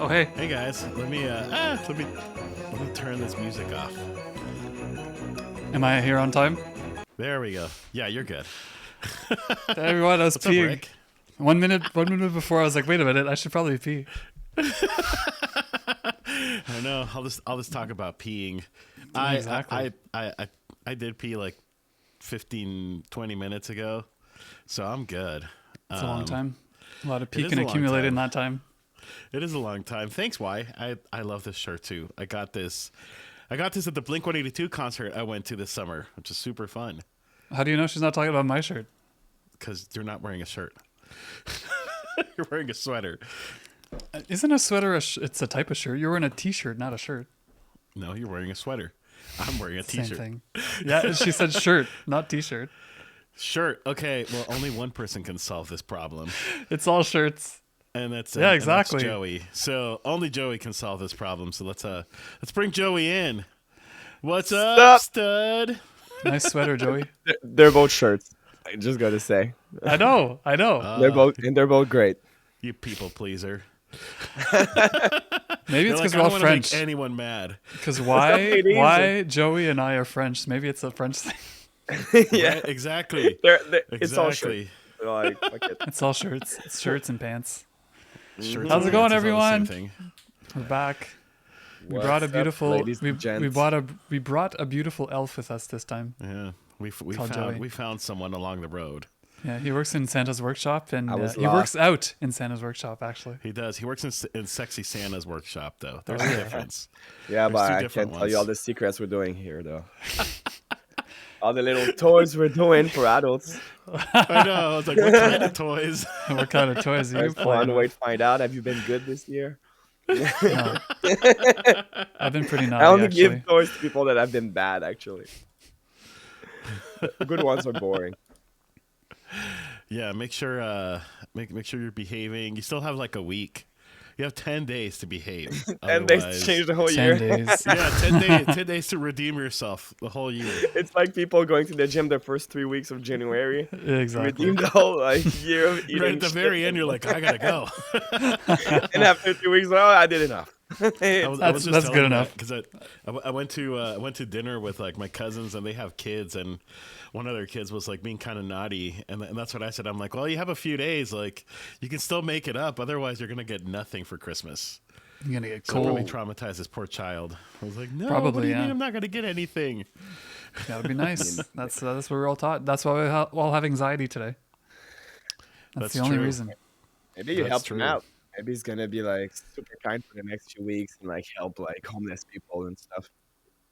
Oh, hey. Hey guys, let me Let me turn this music off. Am I here on time? There we go. Yeah, you're good. Everyone, I was What's up, peeing. Rick? 1 minute before, I was like, wait a minute, I should probably pee. I know. I'll just talk about peeing. Exactly. I did pee like 15, 20 minutes ago, so I'm good. It's a long time. A lot of is peeking a long accumulated in time. that time. It is a long time. Thanks, Y. I love this shirt too. I got this at the Blink-182 concert I went to this summer, which is super fun. How do you know she's not talking about my shirt? Because you're not wearing a shirt. You're wearing a sweater. Isn't a sweater it's a type of shirt? You're wearing a t-shirt, not a shirt. No, you're wearing a sweater. I'm wearing a Same t-shirt. thing. Yeah, she said shirt, not t-shirt. Shirt. Okay, well, only one person can solve this problem. It's all shirts. And that's Yeah, and exactly. that's Joey. So only Joey can solve this problem. So let's bring Joey in. What's up, stud? Nice sweater, Joey. They're both shirts. I just gotta say. I know. They're both great. You people pleaser. Maybe it's You're because like, we're all I don't wanna French. Make anyone mad? Because It why Joey and I are French? Maybe it's a French thing. Yeah, Right? Exactly. it's all shirts. They're like, fuck it. It's all shirts. It's shirts and pants. Shirts How's and it going, pants is all the same everyone? thing. We're back. We What's brought a up, beautiful. ladies We and gents? we brought a beautiful elf with us this time. Yeah, we Called Joey. found someone along the road. Yeah, he works in Santa's workshop, and I was he lost. works out in Santa's workshop. Actually, He does. He works in Sexy Santa's workshop, though. There's a yeah. difference. Yeah, There's but two I different can't tell you all ones. the secrets we're doing here, though. All the little toys we're doing for adults. I know. I was like, what kind of toys? what kind of toys are you That's playing? one way to find out. Have you been good this year? No. I've been pretty I naughty, only actually. give toys to people that have been bad, actually. Good ones are boring. Yeah, make sure you're behaving. You still have like a week. You have 10 days to behave. And they Otherwise- change the whole 10 year. days. Yeah, 10 days to redeem yourself the whole year. It's like people going to the gym the first 3 weeks of January. Exactly. Redeem the whole year of eating. Right at the shit. very end, you're like, I gotta go. And after 2 weeks, oh, I did enough. That's good enough. Because I went to dinner with like my cousins, and they have kids, and one of their kids was like being kind of naughty, and that's what I said. I'm like, well, you have a few days, like you can still make it up. Otherwise, you're gonna get nothing for Christmas. You're gonna get So it really cold. traumatized this poor child. I was like, no, Probably, what do you yeah. mean I'm not gonna get anything? Gotta be nice. That's what we're all taught. That's why we all have anxiety today. That's the only true. reason. Maybe you That's helped him true. out. Maybe he's gonna be like super kind for the next few weeks and like help like homeless people and stuff.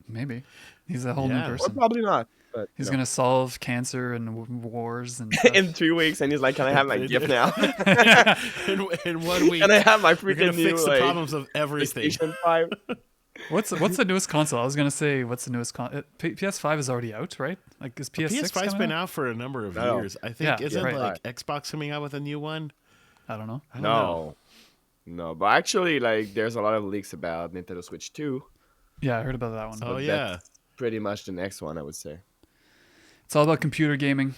Maybe he's a whole Yeah. new Or Or person. probably not. But He's you gonna solve cancer and wars and know. stuff. in 3 weeks, and he's like, "Can I have my gift now? in 1 week, Can I have my you're gonna freaking new fix the like problems of everything. PlayStation 5?" What's the newest console? I was gonna say, what's the newest PS5 is already out, right? Like is PS6 PS5's coming been out? out for a number of No. years. I think Yeah, isn't right. like Xbox coming out with a new one? I don't know. I don't know. No, but actually, like, there's a lot of leaks about Nintendo Switch 2. Yeah, I heard about that one. Oh but yeah. that's pretty much the next one, I would say. It's all about computer gaming,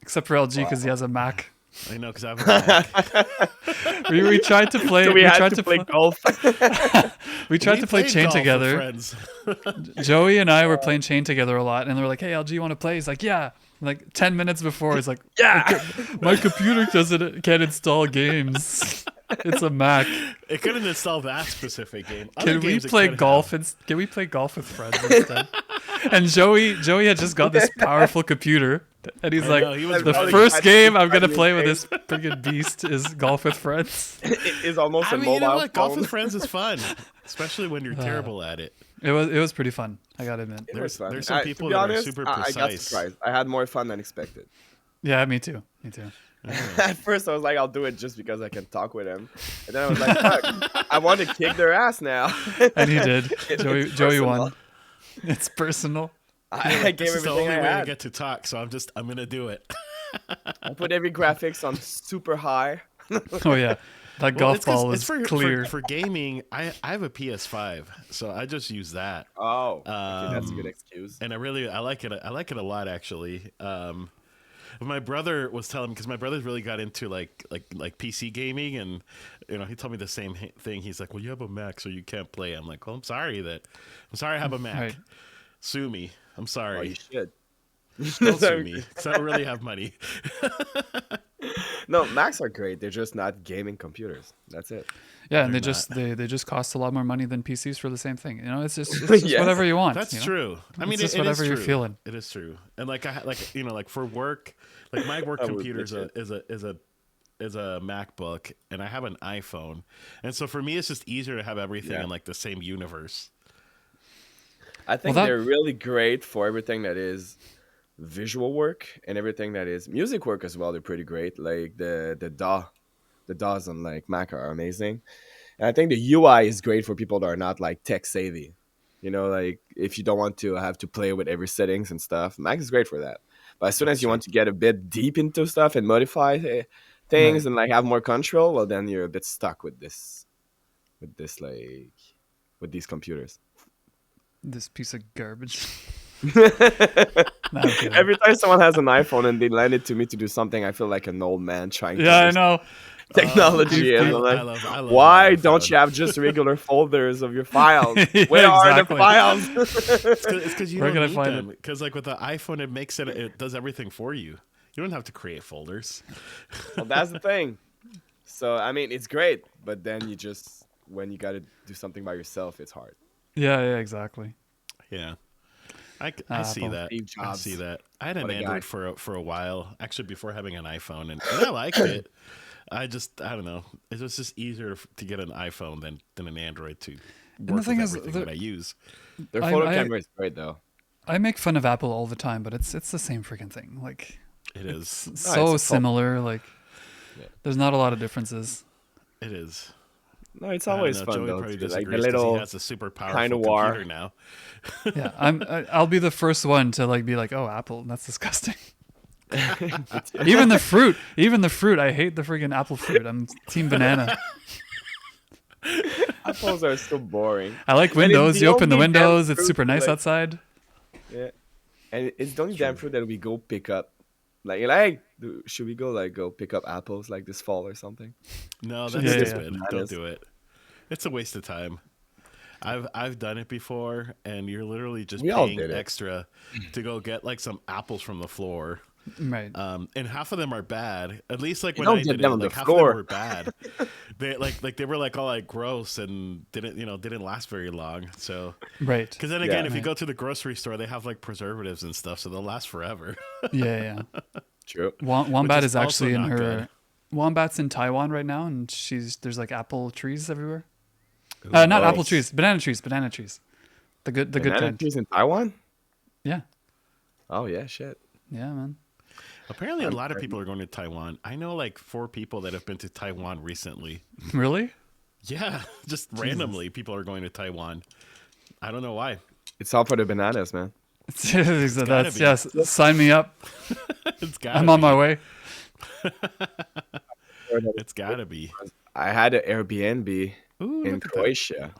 except for LG because he has a Mac. I know because I have a Mac. We tried to play. So we had tried to play golf. We tried to play played Chain golf with together. friends. Joey and I were playing Chain together a lot, and they were like, "Hey, LG, you want to play?" He's like, "Yeah." Like 10 minutes before, he's like, Yeah. my computer can't install games. It's a Mac. It couldn't install that specific game. Other Can we games it play could golf? have. Can we play golf with friends instead?" And Joey had just got this powerful computer, and he's I like, know, he was "The probably first excited game to I'm gonna find play new with this freaking beast is golf with friends." It is almost I a mean, mobile you know what? Golf phone. with friends is fun, especially when you're terrible at it. It was pretty fun. I gotta admit. It was fun. there's some To people be that are honest, super I got precise. surprised. I had more fun than expected. Yeah, me too. At first, I was like, I'll do it just because I can talk with him. And then I was like, fuck, I want to kick their ass now. And he did. It's Joey personal. won. It's personal. I gave This is the everything only I way I had. get to talk, so I'm gonna do it. I put every graphics on super high. Oh yeah, that golf it's 'cause ball it's is for, clear. For gaming. I have a PS5, so I just use that. Oh, okay, that's a good Um, excuse. And I like it. I like it a lot, actually. My brother was telling me because my brother's really got into like PC gaming, and he told me the same thing. He's like, "Well, you have a Mac, so you can't play." I'm like, "Well, I'm sorry I have a Mac. Right. Sue me. I'm Oh, sorry. you should. Don't sue me because I don't really have money." No, Macs are great. They're just not gaming computers. That's it. Yeah, and They're they just cost a lot more money than PCs for the same thing. It's just Yes. whatever you want. That's you know? true. I mean, It's just it is whatever you're true. feeling. It is true. And like like for work, like my work I would computer admit is a MacBook, and I have an iPhone, and so for me, it's just easier to have everything Yeah. in like the same universe. I think that- they're really great for everything that is visual work and everything that is music work as well. They're pretty great. Like the DAWs on like Mac are amazing. And I think the UI is great for people that are not like tech savvy. Like if you don't want to have to play with every settings and stuff, Mac is great for that. But as soon as you want to get a bit deep into stuff and modify things Right. and like have more control, well, then you're a bit stuck with with these computers. This piece of garbage. Every No, I'm kidding. time someone has an iPhone and they lend it to me to do something, I feel like an old man trying to Yeah, I understand know. technology. And I'm like, I love why the don't iPhone. you have just regular folders of your files? Yeah, Where are the exactly. files? It's because you Where don't can I need find them. Because like with the iPhone, it does everything for you. You don't have to create folders. Well, that's the thing. So I mean, it's great, but then when you got to do something by yourself, it's hard. Yeah, exactly. Yeah, I see Apple. that. Steve I Jobs. see that. I had an What a guy. Android for a while, actually before having an iPhone, and I liked it. I don't know. It was just easier to get an iPhone than an Android to the work thing with is, everything that I use. Their I- photo I- camera is great though. I make fun of Apple all the time, but it's the same freaking thing. Like It is. it's No, so it's a similar. Like Yeah. there's not a lot of differences. It is. No, it's I don't always know, fun Joey though. probably to, like the disagrees 'cause little he has a super powerful kind of war. computer now. Yeah, I'll be the first one to like be like, oh, Apple, that's disgusting. Even the fruit. I hate the freaking apple fruit. I'm team banana. apples are so boring. I like it's windows. the You open the only damn windows. It's fruit, super nice like- outside. Yeah, and it's the only damn fruit that we go pick up. Like, should we go pick up apples like this fall or something? No, Should that's do stupid. that. Don't do it. It's a waste of time. I've done it before, and you're literally just We all paying did it. extra to go get like some apples from the floor. Right. And half of them are bad. At least like You when don't I get did them it, on the like half floor. of them were bad. They they were like all like gross and didn't last very long. So Right. because then again, Yeah. if you Right. go to the grocery store, they have like preservatives and stuff, so they'll last forever. Yeah. True. Wombat is is actually also in not her. good. Wombat's in Taiwan right now, and there's like apple trees everywhere. Not nice. apple trees, banana trees. The good Banana kind. trees in Taiwan? Yeah. Oh yeah, shit. Yeah, man. Apparently, a lot of people are going to Taiwan. I know like 4 people that have been to Taiwan recently. Really? Yeah, just randomly, people are going to Taiwan. I don't know why. It's all for the bananas, man. That's be. yes. Sign me up. It's gotta I'm on be. my way. It's gotta be. I had an Airbnb Ooh, in look at that. Croatia,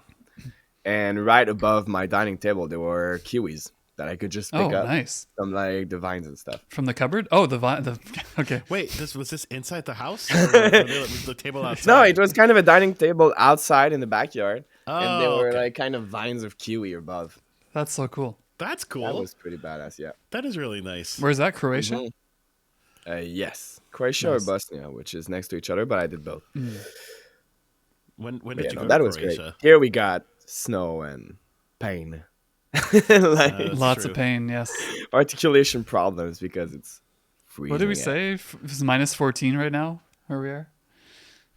and right above my dining table there were kiwis that I could just pick Oh, up nice. from like the vines and stuff. From the cupboard? Oh, the vine. Okay. Wait, was this inside the house? Or was the table outside? No, it was kind of a dining table outside in the backyard, and there Oh, were okay. like kind of vines of kiwi above. That's so cool. That's cool. That was pretty badass. Yeah. That is really nice. Where's that? Croatia? Mhm. Yes, Croatia Nice. or Bosnia, which is next to each other, but I did both. When But did yeah, you no, go that to was great. Croatia? Here we got snow and pain, like That's Lots true. of pain. Yes. articulation problems because it's freezing. What did we out. say? It's minus 14 right now. Where we are?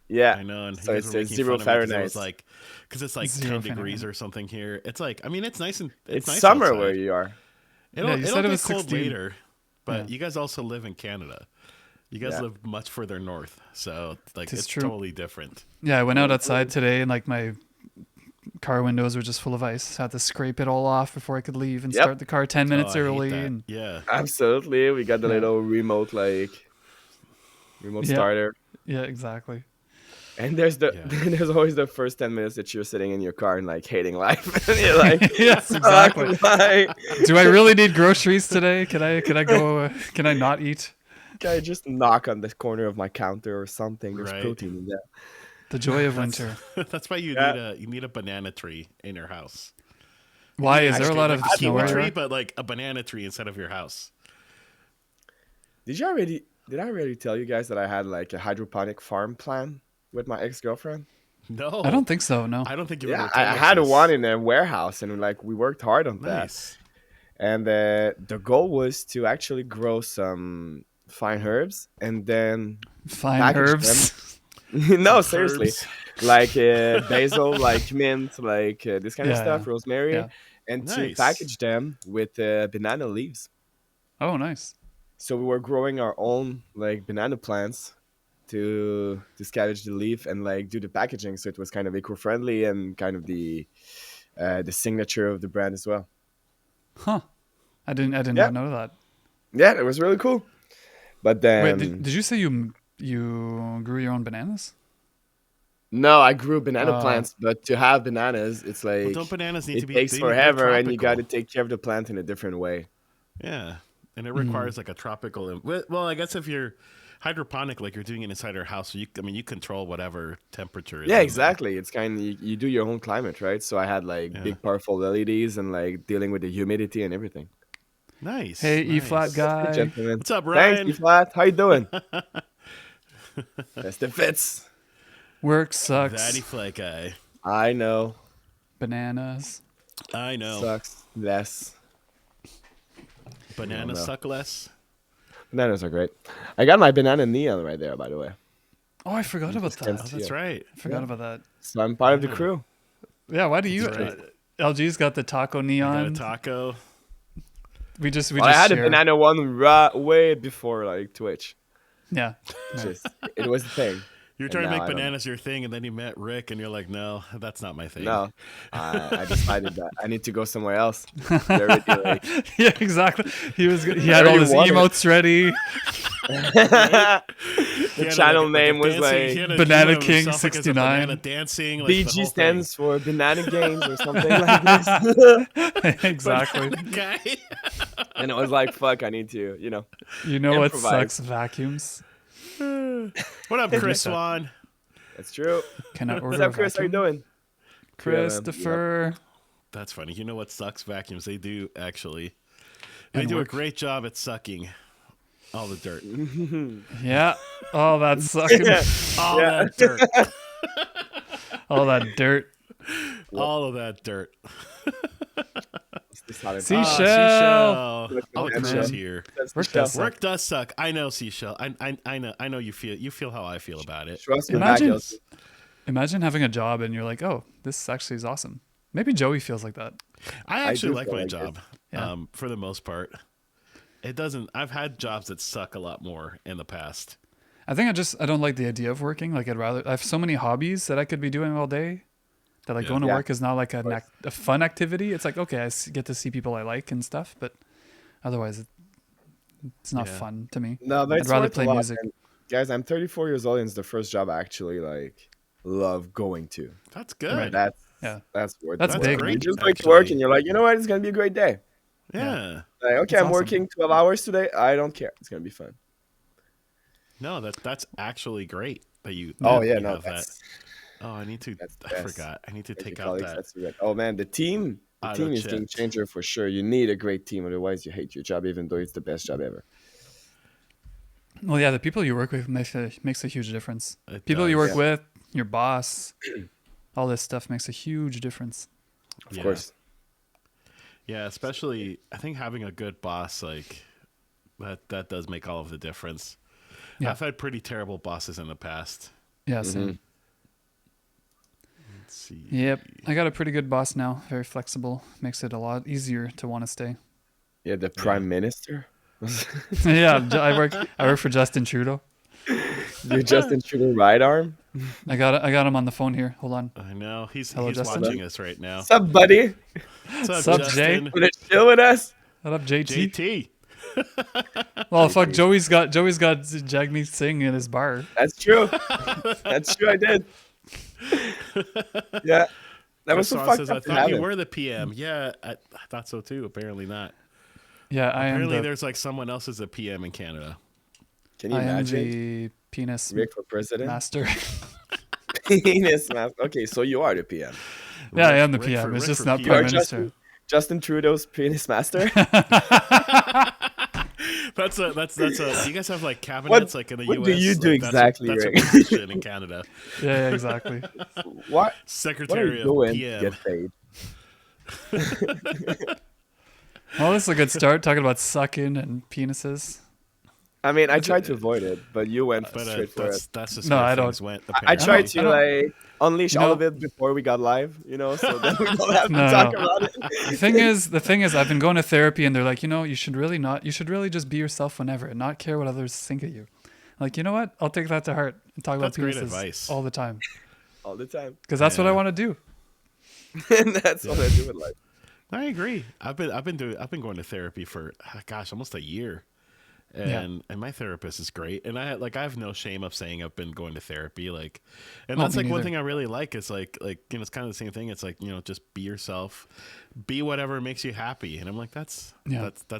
Yeah, I know, and So you guys it's were a making 0 fun of me 'cause it Fahrenheit. was like, because it's like 0 10 degrees Fahrenheit. or something here. It's like, I mean, it's nice and it's nice summer outside. where you are. It'll, Yeah, you it'll said it get was cold 16. later, but Yeah. you guys also live in Canada. You guys Yeah. live much further north, so like It's it's true. totally different. Yeah, I went out outside today and like my car windows were just full of ice. Had to scrape it all off before I could leave and Yep. start the car 10 minutes Oh, I hate early. that. And Yeah, Absolutely, we got the Yeah. little remote Yeah. starter. yeah, exactly. And there's Yeah. there's always the first 10 minutes that you're sitting in your car and like hating life. And you're like, Yes, exactly. "Fuck, why?" Do I really need groceries today? Can I go? Can I not eat? Guy just knock on the corner of my counter or something. There's Right. protein in that. The joy of winter. That's why Yeah. you need a banana tree in your house. Why Yeah, is there a like lot like of a snow kiwi where you tree, are? but like a banana tree instead of your house. Did you already? Did I already tell you guys that I had like a hydroponic farm plan with my ex-girlfriend? I No, don't think so. No. I don't think you've Yeah, ever I told us had one this. in a warehouse, and like we worked hard on that. Nice. And the goal was to actually grow some fine herbs and then Fine package them. herbs. No, Some seriously, herbs. like basil, like mint, like this kind of Yeah, stuff, yeah. rosemary, Yeah. and to Nice. package them with banana leaves. Oh, nice. So we were growing our own like banana plants to scavenge the leaf and like do the packaging, so it was kind of eco-friendly and kind of the signature of the brand as well. Huh. I did Yeah, not know that. yeah, it was really cool. But Wait, then did you say you grew your own bananas? no, I grew banana Uh, plants, but to have bananas, it's Well, like don't bananas need to it be? takes They're forever, and you got to tropical. take care of the plant in a different way. Yeah, and it mm, requires like a tropical. Well, I guess if you're hydroponic, like you're doing it inside your house, so I mean, you control whatever temperature is Yeah, in there. exactly. It's kind of you do your own climate, right? So I had like Yeah. big, powerful LEDs and like dealing with the humidity and everything. Nice. hey, E flat Nice. That's good, guy. gentlemen. What's up, Thanks, Ryan? E flat. How you doing? That's the fits. Work Daddy sucks. fly guy. I know. Bananas. I know. Sucks less. Bananas no. suck less. Bananas are great. I got my banana neon right there, by the way. Oh, I forgot about Just can't that. Oh, see that's it. right. I forgot Yeah. about that. So I'm part of the Yeah. crew. Yeah, why do you? That's right. LG's got the taco I got a neon. taco. We just Well, I had share. a banana one way before like Twitch. Yeah. Just it was the thing. You were And trying to now make I don't know. bananas your thing, and then you met Rick, and you're like, no, that's not my thing. No, I decided that I need to go somewhere else. They're already like Yeah, exactly. He had all already his won it. emotes ready. the He had channel a name was dancing- he like had a Banana video of King himself, like, as a 69. banana dancing, like the BG whole stands for Banana Games or something like this. Exactly. thing. Guy. And it was like, fuck, I need to, You know what Improvise. sucks? Vacuums. What up, Chris Swan? That's true. Cannot What's order up, Chris? How you vacuum. doing? Christopher. That's funny. You know what sucks? Vacuums. They do actually. They And do work. a great job at sucking all the dirt. Yeah. Oh, that sucking. All Yeah. that dirt. All that dirt. All of that dirt. Seashell. Seashell. Oh, That's Chris it. here. Work does suck. Work does suck. I know, Seashell. I know you feel how I feel about it. Trust me, Imagine, back, Elsie. imagine having a job and you're like, oh, this actually is awesome. Maybe Joey feels like that. I actually do like feel my like job. Yeah. For the most part. It doesn't. I've had jobs that suck a lot more in the past. I think I don't like the idea of working. Like I have so many hobbies that I could be doing all day that like Yeah. going to Yeah. work is not like a fun activity. It's like, okay, get to see people I like and stuff, but otherwise it's not Yeah. fun to me. No, but I'd it's rather worth a play lot. music. And guys, I'm 34 years old, and it's the first job I actually like love going to. That's good. Right. That's Yeah. that's worth. That's it. big, You man. just go to work, Actually. and you're like, you know what? It's gonna be a great day. Yeah. Like, okay, That's I'm awesome. working 12 hours today. I don't care. It's gonna be fun. No, that's actually great that you. Oh that yeah, you no, have that. that's Oh, I need to. that's the I best. forgot. I need to thank you, take out colleagues. that. That's great. Oh man, the team Auto is game chat. changer for sure. You need a great team, otherwise you hate your job, even though it's the best job ever. Well, yeah, the people you work with makes a huge difference. It People you does. work Yeah. with, your boss, all this stuff makes a huge difference. Of Yeah. course. Yeah, especially I think having a good boss like that does make all of the difference. Yeah. I've had pretty terrible bosses in the past. Yeah, Mm-hmm. same. Let's see. Yep. I got a pretty good boss now. Very flexible. Makes it a lot easier to want to stay. Yeah, the prime minister. Yeah, I work for Justin Trudeau. You're Justin Trudeau right arm. I got him on the phone here. Hold on. I know he's Hello, Justin. watching us right now. What's up, buddy? What's up, Jay? Justin? Want to chill with us? What up, JT? JT. Well, fuck, Joey's got Jagmeet Singh in his bar. That's true. That's true. I did. Yeah, that was so Swan fucked says, up I to thought you happen. were the PM. Yeah, I thought so too. Apparently not. Yeah, I am. Apparently there's like someone else is a PM in Canada. Can you I am imagine the penis Rick for president? master. Penis master. Okay, so you are the PM. Yeah, I Rick- am the Rick PM. for- It's Rick just for not You are prime PM. minister. Justin Trudeau's penis master. That's a. Do you guys have like What cabinets like in the what U.S.? do you do Like, exactly, That's a Rick? position in Canada. Yeah, exactly. What what are Secretary you of doing to PM. get paid? Well, this is a good start talking about sucking and penises. I mean, I tried to avoid it, but you went But straight for it. that's just No, where I things don't. went. I Apparently. tried I to don't- like unleash You all know- of it before we got live, so then we don't have to No, talk no. about it. The thing is, I've been going to therapy, and they're like, you should really just be yourself whenever, and not care what others think of you. Like, you know what? I'll take that to heart and talk That's about great penises advice. all the time, All the time. because that's what I Yeah. want to do. And that's all I do in life. I agree. I've been going to therapy for almost a year, and my therapist is great. And I have no shame of saying I've been going to therapy. Like, and Oh, that's me like one neither. thing I really like is like it's kind of the same thing. It's like just be yourself, be whatever makes you happy. And I'm like that's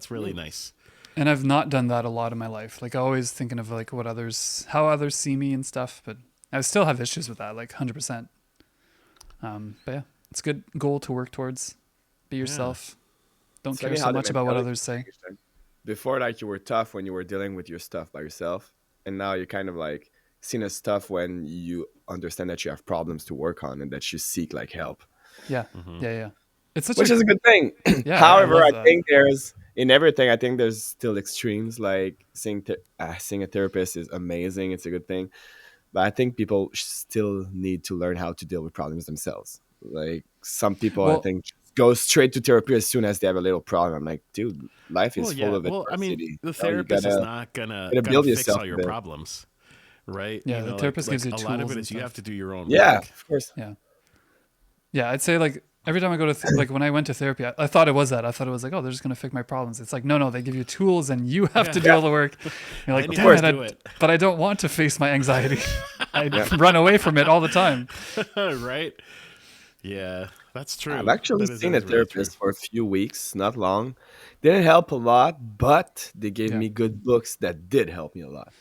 really nice. And I've not done that a lot in my life. Like, always thinking of like how others see me and stuff. But I still have issues with that, like 100%. But yeah, it's a good goal to work towards. Be yourself. Don't It's care funny so how the much about what mentality others say. changed then. Before, like, you were tough when you were dealing with your stuff by yourself, and now you're kind of like seen as tough when you understand that you have problems to work on and that you seek like help, Yeah, yeah. It's such which is a good thing. Yeah, However, I I love think there's in everything. I think there's still extremes. Like seeing a therapist is amazing; it's a good thing, but I think people still need to learn how to deal with problems themselves. Like some people, I Well- think, go straight to therapy as soon as they have a little problem. I'm like, dude, life is full of Well, I adversity. mean, the You therapist is gotta- not gonna build fix yourself all a your bit. problems, right? Yeah, the therapist gives you a lot of tools it and is you stuff. have to do your own Yeah, work. of course. Yeah, I'd say like every time I go to like when I went to therapy, I thought it was that. I thought it was like, oh, they're just gonna fix my problems. It's like, no, they give you tools and you have to do all the work. You're like, And you damn have it, to do it. but I don't want to face my anxiety. I run away from it all the time. Right? Yeah, that's true. I've actually That is- seen that a is really true. therapist for a few weeks, not long. Didn't help a lot, but they gave Yeah. me good books that did help me a lot.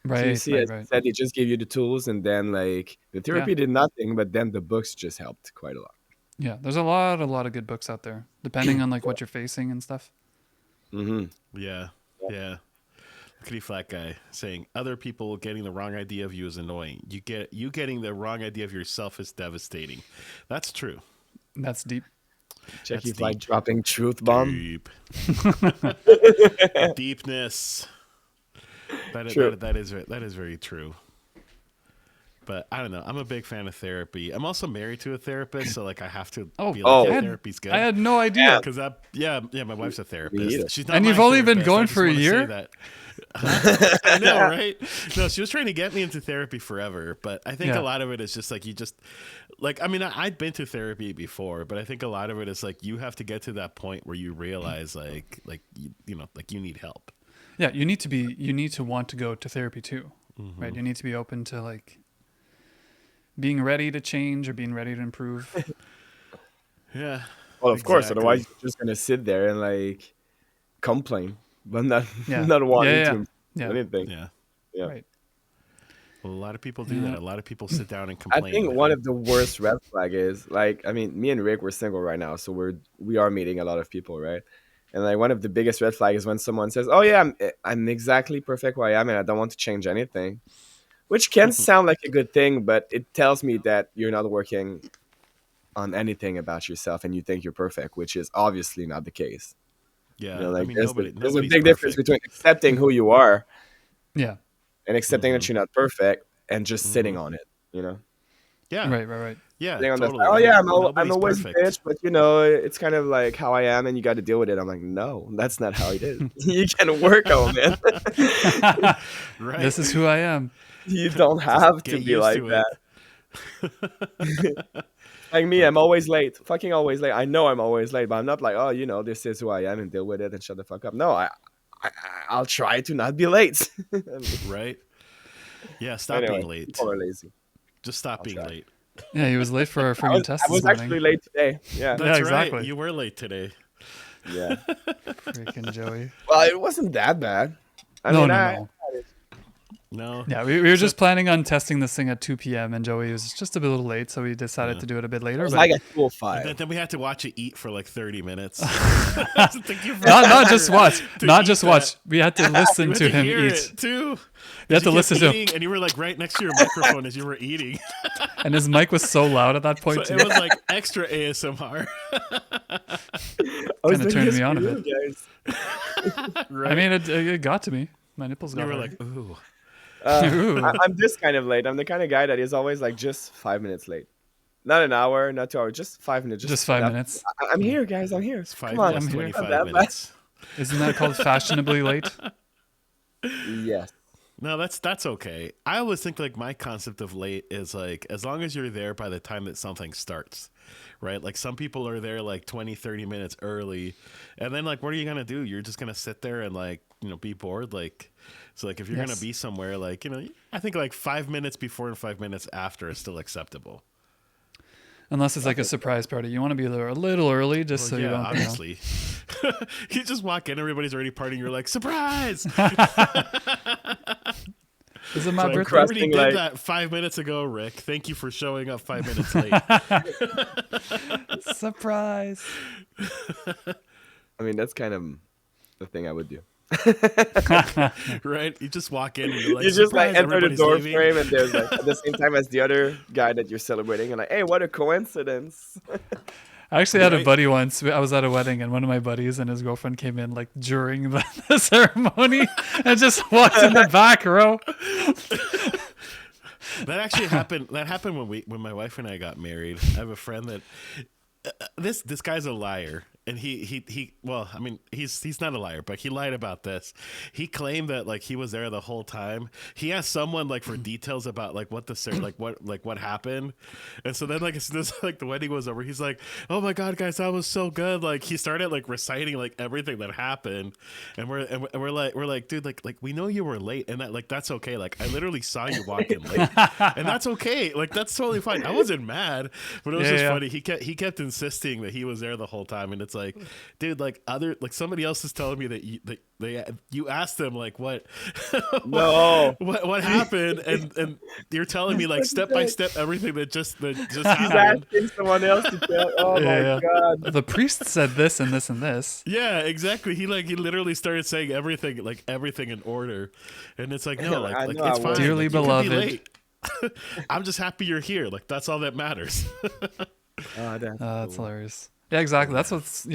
So you Right, see, right, as I right. said, they just gave you the tools, and then like the therapy did nothing, but then the books just helped quite a lot. Yeah, there's a lot of good books out there, depending on like what you're facing and stuff. Hmm. Yeah. Look at you, flat guy, saying other people getting the wrong idea of you is annoying. You getting the wrong idea of yourself is devastating. That's true. That's deep. Check That's if like deep. dropping truth bomb. Deep. Deepness. True. That is very true. But I don't know. I'm a big fan of therapy. I'm also married to a therapist, so like I have to be like, Oh. yeah, I had- therapy's good. I had no idea. Because my wife's a either. therapist. She's not And my you've only been therapist, going I just for a wanna say year? that. I know, right? No, she was trying to get me into therapy forever, but I think Yeah. a lot of it is just like I mean, I'd been to therapy before, but I think a lot of it is like you have to get to that point where you realize like you need help. Yeah, you need to want to go to therapy too, right? You need to be open to like being ready to change or being ready to improve. Yeah. Well, of course, Exactly. otherwise you're just gonna sit there and like complain, but not Yeah. not wanting Yeah, to yeah. improve Yeah. anything. Yeah. Yeah. Right. Well, a lot of people do that. Yeah. A lot of people sit down and I complain. think one of the worst red flag is like, I mean, me and Rick, we're single right now, so we are meeting a lot of people, right? And like one of the biggest red flag is when someone says, "Oh yeah, I'm exactly perfect where I am, and I don't want to change anything," which can sound like a good thing, but it tells me that you're not working on anything about yourself, and you think you're perfect, which is obviously not the case. Yeah. You know, like I mean, there's a nobody's big difference perfect. between accepting who you are Yeah. and accepting that you're not perfect and just sitting on it. You know. Yeah. Right. Yeah. Sitting on the Totally. side, oh yeah, I'm Nobody's always a perfect. bitch, but you know, it's kind of like how I am, and you got to deal with it. I'm like, no, that's not how it is. You can work on it. Right. This is who I am. You don't have to Get be used like to it. that. Like me, I'm always late. Fucking always late. I know I'm always late, but I'm not like, oh, you know, this is who I am and deal with it and shut the fuck up. No, I'll try to not be late. Right. Yeah. Stop Anyway, being late. people are lazy. Just stop being try. late. Yeah, he was late for our I freaking was, test I was this morning. actually late today. Yeah, That's exactly. right. You were late today. yeah. Freaking Joey. Well, it wasn't that bad. I No, mean, no, I no. No. Yeah, we were just planning on testing this thing at 2 p.m. and Joey was just a little late, so we decided to do it a bit It later. was But like at And 2:05. then we had to watch it eat for like 30 minutes. not just watch, To not eat just that. watch. We had to listen You had to him hear eat. it too. We had to You kept listen to him, eating, and you were like right next to your microphone as you were eating. and his mic was so loud at that So point. it too. was like extra ASMR. Kinda turned me on a bit. Guys. Right? I mean, it got to me. My nipples got you were hard. like, ooh. Ooh. I'm this kind of late. I'm the kind of guy that is always like just 5 minutes late. Not an hour, not 2 hours, just 5 minutes. Just 5 that- minutes. I'm here, guys. I'm here. It's 5 Come on. plus I'm here. 25 That- minutes. Isn't that called fashionably late? Yes. No, that's okay. I always think like my concept of late is like as long as you're there by the time that something starts, right? Like some people are there like 20, 30 minutes early. And then like what are you going to do? You're just going to sit there and like, be bored like so like if you're going Yes. to be somewhere like, I think like 5 minutes before and 5 minutes after is still acceptable. Unless it's like a surprise party. You want to be there a little early just so Well, you yeah, don't. obviously. You just walk in, everybody's already partying. You're like, surprise! Is it my Like, I birthday? already did like- that 5 minutes ago, Rick. Thank you for showing up 5 minutes late. Surprise. I mean, that's kind of the thing I would do. Right? You just walk in and you're like, You just like "Surprise, enter the everybody's door leaving." frame, and there's like at the same time as the other guy that you're celebrating, and like, hey, what a coincidence! I actually had a Right. buddy once. I was at a wedding, and one of my buddies and his girlfriend came in like during the ceremony and just walked in the back row. That actually happened. That happened when my wife and I got married. I have a friend that this guy's a liar, and he well, I mean, he's not a liar, but he lied about this. He claimed that like he was there the whole time. He asked someone like for details about like what what happened, and so then like as soon as like the wedding was over, he's like, "Oh my god, guys, that was so good!" Like he started like reciting like everything that happened, and we're like, dude, like we know you were late, and that like that's okay. Like I literally saw you walk in late, and that's okay. Like that's totally fine. I wasn't mad, but it was Yeah, just yeah. funny. He kept insisting that he was there the whole time, and it's like, dude, like somebody else is telling me that you asked them like what No. what happened, and you're telling me like step by step everything that just He's happened. asking someone else to tell. Oh Yeah, my yeah. god! The priest said this and this and this. Yeah, exactly. He literally started saying everything in order, and it's like no, I like know it's I fine. would. Dearly Like, you could be beloved. late. I'm just happy you're here. Like that's all that matters. Oh, That's hilarious. Yeah, exactly. That's what's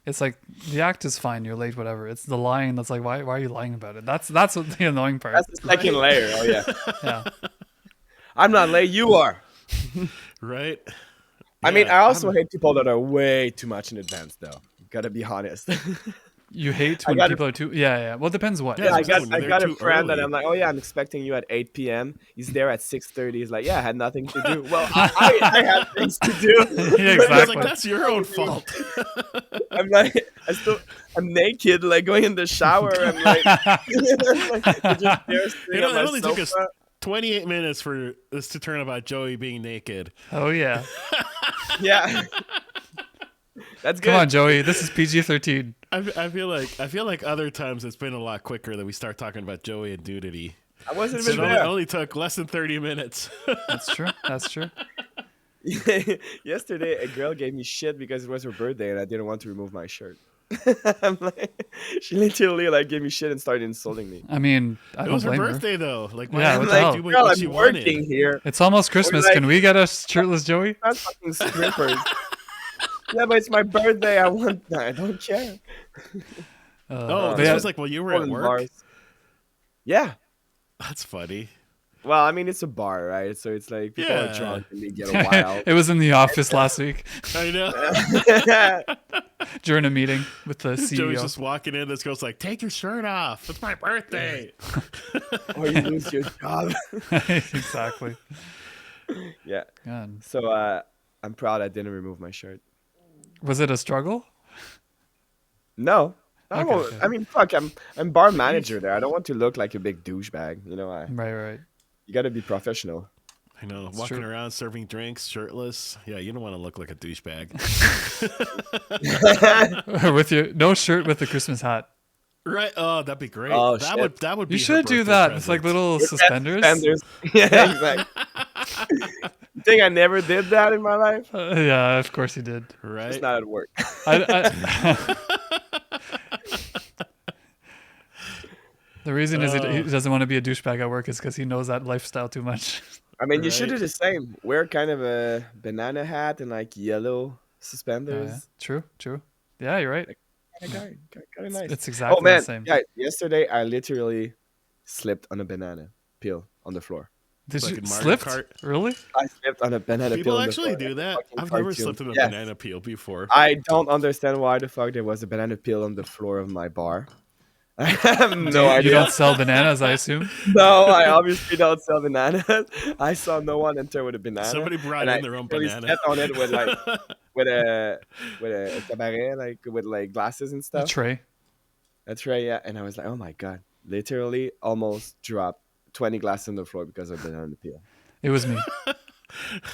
It's like the act is fine. You're late, whatever. It's the lying that's like, why are you lying about it? That's what the annoying part. That's the second layer. Oh yeah. Yeah. I'm not late. You are. Right? I mean, Yeah, I also hate people that are way too much in advance, though. Gotta be honest. You hate when got people are too. Yeah. Well, it depends what. Yeah, I exactly. got They're a too friend that early. I'm like, oh yeah, I'm expecting you at 8 p.m. He's there at 6:30. He's like, yeah, I had nothing to do. Well, I had things to do. Yeah, It's exactly. like that's your own fault. I'm like, I'm naked, like going in the shower. I'm like, just there sitting on my It only took us sofa. 28 minutes for this to turn about Joey being naked. Oh yeah. Yeah. That's good. Come on, Joey. This is PG-13. I feel like other times it's been a lot quicker that we start talking about Joey and nudity. I wasn't It even only, there. only took less than 30 minutes. That's true. That's true. Yesterday, a girl gave me shit because it was her birthday and I didn't want to remove my shirt. I'm like, she literally like gave me shit and started insulting me. I mean, I It don't was her blame her. birthday though. Like, why Yeah, didn't what the she hell? do Girl, what she I'm working wanted? here. It's almost Christmas. like- Can we get a shirtless Joey? Not fucking strippers. Yeah, but it's my birthday. I don't care. Oh, but this yeah, was like while you were at Pulling work? bars. Yeah. That's funny. Well, I mean, it's a bar, right? So it's like people Yeah. are drunk and they get wild. it was in the office last week I know. during a meeting with the E Joey's CEO. just walking in. This girl's like, take your shirt off. It's my birthday. Or you lose your job. Exactly. Yeah. God. So I'm proud I didn't remove my shirt. Was it a struggle? No. Okay. I mean, fuck. I'm bar manager there. I don't want to look like a big douchebag. You know, Right. you got to be professional. I know. It's Walking true. around serving drinks, shirtless. Yeah, you don't want to look like a douchebag. With your no shirt with the Christmas hat. Right? Oh, that'd be great. Oh shit. That would be You her should do birthday that with like present. little With that suspenders. suspenders. Yeah, exactly. You think I never did that in my life? Yeah, of course you did. Just Right? not at work. I the reason is he Oh. doesn't want to be a douchebag at work is because he knows that lifestyle too much. I mean, you should do Right? the same. Wear kind of a banana hat and like yellow Oh yeah, suspenders. true, true. Yeah, you're right. Like, kind of It's, nice. it's Oh exactly the man, same. yeah. Yesterday, I literally slipped on a banana peel on the floor. Did Like you in Mario slipped? Kart. Really? I slipped on a banana peel People on the actually floor. do Like a that. fucking I've never cartoon. slipped in a Yes. banana peel before. I don't understand why the fuck there was a banana peel on the floor of my bar. I have no You idea. don't sell bananas, I assume. No, I obviously don't sell bananas. I saw no one enter with a banana, Somebody brought and I in their own literally banana. stepped on it with like with a cabaret, like with like glasses and A stuff. tray. That's right, yeah. And I was like, oh my god, literally almost dropped 20 glasses on the floor because of banana peel. It was me.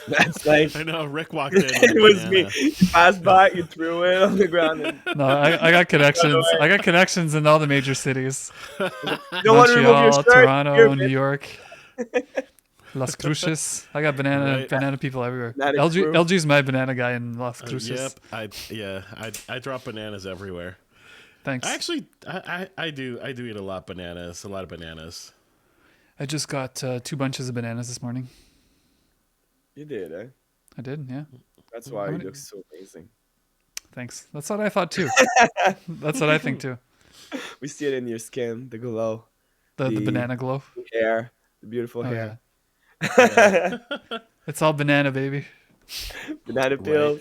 That's like I know. Rick walked in with a it was me. banana. You passed by, you threw it on the ground, and No, I got connections. I got connections in all the major cities. you don't want to remove your Montreal, shirt. Toronto, Here, New bitch. York, Las Cruces. I got Right. banana people everywhere. Banana LG crew. LG's my banana guy in Las Cruces. Yep. I drop bananas everywhere. Thanks. I do eat a lot of bananas. A lot of bananas. I just got 2 bunches of bananas this morning. You did, eh? I did, yeah. That's why How you many- look so amazing. Thanks. That's what I thought too. That's what I think too. We see it in your skin, the glow, The The- banana glow. the hair, the beautiful Oh hair. yeah. It's all banana, baby. Banana peel.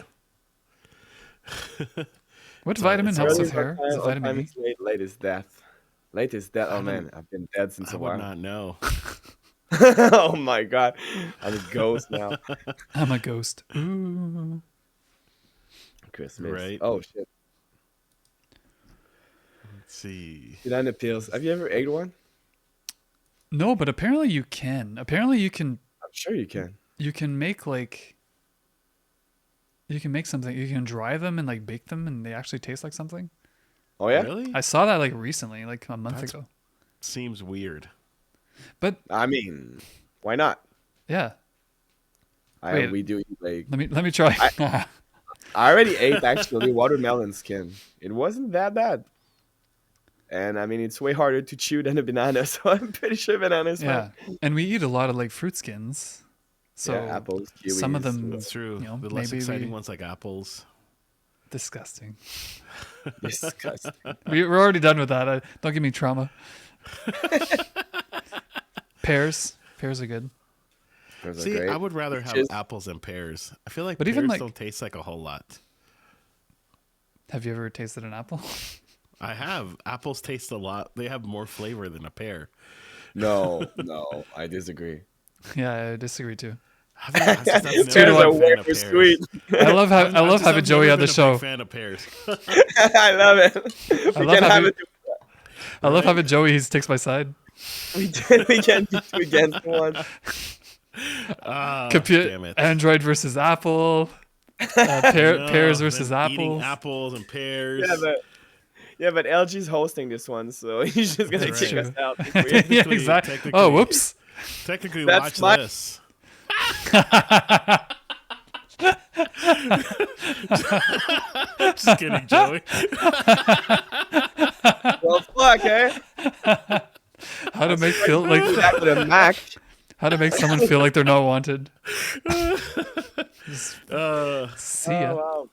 What So vitamin it's helps early with hair? Is it vitamin E? Late, late is death. Late is death. Oh I man, wouldn't- I've been dead since I a would while. not know. Oh my god, I'm a ghost now. I'm a ghost. Ooh. Christmas. Right. Oh shit. Let's see. Banana peels. Have you ever ate one? No, but apparently you can. Apparently you can I'm sure you can. make like you can make something. You can dry them and like bake them and they actually taste like something. Oh yeah. Really? I saw that like recently, like a month That's- ago. Seems weird. But I mean, why not? yeah, Wait. We do eat like. let me try. I already ate actually watermelon skin. It wasn't that bad. And I mean, it's way harder to chew than a banana, so I'm pretty sure banana is Yeah, fine. and we eat a lot of like fruit skins. So Yeah, apples, some of kiwis, them That's true. You know, the less maybe exciting we- ones like apples. disgusting. disgusting. We're already done with that. Don't give me trauma. Pears are good. Those are See, great. I would rather have Peaches. apples and pears. I feel like But pears even, like- don't taste like a whole lot. Have you ever tasted an apple? I have. Apples taste a lot. They have more flavor than a pear. No, I disagree. Yeah, I disagree too. I've just never Pears been a are fan way of too pears. sweet. I love I've just having Joey never on the been a big show. fan of pears. I love it. We love can have having- it. I love Right? having Joey. He takes my side. We can do two against one. Ah, Compute damn it. Android versus Apple. No, Pears versus then eating apples. apples and pears. Yeah, but LG's hosting this one, so he's just gonna That's kick true. us out. if we- Yeah, Technically- exactly. technically- Oh, whoops. Technically, That's watch my- this. Just kidding, Joey. Well, fuck, eh? How to make feel like Do that with a Mac. how to make someone feel like they're not wanted. See ya. Oh,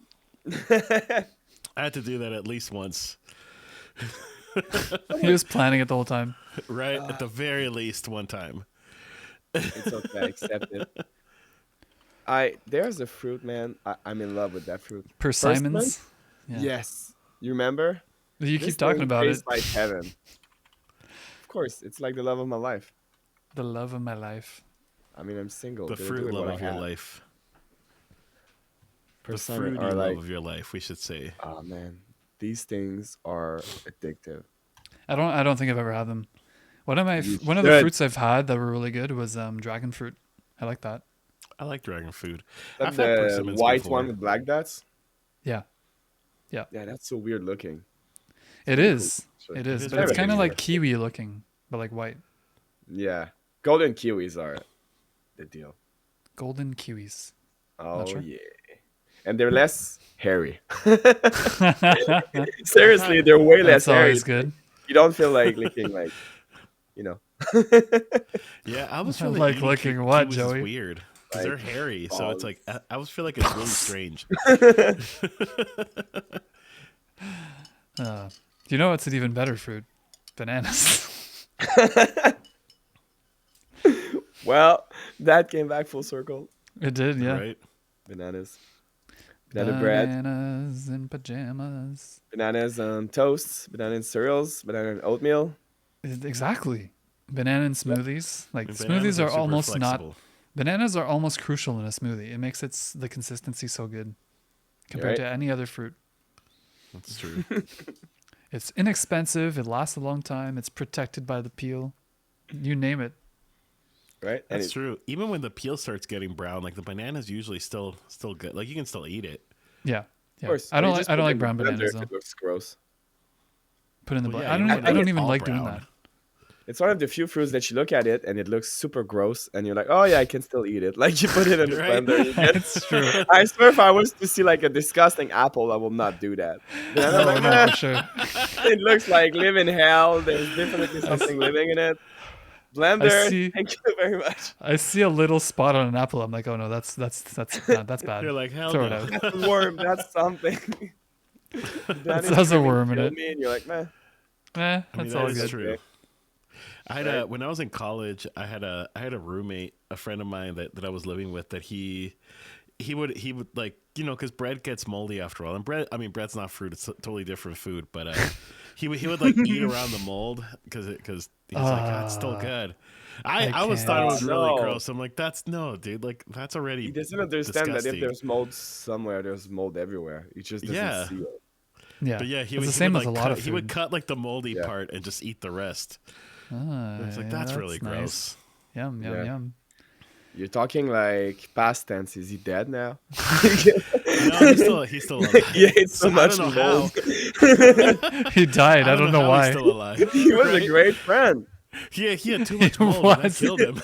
wow. I had to do that at least once, He was planning it the whole time. right? At the very least, one time. It's okay, I accept it. There's a fruit, man. I'm in love with that fruit. Persimmons. Yeah. Yes. You remember? You This keep talking thing about it. tastes like heaven. Of course, it's like the love of my life. The love of my life. I mean, I'm single. The Gonna fruit do love what I of your have. life. The Persimmon fruity are love like, of your life, we should say. oh man, these things are addictive. I don't think I've ever had them. One of You the should. fruits I've had that were really good was dragon fruit. I like that. I like dragon food. That I've had the persimmons white before. one with black dots. Yeah. Yeah, that's so weird looking. It pretty cool, is. actually. It is, is but it's very kind of cool. like kiwi looking, but like white. Yeah, golden kiwis are the deal. Golden kiwis. Not Oh sure. yeah, and they're less hairy. Seriously, they're way less That's hairy. always good. You don't feel like licking like, you know, Yeah, I was I feeling like eating looking what, kiwis is Joey? weird because like they're hairy. So it's balls. like I always feel like it's really strange. You know what's an even better fruit? Bananas. Well, that came back full circle. It did, yeah. Right? Bananas, banana bread, Bananas in pajamas. bananas on toasts, banana in cereals, banana in oatmeal. Exactly. Banana in smoothies. Like And smoothies are super almost not. flexible. Bananas are almost crucial in a smoothie. It makes the consistency so good compared Right. to any other fruit. That's true. It's inexpensive. It lasts a long time. It's protected by the peel. You name it. Right? And That's true. Even when the peel starts getting brown, like the banana's usually still good. Like you can still eat it. Yeah. of Yeah. course, I don't you like just I put don't it like in the brown blender bananas if though. it looks gross. Put in the Well, blender. yeah, I you don't. want I don't it even all like doing brown. that. It's one of the few fruits that you look at it and it looks super gross, and you're like, oh yeah, I can still eat it. Like you put it in the Right? blender. You get, It's true. I swear, if I was to see like a disgusting apple, I will not do that. Then I'm Oh like, no, "Nah, for sure. it looks like living hell. There's definitely something living in it. I Blender, see. thank you very much. I see a little spot on an apple. I'm like, oh no, that's bad. You're like, hell Throw it no. out. That's a worm. That's something. That Has a screaming, worm in "Kill it. me," and you're like, man. Eh, I mean, that's that all is good. true. I had Right. when I was in college, I had a roommate, a friend of mine that I was living with, that he would like, because bread gets moldy after all, and bread's not fruit; it's a totally different food. But he would like eat around the mold because he's like, "God, it's still good." I always thought it can't. was really No. gross. I'm like, that's no, dude. Like that's already He doesn't understand that if disgusting. there's mold somewhere, there's mold everywhere. He just doesn't Yeah. see it. Yeah. But yeah, it's the same with a lot of food. he would cut like the moldy Yeah. part and just eat the rest. Ah, It's like yeah, that's really nice. gross. Yum yum Yeah. yum. You're talking like past tense. Is he dead now? No, he's still alive. He ate so I much don't know mold. how. He died. I don't know how why. he's still alive. He was a Right? great friend. He had too much He mold and that was. killed him.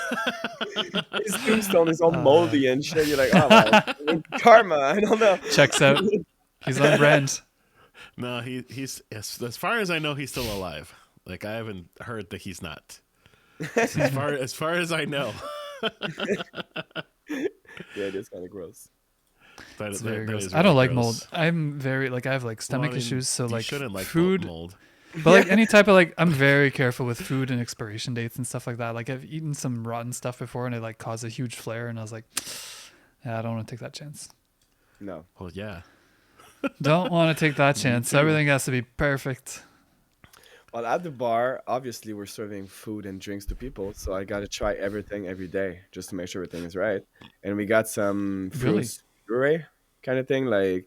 His tombstone is all moldy and shit. You're like, oh, well, karma. I don't know. Checks out. He's on brand. No, he's as far as I know, he's still alive. Like I haven't heard that he's not. As far as I know. Yeah, it is kind of gross. It's very gross. is I don't really like gross. mold. I'm very like I have like Well, stomach I mean, issues, so you like shouldn't like food. mold. But like any type of like, I'm very careful with food and expiration dates and stuff like that. Like I've eaten some rotten stuff before, and it like caused a huge flare, and I was like, yeah, I don't want to take that chance. No. Well, yeah. Don't want to take that chance. too. Everything has to be perfect. Well, at the bar, obviously, we're serving food and drinks to people, so I got to try everything every day just to make sure everything is right. And we got some Really? fruits puree kind of thing, like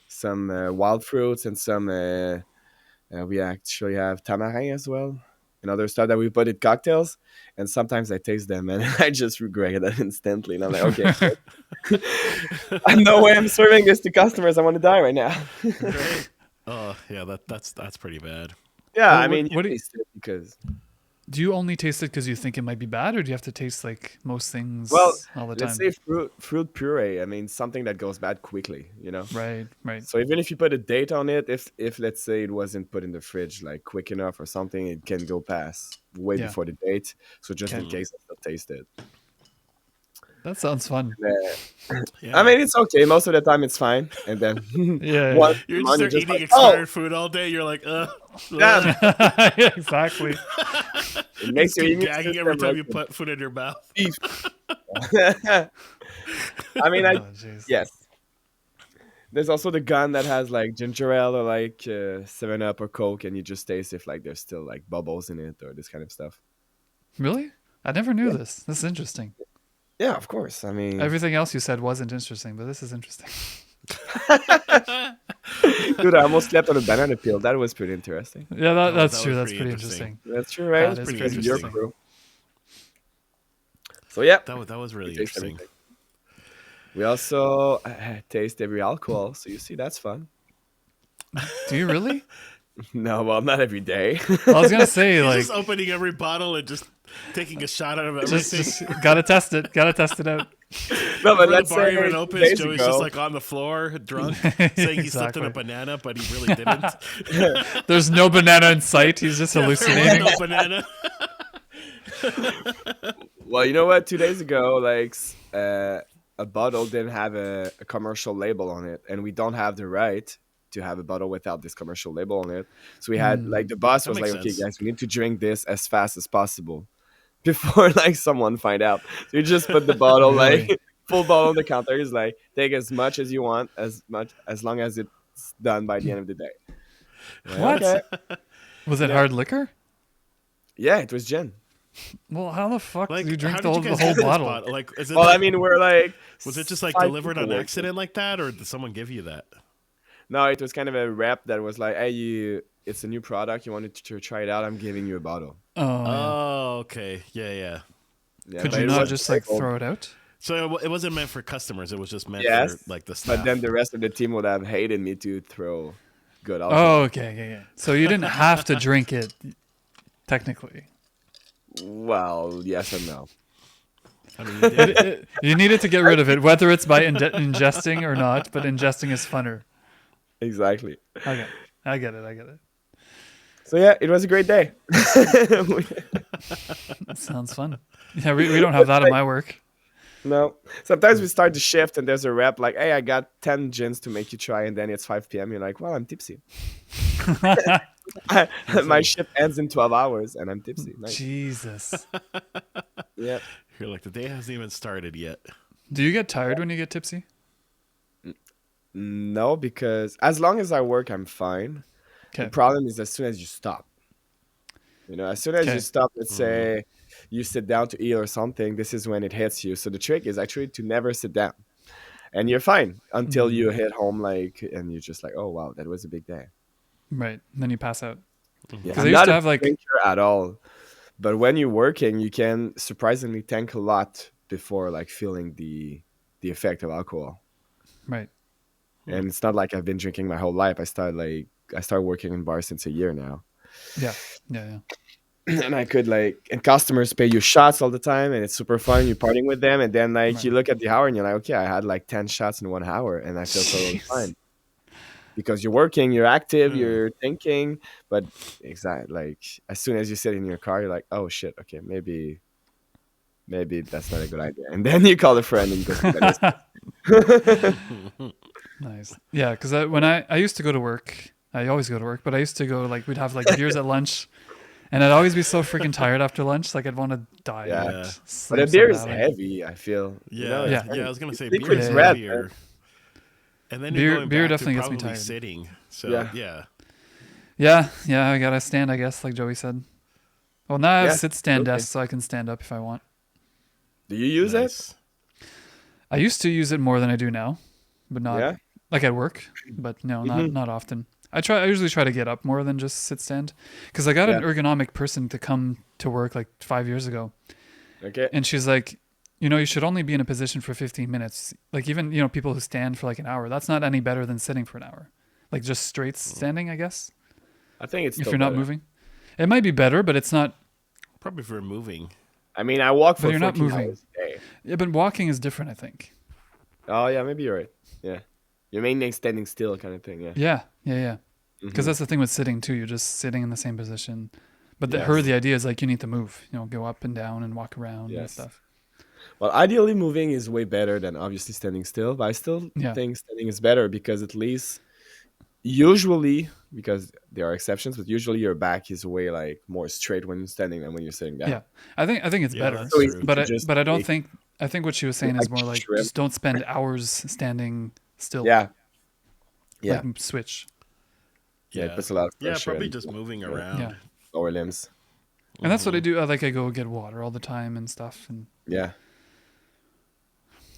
some wild fruits and some. We actually have tamarin as well and other stuff that we put in cocktails. And sometimes I taste them and I just regret it instantly. And I'm like, okay, I know why I'm serving this to customers. I want to die right now. Right? Oh, yeah. That's pretty bad. Yeah, Well, I mean, what do you- taste it because Do you only taste it because you think it might be bad, or do you have to taste like most things well, all the time? let's say fruit puree. I mean, something that goes bad quickly, you know. Right, right. So even if you put a date on it, if let's say it wasn't put in the fridge like quick enough or something, it can go past way Yeah. before the date. So just in Okay. case I still taste it. That sounds fun. Yeah. I mean, it's okay. Most of the time, it's fine. And then Yeah. once You're a just, month, there eating like, expired food all day. You're like, damn, Yeah, exactly. it makes your keep immune gagging system every time like you put food in your mouth. beef. I mean, Oh, jeez. yes. There's also the gun that has like ginger ale or like 7-Up or Coke, and you just taste if like there's still like bubbles in it or this kind of stuff. Really? I never knew this. This is interesting. Yeah, of course. I mean, Everything else you said wasn't interesting, but this is interesting. dude, I almost slept on a banana peel. That was pretty interesting. Yeah, that that's was true. That's pretty pretty interesting. interesting. That's true, right? That is pretty Because of your interesting. crew. So yeah, That was really we taste interesting. everything. We also taste every alcohol, so you see that's fun. Do you really? No, well, not every day. I was gonna say He's like just opening every bottle and just taking a shot out of just everything. just gotta test it. Gotta test it out. No, but Before the let's bar say even 2 opens, days Joey's just ago. like on the floor, drunk, saying he slipped in a Exactly. banana, but he really didn't. There's no banana in sight. He's just There was hallucinating. no banana. Well, you know what? 2 days ago, like a bottle didn't have a commercial label on it, and we don't have the right to have a bottle without this commercial label on it. So we had like the boss That was like, makes "Okay, sense. guys, we need to drink this as fast as possible before like someone find out." So you just put the bottle Really? like full bottle on the counter. He's like, "Take as much as you want, as long as it's done by the end of the day." Like, What? okay. Was it Yeah. hard liquor? Yeah, it was gin. Well, how the fuck Like, do you drink how the did whole, you the guys whole get this bottle? bottle? Like, is it? Well, I mean, we're like, was it just like 5 delivered people on working. accident like that, or did someone give you that? No, it was kind of a rep that was like, "Hey, it's a new product. You wanted to try it out. I'm giving you a bottle." Oh, yeah. Oh, okay, yeah. Yeah, Could but you it not was just like labeled. throw it out? So it wasn't meant for customers. It was just meant Yes, for like the staff. but then the rest of the team would have hated me to throw good Oh, alcohol. okay, yeah. So you didn't have to drink it, technically. Well, yes and no. I mean, you did. You needed to get rid of it, whether it's by ingesting or not. But ingesting is funner. Exactly. Okay, I get it. So yeah, it was a great day. That sounds fun. Yeah, we don't have that at my work. No, sometimes we start the shift and there's a rep like, "Hey, I got 10 gins to make you try," and then it's 5 p.m. You're like, "Well, I'm tipsy." My shift ends in 12 hours and I'm tipsy. Nice. Jesus. Yeah. You're like the day hasn't even started yet. Do you get tired when you get tipsy? No, because as long as I work, I'm fine. The Okay. problem is as soon as you stop. As soon as Okay. you stop, let's say you sit down to eat or something, this is when it hits you. So the trick is actually to never sit down. And you're fine until you hit home, and you're just like, "Oh, wow, that was a big day." Right. And then you pass out. Yeah, 'Cause I I'm used not to a have, like- drinker at all. But when you're working, you can surprisingly tank a lot before like feeling the effect of alcohol. Right. And it's not like I've been drinking my whole life. I started working in bars since a year now. Yeah. And I could and customers pay you shots all the time, and it's super fun. You're partying with them, and then you look at the hour and you're like, "Okay, I had like 10 shots in 1 hour, and I feel totally Jeez. fine." Because you're working, you're active, you're thinking, but exactly as soon as you sit in your car, you're like, "Oh shit, okay, maybe that's not a good idea." And then you call a friend and you go to bed. Nice. Yeah, because when I used to go to work, I always go to work, but I used to go we'd have beers at lunch, and I'd always be so freaking tired after lunch, I'd want to die. Yeah. and Yeah. But a sleep beer so is badly. heavy, I feel. Yeah, Yeah. I was gonna say Liquid beer is is red, heavier. And then Beer- you're going beer back definitely to gets me probably tired. sitting. So Yeah. Yeah, I gotta stand, I guess, like Joey said. Well, now I have Yeah, sit-stand okay. desks, so I can stand up if I want. Do you use it? nice. I used to use it more than I do now, but not Yeah. like at work. But no, not often. I usually try to get up more than just sit stand, because I got an Yeah. ergonomic person to come to work 5 years ago, Okay. and she's like, you should only be in a position for 15 minutes. Like even people who stand for an hour, that's not any better than sitting for an hour. Like just straight standing, I guess. I think it's If still you're not better. moving, it might be better, but it's not. Probably for moving. I mean, I walk for But you're not 14 moving. hours a day. Yeah, but walking is different, I think. Oh yeah, maybe you're right. Yeah, you're mainly standing still kind of thing. Yeah. Yeah. Because Mhm. that's the thing with sitting too. You're just sitting in the same position. But Yes. the idea is you need to move. Go up and down and walk around and Yes. stuff. Well, ideally, moving is way better than obviously standing still. But I still Yeah. think standing is better because at least usually, because there are exceptions, but usually your back is way more straight when you're standing than when you're sitting down. Yeah, I think it's Yeah, better. that's So easy true. But to just I don't take- think. I think what she was saying is more shrimp. just don't spend hours standing still. Yeah. Yeah. Switch. Yeah, it puts a lot of Yeah, pressure probably in just moving around. Yeah. lower limbs. And that's what I do. I go get water all the time and stuff. And Yeah.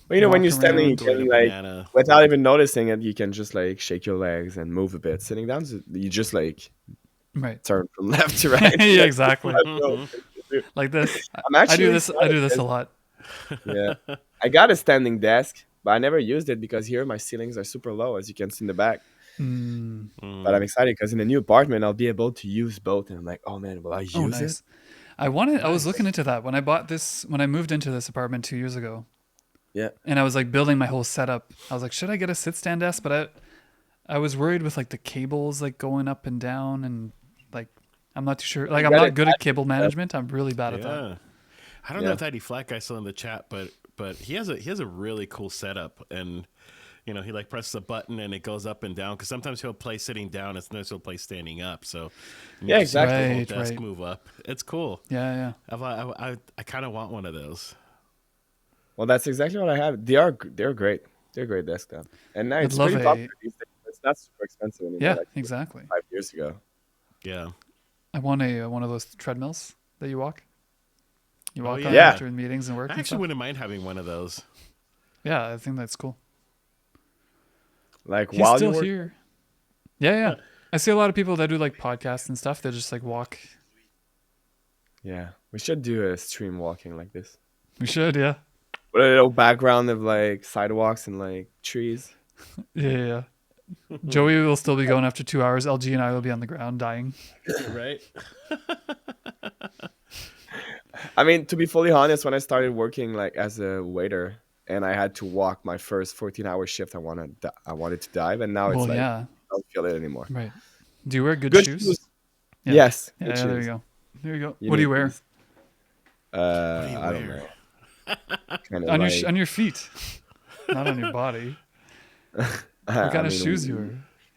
But when Walk you're standing, you around, Go eat can a banana. without even noticing it, you can just shake your legs and move a bit. Sitting down, you just right. turn from left to right. Yeah, exactly. Mhm. Like this. I'm I actually do this. I do this a lot. Yeah. I got a standing desk, but I never used it because here my ceilings are super low, as you can see in the back. Mm. But I'm excited because in the new apartment I'll be able to use both, and I'm like, oh man, will I Oh, use it? nice. I wanted. I was Nice. looking into that when I bought this. When I moved into this apartment 2 years ago, Yeah. and I was like building my whole setup. I was like, should I get a sit stand desk? But I was worried with like the cables like going up and down, and like I'm not too sure. Like You I'm got not it. good at cable management. I'm really bad at that. Yeah. I don't know Yeah. if Eddie Flat guy's still in the chat, but he has a really cool setup, and he like presses a button and it goes up and down. Because sometimes he'll play sitting down, and sometimes he'll play standing up. So you Yeah, just see the exactly. whole Right, desk right. move up. It's cool. Yeah, yeah. I kind of want one of those. Well, that's exactly what I have. They're great. They're great desktop, and now I'd it's love pretty popular a. these days. It's not super expensive anymore, Yeah, like exactly. 5 years ago. Yeah. I want a one of those treadmills that you walk. You Oh, walk on yeah. after meetings and work I and actually stuff. wouldn't mind having one of those. Yeah, I think that's cool. Like He's while you still work, here. Yeah, yeah. I see a lot of people that do like podcasts and stuff. They just like walk. yeah, we should do a stream walking like this. We should, yeah. With a little background of like sidewalks and like trees. Yeah, yeah, yeah. Joey will still be going after 2 hours. LG and I will be on the ground dying. Right? I mean, to be fully honest, when I started working like as a waiter and I had to walk my first 14-hour shift, I wanted to dive, and now it's Well, like yeah. I don't feel it anymore. Right. Do you wear good, Good shoes? shoes. Yeah. Yes. Yeah, Good yeah, there you shoes. go. There you go. You What do you need wear? these. What do you I don't wear? know. Kind of On like, your feet, not on your body. What kind I of mean, shoes you wear?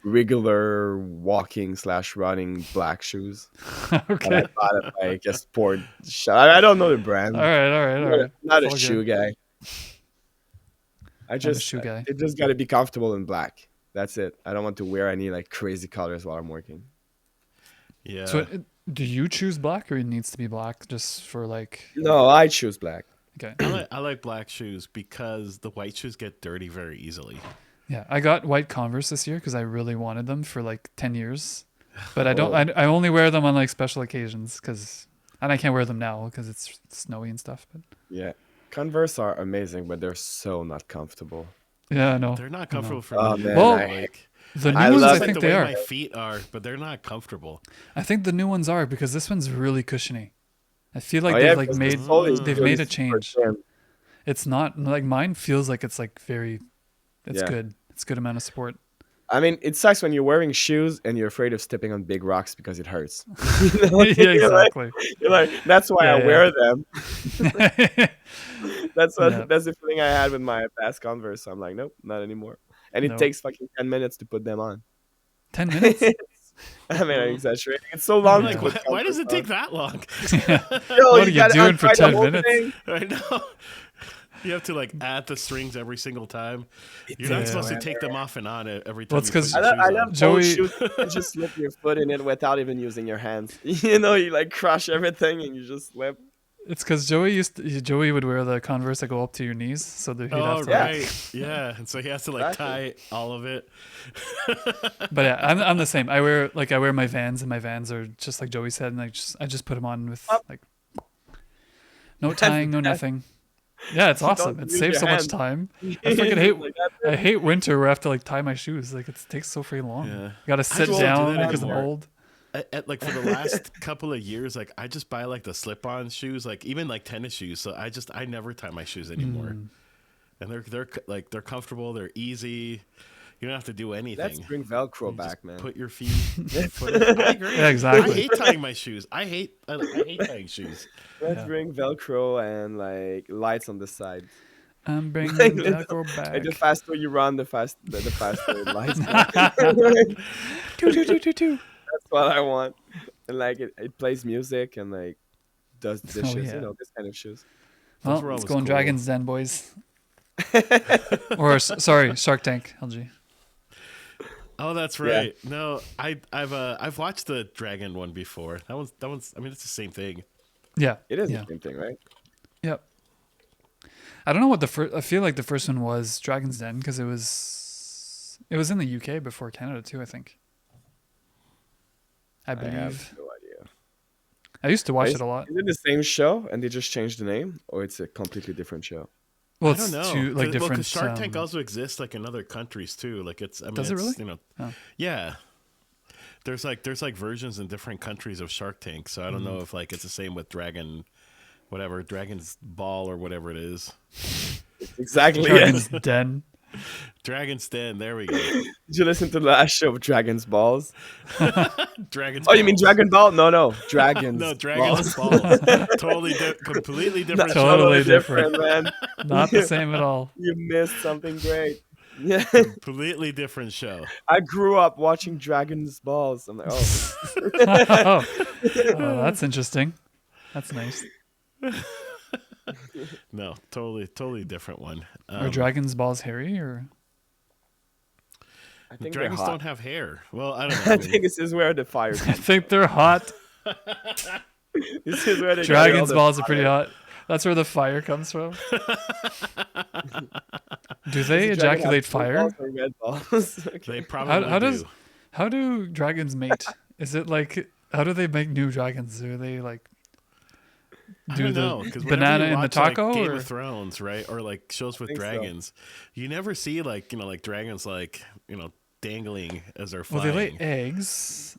regular walking / running black shoes. And I Okay. bought it like a sport shot. I don't know the brand. All right, all right, I'm all not, right. not It's a all shoe good. guy. I'm a shoe guy. It just got to be comfortable in black. That's it. I don't want to wear any like crazy colors while I'm working. Yeah. So, do you choose black, or it needs to be black just for like? No, I choose black. Okay. I like black shoes because the white shoes get dirty very easily. Yeah, I got white Converse this year because I really wanted them for like 10 years, but I don't. Oh. I only wear them on like special occasions and I can't wear them now because it's snowy and stuff. But Yeah. Converse are amazing, but they're so not comfortable. yeah, I know. They're not I know. comfortable for Oh me. man, Well, I hate Like The new I ones, love I it. like think the they way are. my feet are, but they're not comfortable. I think the new ones are because this one's really cushiony. I feel like oh, yeah, they've like because made the sole is they've really made a super change. thin. It's not like mine feels like it's like very. It's Yeah. good. It's good amount of support. I mean, it sucks when you're wearing shoes and you're afraid of stepping on big rocks because it hurts. You know? Yeah, exactly. You're like, that's why Yeah, I yeah. wear them. Yeah. That's the feeling I had with my past Converse. So I'm like, nope, not anymore. And it No. takes fucking 10 minutes to put them on. 10 minutes. I mean, I'm exaggerating. It's so long Yeah. to Like, put why does it Converse take that long? on. Yo, What are you gotta doing for untie the 10 whole minutes? thing. I know. You have to like add the strings every single time. You're Yeah. not supposed to take them off and on it every time. Well, it's you 'cause put I your love, I shoes love on. Joey Joey- shoes. You can just slip your foot in it without even using your hands. You know, you like crush everything and you just slip. It's because Joey would wear the Converse that go up to your knees, so that he'd Oh have to. Yeah. right, yeah. And so he has to like Exactly. tie all of it. But yeah, I'm the same. I wear my Vans, and my Vans are just like Joey said, and I just put them on with like no tying, no nothing. Yeah, it's awesome. Don't It use saves your so much hands. time. I freaking hate Like that. I hate winter where I have to like tie my shoes. Like it takes so freaking long. Yeah. Gotta sit won't do down that because I'm anymore. old. Like for the last couple of years, like I just buy like the slip-on shoes, like even like tennis shoes. So I never tie my shoes anymore, and they're comfortable, they're easy. You don't have to do anything. Let's bring Velcro You back, just man. Put your feet. I agree. Yeah, exactly. I hate tying my shoes. I hate tying shoes. Let's Yeah. bring Velcro and like lights on the side. I'm bringing Like, Velcro Like back. the faster you run, the faster the lights. Toot, toot, toot, toot, toot. That's what I want. And like it plays music and like does dishes, yeah. you know, this kind of shoes. Those Well, were let's always go on cool. Dragon's Den, boys. Or sorry, Shark Tank, LG. Oh, that's right. No, I've watched the Dragon one before. That one's. I mean, it's the same thing. Yeah, It is yeah, the same thing, right? yep. I don't know what the first. I feel like the first one was Dragon's Den because it was in the UK before Canada too. I think. I I believe. have no idea. I used to watch it a lot. Is it the same show and they just changed the name, or it's a completely different show? Well, I don't it's know. two like Because different. Shark Tank also exists like in other countries too. Like it's, I mean, Does it really? it's, you know, Oh. yeah. There's like versions in different countries of Shark Tank. So I don't know if like it's the same with Dragon's Ball or whatever it is. Exactly. Dragon's Yes. Den. Dragon's Den. There we go. Did you listen to the last show of Dragon's Balls? Dragon's. Oh, you mean Balls. Dragon Ball? No, Dragon's. No, Dragon's Balls. Balls. Completely different. show. Totally different. man. Not the same at all. You missed something great. Yeah, Completely different show. I grew up watching Dragon's Balls. I'm like, oh, Oh, that's interesting. That's nice. No, totally different one. Are dragons' balls hairy or? I think Dragons they're hot. don't have hair. Well, I don't know. I think this is where the fire I comes. think they're hot. This is where they get all Dragons' the balls are fire. pretty hot. That's where the fire comes from. Do they Does a dragon have ejaculate blue fire? balls or red balls? Okay. They probably How do. does how do dragons mate? Is it like how do they make new dragons? Do they like I do don't the know, 'cause whenever banana you in the watch, like, taco? Game or? of Thrones, right? Or like shows with think so. dragons, you never see like like dragons like dangling as they're Well, flying. they lay eggs,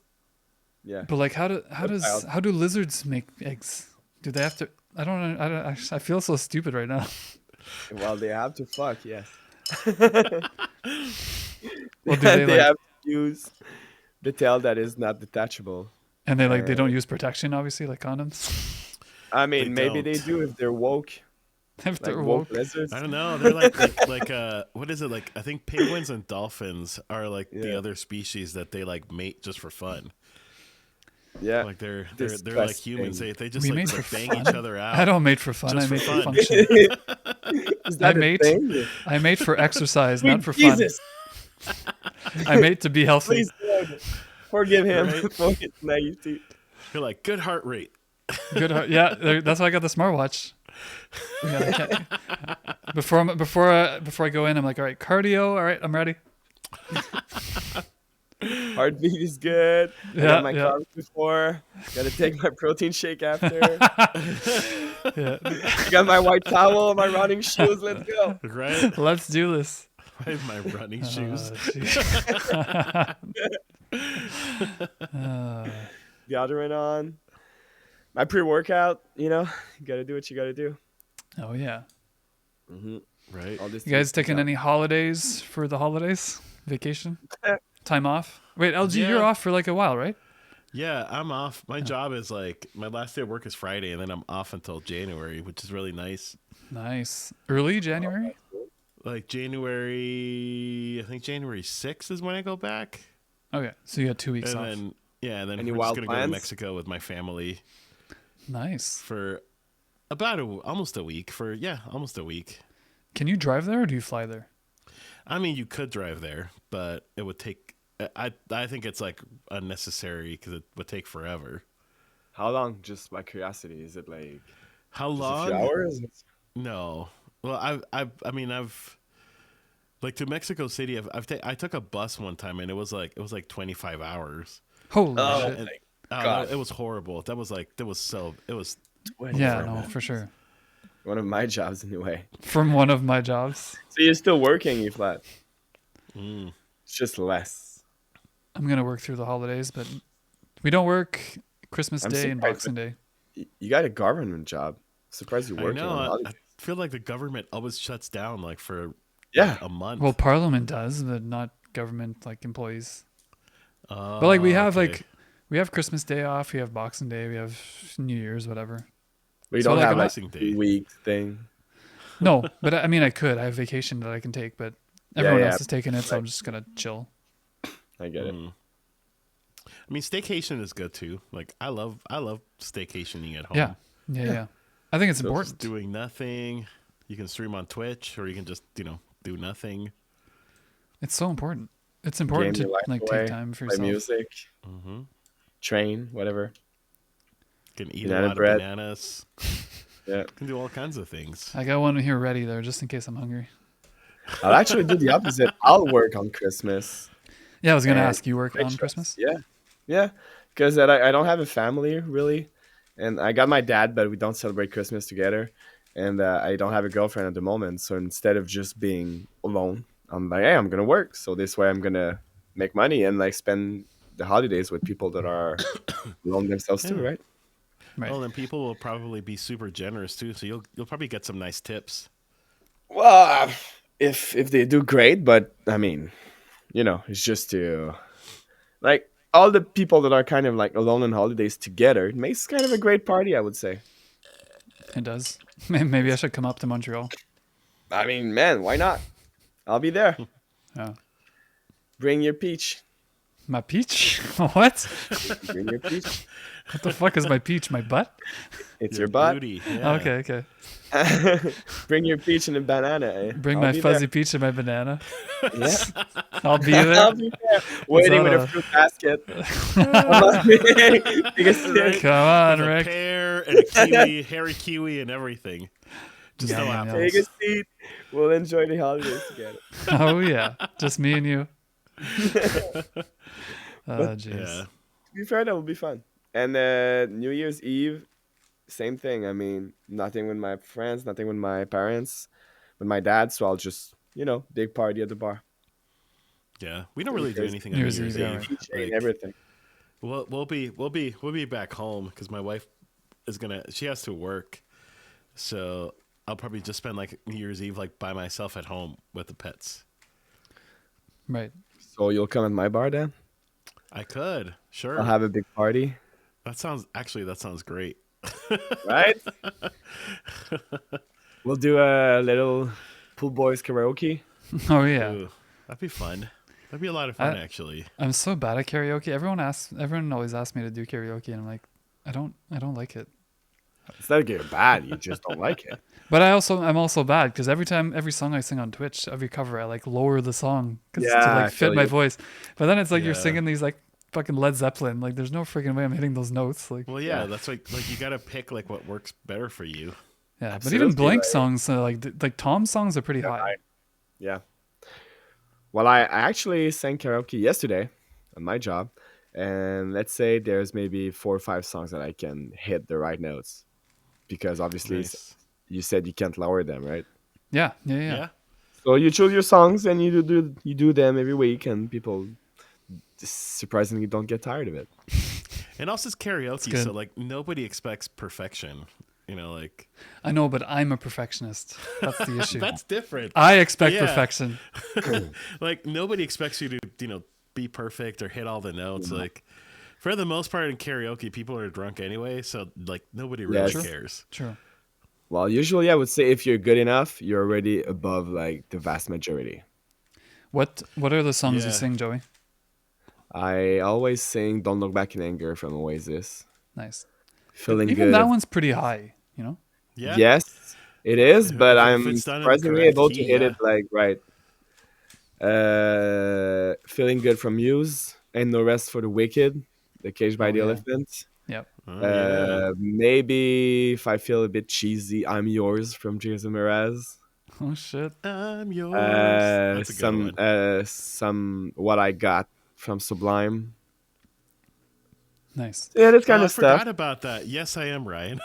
Yeah. but like how do wild. how do lizards make eggs? Do they have to? I don't. I feel so stupid right now. Well, they have to fuck, yes. Well, do they, they like- have to use the tail that is not detachable. And they don't use protection, obviously, like condoms. I mean, They maybe they don't. do if they're woke, If like they're woke woke. lizards. I don't know. They're like what is it like? I think penguins and dolphins are like the Yeah. other species that they like mate just for fun. Yeah. Like they're like humans. Disgusting. They just We like, mate like for bang fun? each other out. I don't mate for fun. Just I for mate for fun. function. Is that a mate- thing? I mate for exercise, Sweet not for Jesus, fun. I mate to be healthy. please, Lord, forgive him Right. for his naivety. You're like good heart rate. Good. Yeah, that's why I got the smartwatch. Yeah, before I go in, I'm like, all right, cardio. All right, I'm ready. Heartbeat is good. I Yeah, got my yeah. carbs before. Gotta take my protein shake after. Yeah. I got my white towel, my running shoes. Let's go. Right? Let's do this. My running shoes. Deodorant on. My pre-workout. You gotta do what you gotta do. Oh yeah. Right? All this You guys to- taking any holidays for the holidays? Vacation? Time off? Wait, LG, you're Yeah. off for like a while, right? Yeah, I'm off. My job is like my last day of work is Friday, and then I'm off until January, which is really nice. Nice. Early January? Like January, I think January 6th is when I go back, Okay, so you got 2 weeks and off. then then Any we're just wild gonna go to plans? Mexico with my family Nice. for about almost a week. Almost a week. Can you drive there or do you fly there? I mean, you could drive there, but it would take. I think it's like unnecessary because it would take forever. How long? Just by curiosity, is it like How just a long? few hours? No. Well, I've like to Mexico City. I took a bus one time and it was like 25 hours. Holy Oh, shit. And, God. it was horrible. It was Yeah, no, for sure. One of my jobs anyway. From one of my jobs. So you're still working, you flat. Mm. It's just less. I'm going to work through the holidays, but we don't work Christmas I'm Day and surprised, Boxing Day. You got a government job. Surprised you're I working know. on I holidays. feel like the government always shuts down like for Yeah. a month. Well, Parliament does, but not government like employees. Oh, But like we have okay. like we have Christmas Day off, we have Boxing Day, we have New Year's, whatever. We So don't like have I'm like Boxing a Day. week thing. No, but I mean I could. I have vacation that I can take, but everyone yeah. else is taking it, so I'm just gonna chill. I get it. Mm. I mean, staycation is good too. Like I love staycationing at home. Yeah. I think it's So important. Just doing nothing. You can stream on Twitch, or you can just do nothing. It's so important. It's important Game to your life like away, take time for play yourself. music, Mm-hmm. train, whatever. You can eat Banana a lot bread. of bananas. Yeah. You can do all kinds of things. I got one here ready there, just in case I'm hungry. I'll actually do the opposite. I'll work on Christmas. Yeah, I was gonna And ask you work on Christmas. Christmas. Yeah. Because I don't have a family really, and I got my dad, but we don't celebrate Christmas together. and I don't have a girlfriend at the moment. So instead of just being alone, I'm like, hey, I'm gonna work. So this way, I'm gonna make money and like spend the holidays with people that are alone themselves too, Yeah. right? Right. Well, then people will probably be super generous too, so you'll probably get some nice tips. Well, if they do great, but I mean, it's just to like all the people that are kind of like alone on holidays together. It makes kind of a great party, I would say. It does. Maybe I should come up to Montreal. I mean, man, why not? I'll be there. Yeah. Bring your peach. My peach? What? Bring your peach. What the fuck is my peach? My butt? It's your butt. Booty. Yeah. Okay, okay. Bring your peach and a banana. Eh? Bring I'll my be fuzzy peach and my banana. there. Yeah, I'll be there. I'll be there, waiting with that a a- fruit basket. Take a sip. Right. Come on, With a Rick. pear and a kiwi, hairy kiwi, and everything. Just Yum, no yum, yum. apples. Take a seat. We'll enjoy the holidays together. Oh yeah, just me and you. Oh jeez. Yeah. To be fair, that will be fun. And New Year's Eve, same thing. I mean, nothing with my friends, nothing with my parents, with my dad. So I'll just, big party at the bar. Yeah. We don't really do Because anything on New New Year's Year's Eve, yeah, Eve. right. DJ and Like, everything. we'll be back home because my wife she has to work, so I'll probably just spend like New Year's Eve like by myself at home with the pets. Right. So you'll come at my bar then? I could, sure. I'll have a big party, That sounds great. right? We'll do a little pool boys karaoke. Oh yeah. Ooh, that'd be fun. That'd be a lot of fun, I- actually. I'm so bad at karaoke. Everyone always asks me to do karaoke, and I'm like, I don't like it. It's not that you're bad. You just don't like it. But I'm also bad because every song I sing on Twitch, every cover, I like lower the song to Yeah, I like fit feel my you. voice. But then it's like you're Yeah. singing these like fucking Led Zeppelin. Like there's no freaking way I'm hitting those notes. Like Well, yeah, Yeah. that's like you gotta pick like what works better for you. yeah. But Absolutely, even Blank like- songs, like Tom's songs are pretty high. Yeah. Well, I actually sang karaoke yesterday on my job. And let's say there's maybe 4 or 5 songs that I can hit the right notes. Because obviously Nice. you said you can't lower them, right? Yeah. Yeah. So you choose your songs and you do them every week, and people just surprisingly don't get tired of it. And also it's karaoke, good. so like nobody expects perfection. Like I know, but I'm a perfectionist. That's the issue. that's different. I expect Yeah. perfection. Like nobody expects you to be perfect or hit all the notes. Like for the most part in karaoke, people are drunk anyway, so like nobody really Yes. cares. True. Well, usually I would say if you're good enough, you're already above like the vast majority. What are the songs you Yeah. sing, Joey? I always sing "Don't Look Back in Anger" from Oasis. Nice. Feeling Even good. that one's pretty high. You know. Yeah. Yes, it is, but If I'm it's done in the surprisingly correct able to key, hit yeah. it like right. Feeling good from Muse, and no rest for the wicked, the Cage by Oh, the yeah. Elephant. Yep. Oh, yeah. Maybe if I feel a bit cheesy, I'm yours from Jason Mraz. Oh shit. I'm yours. That's a good one. Some what I got from Sublime. Nice. Yeah, this kind I of stuff. forgot about that. Yes, I am, Ryan.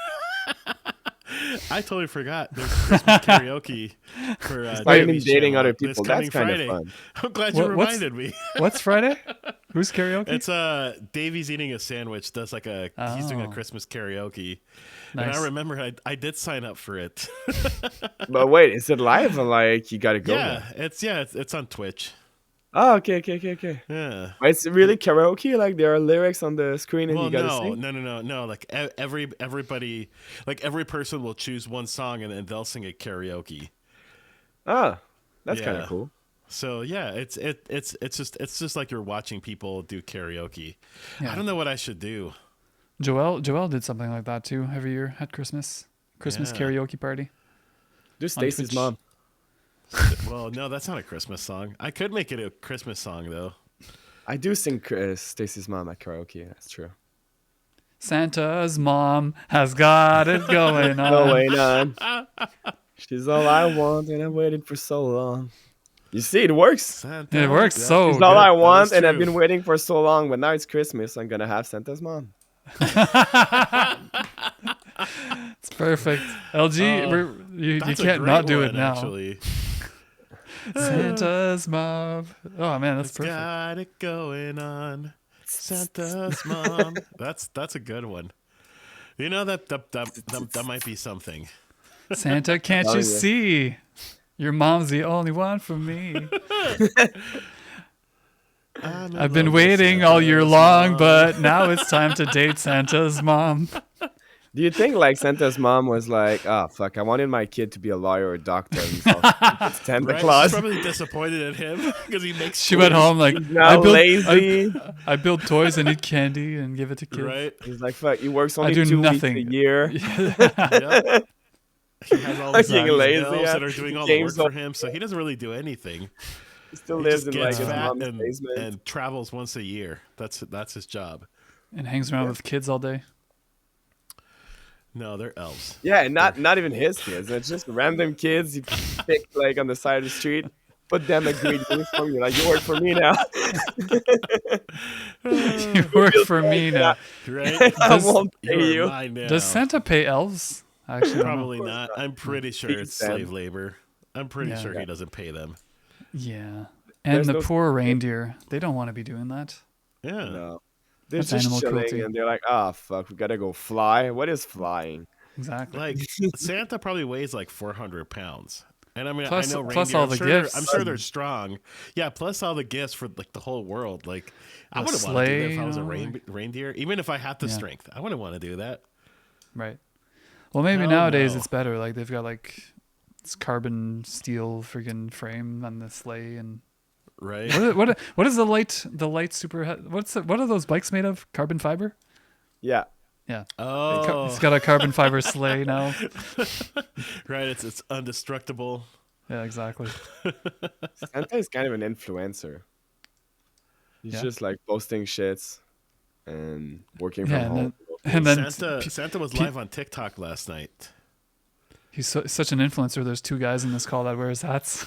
I totally forgot. There's Christmas karaoke for Not even Davey's dating channel other this people. coming That's kind Friday. of fun. I'm glad you What's- reminded me. What's Friday? Who's karaoke? It's Davey's eating a sandwich. Does like he's doing a Oh. Christmas karaoke, Nice. and I remember I did sign up for it. But wait, is it live or like you gotta go yeah, there? it's on Twitch. Oh, okay. Yeah. It's really karaoke. Like there are lyrics on the screen and Well, you gotta no, sing. no. Like everybody, like every person will choose one song and then they'll sing it karaoke. Ah, that's kind Yeah. of cool. So yeah, it's just like you're watching people do karaoke. Yeah. I don't know what I should do. Joel did something like that too every year at Christmas Yeah. karaoke party. Do Stacy's Twitch. mom. Well, no, that's not a Christmas song. I could make it a Christmas song though. I do sing Stacy's mom at karaoke. That's true. Santa's mom has got it going on. Going on. She's all I want, and I waited for so long. You see, it works. Santa, It works yeah. so It's all good. I That want, is and I've true. been waiting for so long. But now it's Christmas. I'm gonna have Santa's mom. It's perfect. LG, Oh, you That's a can't great not do one, it now. actually. Santa's mom. Oh man, that's It's perfect. got it going on. Santa's mom. That's a good one. You know that might be something. Santa, can't Oh you yeah. see? Your mom's the only one for me. I'm in I've been love with waiting all year Santa's long, mom. but now it's time to date Santa's mom. Do you think like Santa's mom was like, "Oh fuck, I wanted my kid to be a lawyer or a doctor," and so it's Santa Right? She's Claus. probably disappointed at him because he makes She went toys, home like, He's now lazy. I build toys and eat candy and give it to kids. right? He's like, "Fuck, he works I only do 2 weeks a nothing. year." Yep. He has all these, Fucking these lazy. elves Yeah. that are doing He all the came work so for him, so he doesn't really do anything. he still He lives just in like gets his fat mom's basement. and travels once a year. That's his job. And hangs around with kids all day. No, they're elves. Yeah, and not even his kids. It's just random kids he picked like on the side of the street. Put them a green uniform. You're like, you work for me now. You work for me now. Right? I Does- won't pay You're you. mine now. Does Santa pay elves? I actually don't know. Probably not. I'm pretty sure Feeds it's them. slave labor. I'm pretty Yeah. sure he doesn't pay them. Yeah. There's And the no- poor reindeer, they don't want to be doing that. Yeah. No. They're That's just animal chilling cruelty. and they're like, ah, fuck, we gotta go fly. What is flying? Exactly. Like Santa probably weighs like 400 pounds. And I mean, Plus- I know reindeer. plus all I'm the sure gifts. I'm sure they're strong. Yeah, plus all the gifts for like the whole world. Like I The wouldn't want to do that sleigh, if I was a you know, reindeer. Even if I had the Yeah. strength, I wouldn't want to do that. Right. Well, maybe Hell nowadays no. it's better. Like they've got like this carbon steel freaking frame on the sleigh, and Right? what is the light super? What are those bikes made of? Carbon fiber. Yeah. Yeah. Oh, It's got a carbon fiber sleigh now. right. It's indestructible. Yeah, exactly. Santa is kind of an influencer. He's Yeah. just like posting shits and working Yeah, from home. and then Santa was live on TikTok last night. he's such an influencer. There's two guys in this call that wears hats.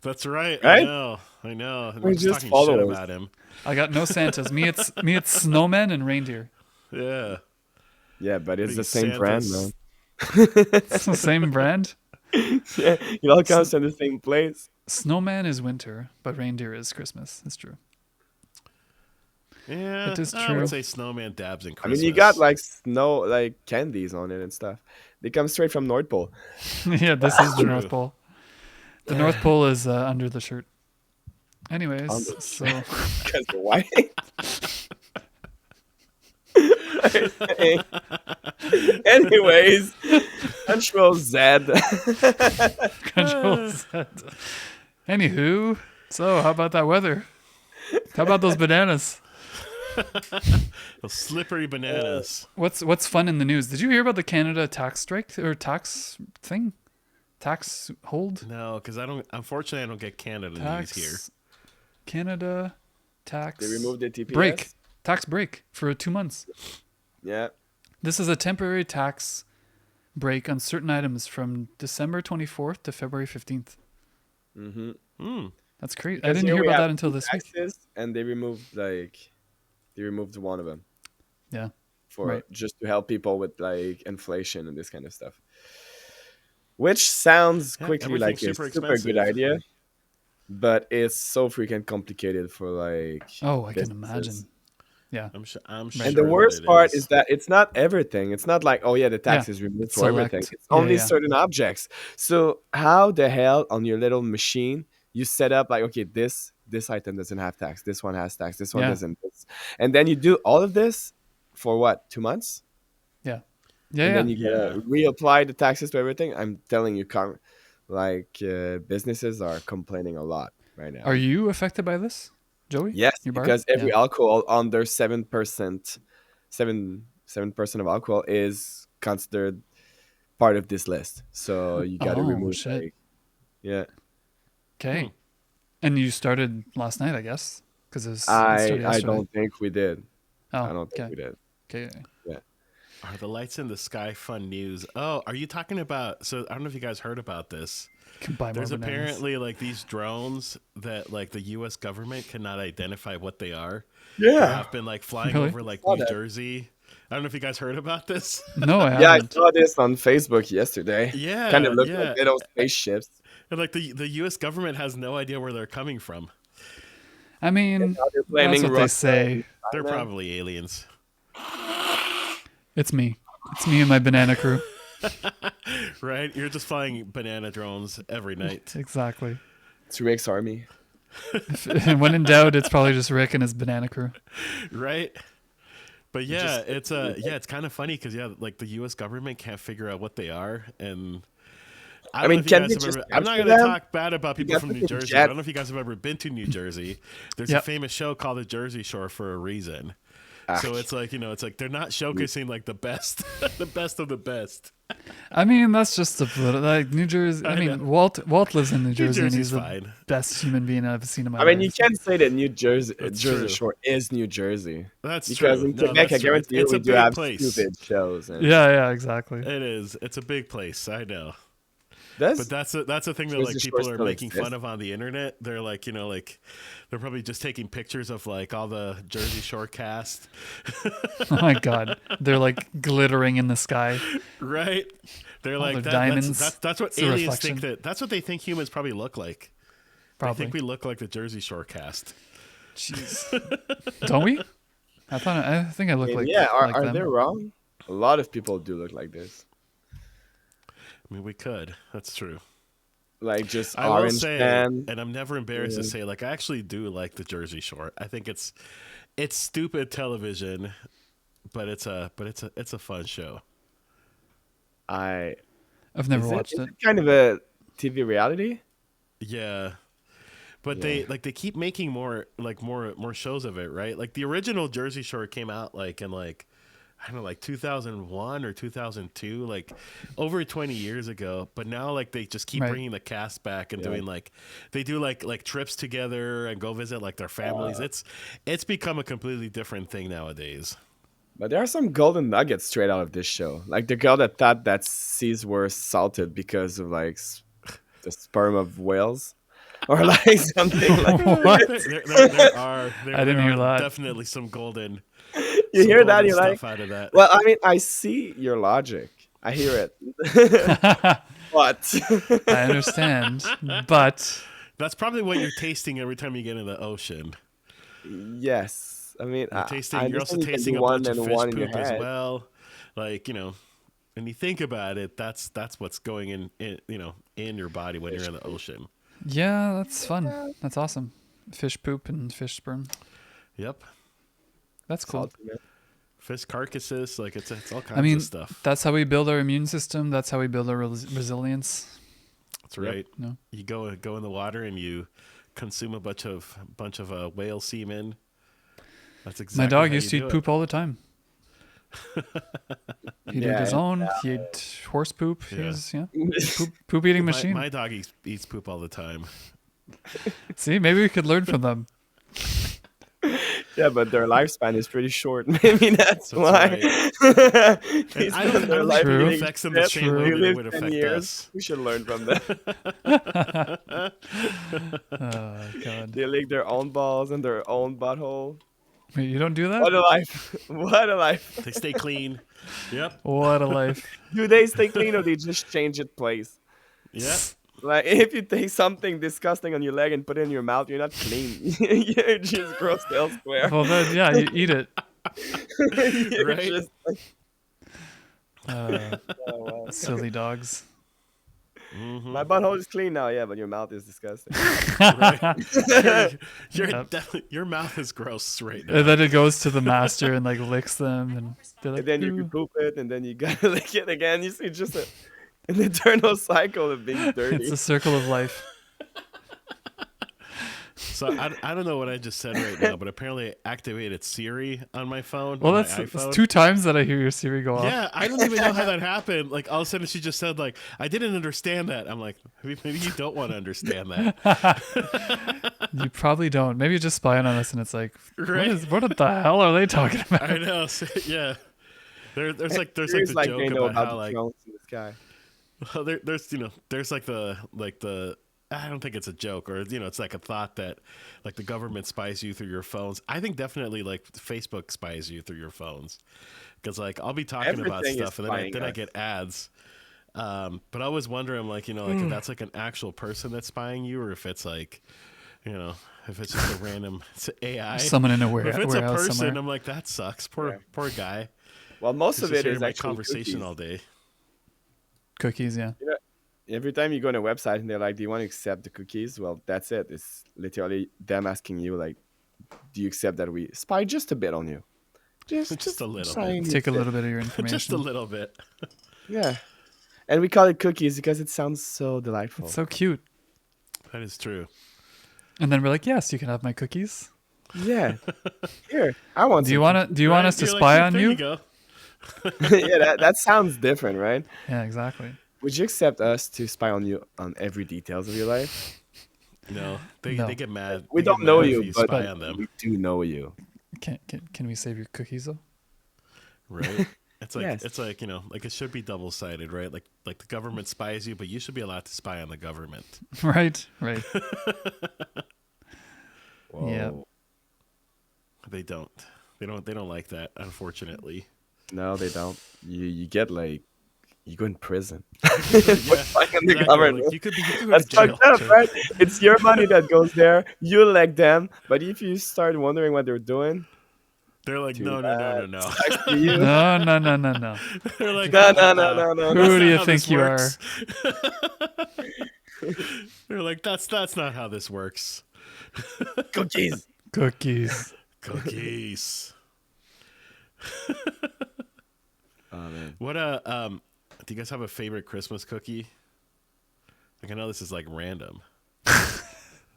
That's right. Right? I know. We're We're just just talking shit followers. about him. I got no Santas. Me, it's snowmen and reindeer. Yeah. Yeah, but it's Big the same brand, Santas. man. It's the same brand. Yeah, it all comes from the same place. Snowman is winter, but reindeer is Christmas. It's true. Yeah. It is I true. would say snowman dabs in I Christmas. mean, you got like snow, like candies on it and stuff. They come straight from North Pole. Yeah, this is the True. North Pole. The North Pole is under the shirt. Anyways, Under the so Because they're white. Anyways, Control Z. Control Z. Anywho, so how about that weather? How about those bananas? Those slippery bananas. What's fun in the news? Did you hear about the Canada tax strike or tax thing? Tax hold? No, because unfortunately, I don't get Canada Tax news here. Canada tax They removed the TPS. break. Tax break for 2 months. Yeah. This is a temporary tax break on certain items from December 24th to February 15th. Mm-hmm. Mm. That's crazy. I didn't hear about that until this week. And they removed one of them Yeah. for Right. just to help people with like inflation and this kind of stuff. Which sounds Yeah, quickly like a everything's super super good expensive. idea, but it's so freaking complicated for like. Oh, I can businesses. imagine. Yeah. I'm sure. And the worst part is that it's not everything. It's not like, oh yeah, the tax is removed for Select. everything. It's Yeah, only yeah. certain objects. So how the hell on your little machine you set up like, okay, this item doesn't have tax. This one has tax. This one Yeah. doesn't. And then you do all of this for what? 2 months? Yeah. And Yeah. then you gotta reapply the taxes to everything. I'm telling you, businesses are complaining a lot right now. Are you affected by this, Joey? Yes, Your bar? because every Yeah. alcohol under 7%, 7% of alcohol is considered part of this list. So you got to Oh, remove. shit. Like, yeah, Okay. And you started last night, I guess, because it started I yesterday. don't think we did. Oh, I don't think okay. we did. Okay. Are the lights in the sky fun news? Oh, are you talking about? So I don't know if you guys heard about this. Can buy more There's bananas. apparently like these drones that like the U.S. government cannot identify what they are. They Yeah, have been like flying Really? over like Saw New that. Jersey, I don't know if you guys heard about this. No, I Yeah, I haven't. saw this on Facebook yesterday. Kind of Yeah, looked like yeah. little spaceships. And like the U.S. government has no idea where they're coming from. I mean, Now they're that's blaming what they Russia and say. They're China. probably aliens. It's me. It's me and my banana crew. Right? You're just flying banana drones every night. Exactly. It's Rick's army. And when in doubt, it's probably just Rick and his banana crew. Right? But yeah, it's kind of funny because like the U.S. government can't figure out what they are, and I don't mean, know if you can guys they have just ever. I'm not capture going to them? talk bad about people got from New fucking Jersey. I don't jets. know if you guys have ever been to New Jersey. There's a Yep. famous show called The Jersey Shore for a reason. Ah. So it's like it's like they're not showcasing like the best, the best of the best. I mean, that's just like New Jersey. I mean, Walt lives in New Jersey, and Jersey's he's the fine. best human being I've seen in my I life. mean, you can't say that New Jersey, That's Jersey true. Shore is New Jersey. That's Because true. in No, Quebec, I that's true. guarantee you, It's we a do big have place. stupid shows. And Yeah, exactly. It is. It's a big place. I know. That's, But that's the thing that like Jersey Shore people are still making exists. fun of on the internet. They're like like they're probably just taking pictures of like all the Jersey Shore cast, Oh my god, they're like glittering in the sky. right? They're like their that, diamonds. That's what It's a aliens reflection. think that's what they think humans probably look like. I Probably. think we look like the Jersey Shore cast. Jeez. Don't we? I think I look like yeah, like are them. they wrong? A lot of people do look like this. I mean, we could. That's true. Like just I will orange say, tan. and I'm never embarrassed to say, like I actually do like the Jersey Shore. I think it's stupid television, but it's a fun show. I I've never is watched is it. kind of a TV reality. Yeah. But Yeah. they keep making more shows of it, right? Like the original Jersey Shore came out like in like I don't know, like 2001 or 2002, like over 20 years ago. But now like they just keep Right. bringing the cast back and Yeah. doing like they do like trips together and go visit like their families. It's become a completely different thing nowadays. But there are some golden nuggets straight out of this show. Like the girl that thought that seas were salted because of like the sperm of whales, or like something like. What? There are I didn't hear that. definitely some golden. You some hear that? golden You're like, stuff out of that. well, I mean, I see your logic. I hear it. But I understand, but That's probably what you're tasting every time you get in the ocean. yes, I mean, You're I tasting. You're also understand you can tasting do a one bunch of and fish one in your poop as head. well. Like when you think about it, that's what's going in in your body when you're in the ocean. yeah, that's fun. That's awesome. Fish poop and fish sperm. Yep, That's cool. Salty, man. fish carcasses. Like it's all kinds I mean, of stuff. that's how we build our immune system. That's how we build our resilience. That's right. No. You go in the water and you consume a bunch of whale semen. That's exactly. My dog how used you to eat do it. poop all the time. He did his Yeah, own. He ate horse poop. He Yeah. was poop eating machine. My dog eats poop all the time. See, maybe we could learn from them. Yeah, but their lifespan is pretty short. Maybe that's why. And They I don't, spend their life True. think it eating affects them the shit. same way We that it live would 10 affect years. us. We should learn from them. Oh god. They lick their own balls and their own butthole. Wait, you don't do What that? a life! What a life! They stay clean. Yep. What a life. Do they stay clean or they just change it place? Yep. Like if you take something disgusting on your leg and put it in your mouth, you're not clean. You're just gross elsewhere. Well then, yeah, you eat it. You're Right? just like, Uh, oh, wow. silly dogs. Mm-hmm. My butthole is clean now, yeah, but your mouth is disgusting. Your mouth is gross right now. And then it goes to the master and like licks them, and they're like, And then you "Ooh." poop it, and then you gotta lick it again. You see, just an eternal cycle of being dirty. It's a circle of life. So I don't know what I just said right now, but apparently I activated Siri on my phone. Well, on that's my it's iPhone. 2 times that I hear your Siri go off. Yeah, I don't even know how that happened. Like all of a sudden she just said like, I didn't understand that. I'm like, maybe you don't want to understand that. You probably don't. Maybe you're just spying on us, and it's like, Right. what the hell are they talking about? I know. So, yeah. There's like the It's they joke know about how the like drones in the sky. well, there's like the I don't think it's a joke, or it's like a thought that like the government spies you through your phones. I think definitely like Facebook spies you through your phones, because like I'll be talking about Everything is stuff and spying then I us. get ads. But I was wondering, like, like if that's like an actual person that's spying you, or if it's like, if it's just a random AI. Someone in a But if it's a warehouse person, somewhere. I'm like, that sucks. Yeah. Poor guy. Well, most He's of just it is hearing my actually conversation cookies. all day. Cookies, yeah. You know, every time you go on a website and they're like, "Do you want to accept the cookies?" Well, that's it. It's literally them asking you, like, "Do you accept that we spy just a bit on you? Just a little tiny bit. Take a bit." little bit of your Just a information. little bit. Yeah, and we call it cookies because it sounds so delightful. It's so cute. That is true. And then we're like, yes, you can have my cookies. Yeah, here I want. Do you some want to? Do you want Right? us to You're like, spy "Here, on there you? you go." cookies. Yeah, that sounds different, right? Yeah, exactly. Would you accept us to spy on you on every details of your life? No, No. they get mad. We They get don't know mad if you, you but spy on them, we do know you. Can we save your cookies though? right? It's like Yes. it's like like it should be double sided, right? Like the government spies you, but you should be allowed to spy on the government. Right. Right. Whoa. Yeah. They don't. They don't like that, unfortunately. No, they don't. You get like you go in prison. Yeah, Spying on the exactly. government. Like, you could go That's to jail. fucked up, right? It's your money that goes there. You elect them, but if you start wondering what they're doing, They're like, too no. bad. Sucks for you. No. No. They're like, No, "Uh-uh. no. That's Who do not you how think this you works." They're like, that's not how this works. Cookies. Cookies. Cookies. Oh man. What do you guys have a favorite Christmas cookie? Like, I know this is like random.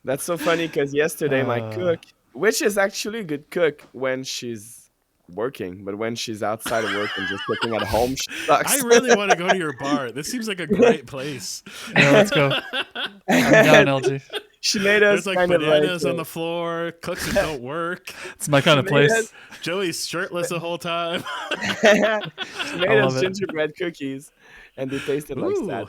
That's so funny because yesterday my cook, which is actually a good cook when she's working, but when she's outside of work and just cooking at home, she sucks. I really want to go to your bar. This seems like a great place. Yeah, let's go. I'm down, LG. She made us There's like kind of bananas like on the floor, cooks that don't work. It's my kind of She made place. Joey's shirtless the whole time. she made I us love it. gingerbread cookies, and they tasted like Ooh, sad.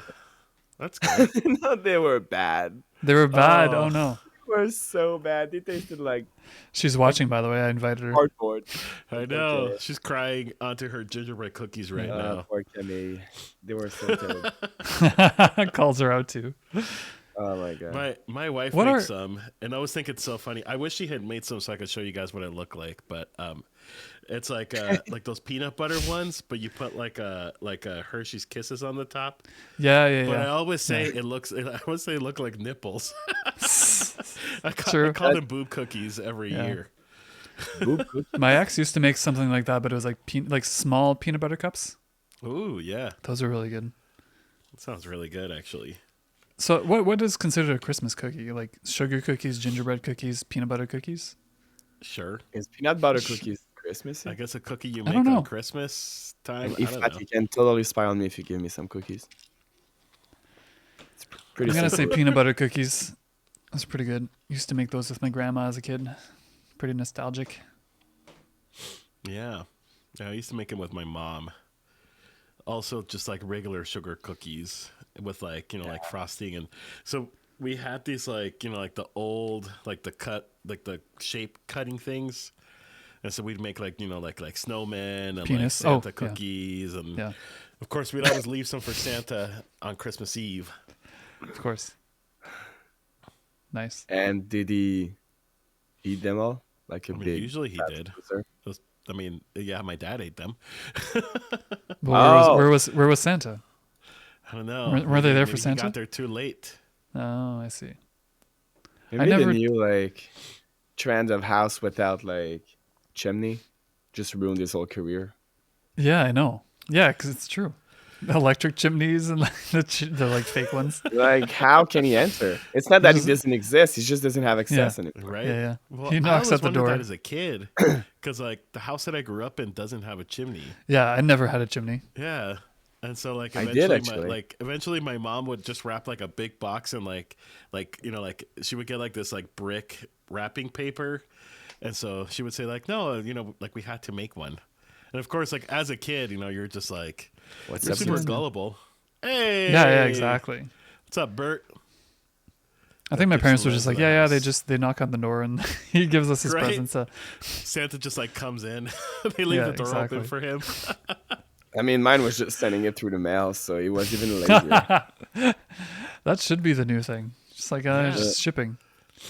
that's good. No, they were bad. They were bad. Oh. Oh no. They were so bad. They tasted like She's watching, by the way. I invited her. cardboard. I know. She's crying onto her gingerbread cookies right now. Poor Camille. They were so terrible. Calls her out too. Oh my god. My wife What makes are- some, and I was thinking it's so funny. I wish she had made some so I could show you guys what it looked like. But it's like those peanut butter ones, but you put like a Hershey's Kisses on the top. Yeah. But I always say I always say it look like nipples. I True. call them boob cookies every Yeah. year. Boop cookies. My ex used to make something like that, but it was like like small peanut butter cups. Ooh, yeah, Those are really good. that sounds really good actually. So what is considered a Christmas cookie? Like sugar cookies, gingerbread cookies, peanut butter cookies? Sure, Is peanut butter cookies Christmassy? I guess a cookie you I make don't know. on Christmas time. And I if don't not, know. you can totally spy on me if you give me some cookies. It's pretty I'm gonna say simple. peanut butter cookies. That's pretty good. Used to make those with my grandma as a kid. Pretty nostalgic. Yeah, I used to make them with my mom. Also, just like regular sugar cookies with like like frosting, and so we had these like like the old like the shape cutting things, and so we'd make like like snowmen and like Penis. Santa Yeah. cookies, and Yeah, of course we'd always leave some for Santa on Christmas Eve. of course. Nice. And did he eat them all like a I mean, big? usually he fat did. loser? I mean, yeah, my dad ate them. Well, Oh. where was Santa? I don't know. Were they there for Maybe he Santa? got there too late. Oh, I see. Maybe never- the new like trend of house without like chimney just ruined his whole career. Yeah, I know. Yeah, because it's true. Electric chimneys and like the like fake ones. Like, how can he enter? It's not that he Just- doesn't exist; he just doesn't have access in it. Right? Yeah. Well, He I knocks always at the wondered door. that as a kid, because like the house that I grew up in doesn't have a chimney. Yeah, I never had a chimney. Yeah, and so like I eventually, did, actually. eventually my mom would just wrap like a big box and like she would get like this like brick wrapping paper, and so she would say like no, like we had to make one, and of course like as a kid, you're just like What's you're up, super Susan? gullible. Hey, Yeah, exactly. What's up, Bert? I think my Like parents some were just random like, yeah, house. they knock on the door and he gives us his Right? presents. Santa just like comes in. They leave Yeah, the door open exactly. for him. I mean, mine was just sending it through the mail, so it was even lazier. That should be the new thing. Just like Yeah. just shipping.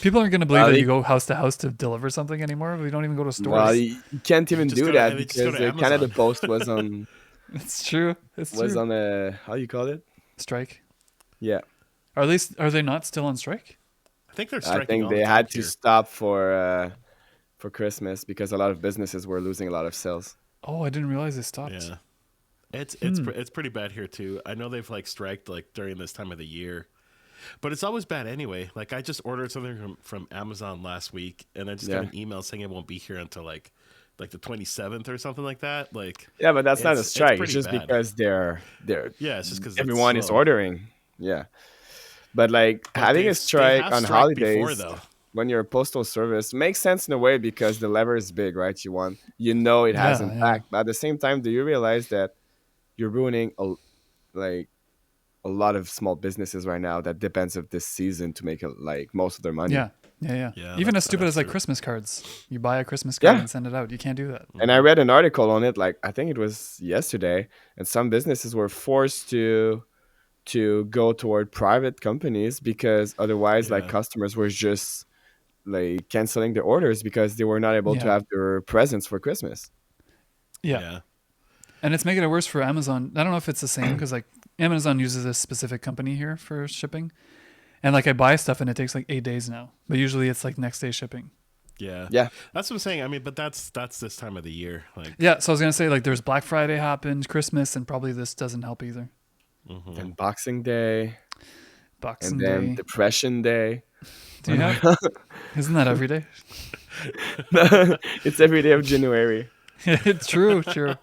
People aren't going to believe Well, that they, you go house to house to deliver something anymore. We don't even go to well, stores. you can't You even just do go to, that and they just go because to Canada Amazon. Post was on It's true. It's true. a how you call it? Strike. Yeah, Are they not still on strike? I think they're I striking think all they the time had to here. stop for Christmas because a lot of businesses were losing a lot of sales. Oh, I didn't realize they stopped. Yeah. It's Hmm. it's pretty bad here too. I know they've like striked like during this time of the year, but it's always bad anyway. Like I just ordered something from Amazon last week, and I just got Yeah, an email saying it won't be here until like the 27th or something like that. Like yeah, but that's not a it's strike. It's pretty just bad. because they're Yeah, it's just because it's everyone is slow. ordering. Yeah, but like But having a they strike have on strike before holidays though. when you're a postal service makes sense in a way because the lever is big, right? You know it has Yeah, yeah. impact, but at the same time, do you realize that you're ruining like a lot of small businesses right now that depends of this season to make like most of their money? Yeah. Yeah, yeah. Yeah, Even as stupid that's as like true. Christmas cards. You buy a Christmas card Yeah, and send it out. You can't do that. and I read an article on it, like I think it was yesterday, and some businesses were forced to go toward private companies because otherwise, like Yeah, customers were just like canceling their orders because they were not able to Yeah. have their presents for Christmas. Yeah. yeah, And it's making it worse for Amazon. I don't know if it's the same because like Amazon uses a specific company here for shipping. And like I buy stuff and it takes like 8 days now. But usually it's like next day shipping. yeah. Yeah, That's what I'm saying. I mean, but that's this time of the year. Like, Yeah. So I was going to say like there's Black Friday happened, Christmas, and probably this doesn't help either. and Boxing Day, and Boxing then Day. Depression Day. Do you have? Isn't that every day? It's every day of January, It's true. True.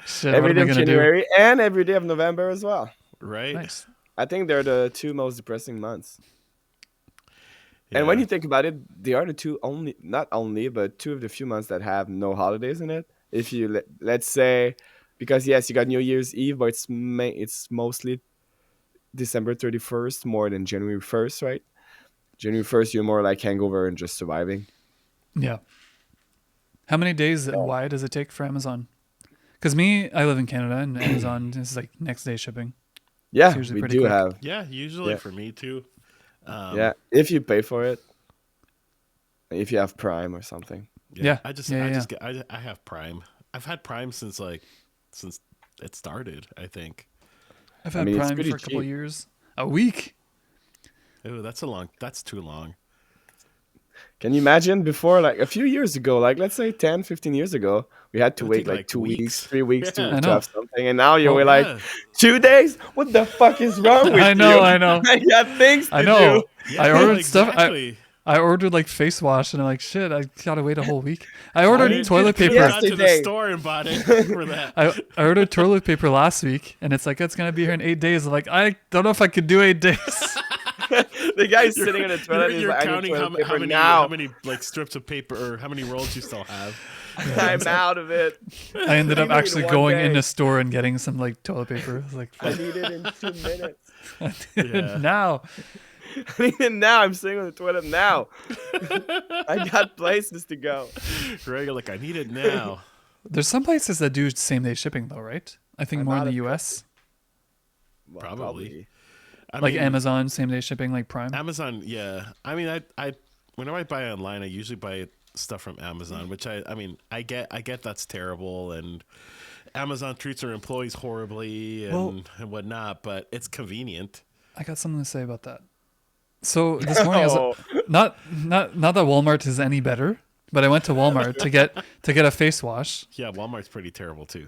Shit. What every am day I of going to do? January, and every day of November as well. right? Nice. I think they're the two most depressing months. And when Yeah, you think about it, they are the two only, not only, but two of the few months that have no holidays in it. If you let's say, because yes, you got New Year's Eve, but it's mostly December 31st more than January 1st, right? January 1st, you're more like hangover and just surviving. Yeah. How many days and why does it take for Amazon? Because me, I live in Canada and Amazon is like next day shipping. It's Yeah, usually we pretty do quick. have. yeah. Usually Yeah, for me too. yeah. If you pay for it, if you have Prime or something. Yeah. I just Yeah. I Yeah. just get I have Prime. I've had Prime since it started. I think. I've I had mean, it's Prime pretty for a couple cheap. years. A week. Oh, that's too long. Can you imagine before, like a few years ago, like let's say 10, 15 years ago, we had It to would wait take like like 2 weeks, weeks. 3 weeks Yeah, I to have know. something. And now Well, you're like, yeah, 2 days? What the fuck is wrong with I you? know. I know. I got things I to do. know. I yeah. ordered stuff. Exactly. I ordered like face wash and I'm like, shit, I gotta wait a whole week. I I ordered need toilet it Could have paper. gone to the yesterday. store and bought it for that. I ordered toilet paper last week and it's like, it's gonna be here in 8 days. I'm like, I don't know if I could do 8 days. The guy's sitting in the toilet. He's You're like, I need counting toilet how paper many now. like strips of paper or how many rolls you still have. I'm out of it. I ended up I need actually one going day. in a store and getting some like toilet paper. I was like, I fuck. need it in 2 minutes. Yeah. Now. I need it now. I'm sitting on the toilet now. I got places to go. Greg, like I need it now. There's some places that do same day shipping though, right? I think I'm more in out the of US. Well, Probably. I Like mean, Amazon, same day shipping, like Prime. Amazon, yeah. I mean, I whenever I buy online, I usually buy stuff from Amazon, which I mean, I get that's terrible, and Amazon treats their employees horribly and whatnot, but it's convenient. I got something to say about that. So this morning I was Oh, not that Walmart is any better, but I went to Walmart to get a face wash. Yeah, Walmart's pretty terrible too.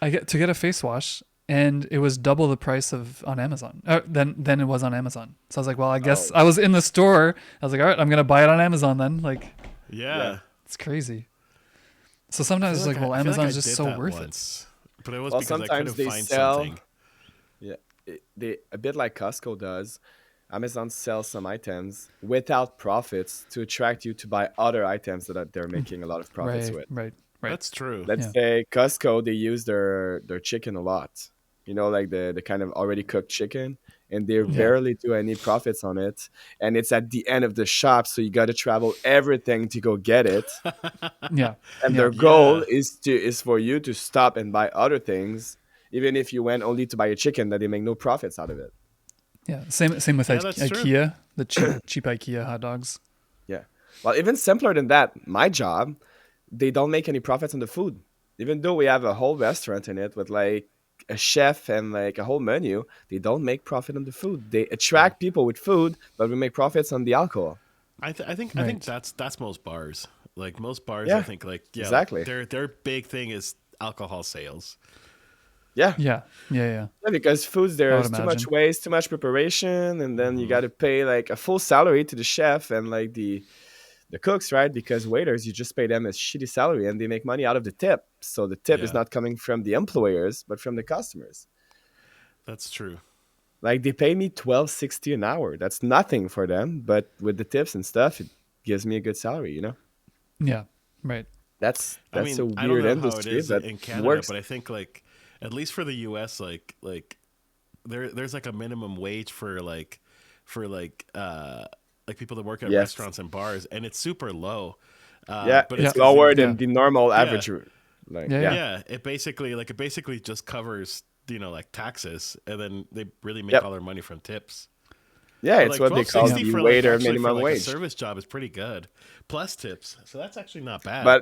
I get a face wash and it was double the price of on Amazon. Than it was on Amazon. So I was like, well, I guess Oh. I was in the store. I was like, all right, I'm gonna buy it on Amazon then. Like, Yeah. it's crazy. So sometimes it's like, well, I feel Amazon's I just did so that worth it. once, but it was well, because I sometimes couldn't they find sell. something. Yeah, they a bit like Costco does. Amazon sells some items without profits to attract you to buy other items that they're making a lot of profits Right, with. right, right. That's true. Let's Yeah. say Costco, they use their chicken a lot. You know, like the kind of already cooked chicken, and they Yeah. barely do any profits on it. And it's at the end of the shop, so you got to travel everything to go get it. Yeah. And Yeah. their goal Yeah. is for you to stop and buy other things, even if you went only to buy a chicken, that they make no profits out of it. Yeah. Same with Yeah, that's true. IKEA, the cheap IKEA hot dogs. Yeah. Well, even simpler than that, my job, they don't make any profits on the food. Even though we have a whole restaurant in it with like a chef and like a whole menu, they don't make profit on the food. They Yeah. attract people with food, but we make profits on the alcohol. I think Right. that's most bars. Like most bars, I Yeah, think like yeah, like exactly. their big thing is alcohol sales. Yeah. Yeah. Yeah. Yeah. Yeah, because foods I would there's too much imagine. waste, too much preparation, and then you Hmm. got to pay like a full salary to the chef and like the cooks, right? Because waiters, you just pay them a shitty salary and they make money out of the tip. So the tip is Yeah, not coming from the employers, but from the customers. that's true. Like they pay me 12.60 an hour. That's nothing for them, but with the tips and stuff, it gives me a good salary, you know? Yeah. Right. I That's a mean, I don't weird know how it industry, is but in Canada, works. but I think like at least for the U.S., like there's like a minimum wage for like people that work at Yes. restaurants and bars, and it's super low. Yeah, But it's Yeah. it's because lower Yeah. than the normal yeah, average. Like, Yeah. yeah. Yeah. yeah, it basically just covers like taxes, and then they really make Yep. all their money from tips. Yeah, But it's like what they twelve call Yeah. sixty the for like waiter actually for minimum like a wage. service job is pretty good, plus tips. So that's actually not bad.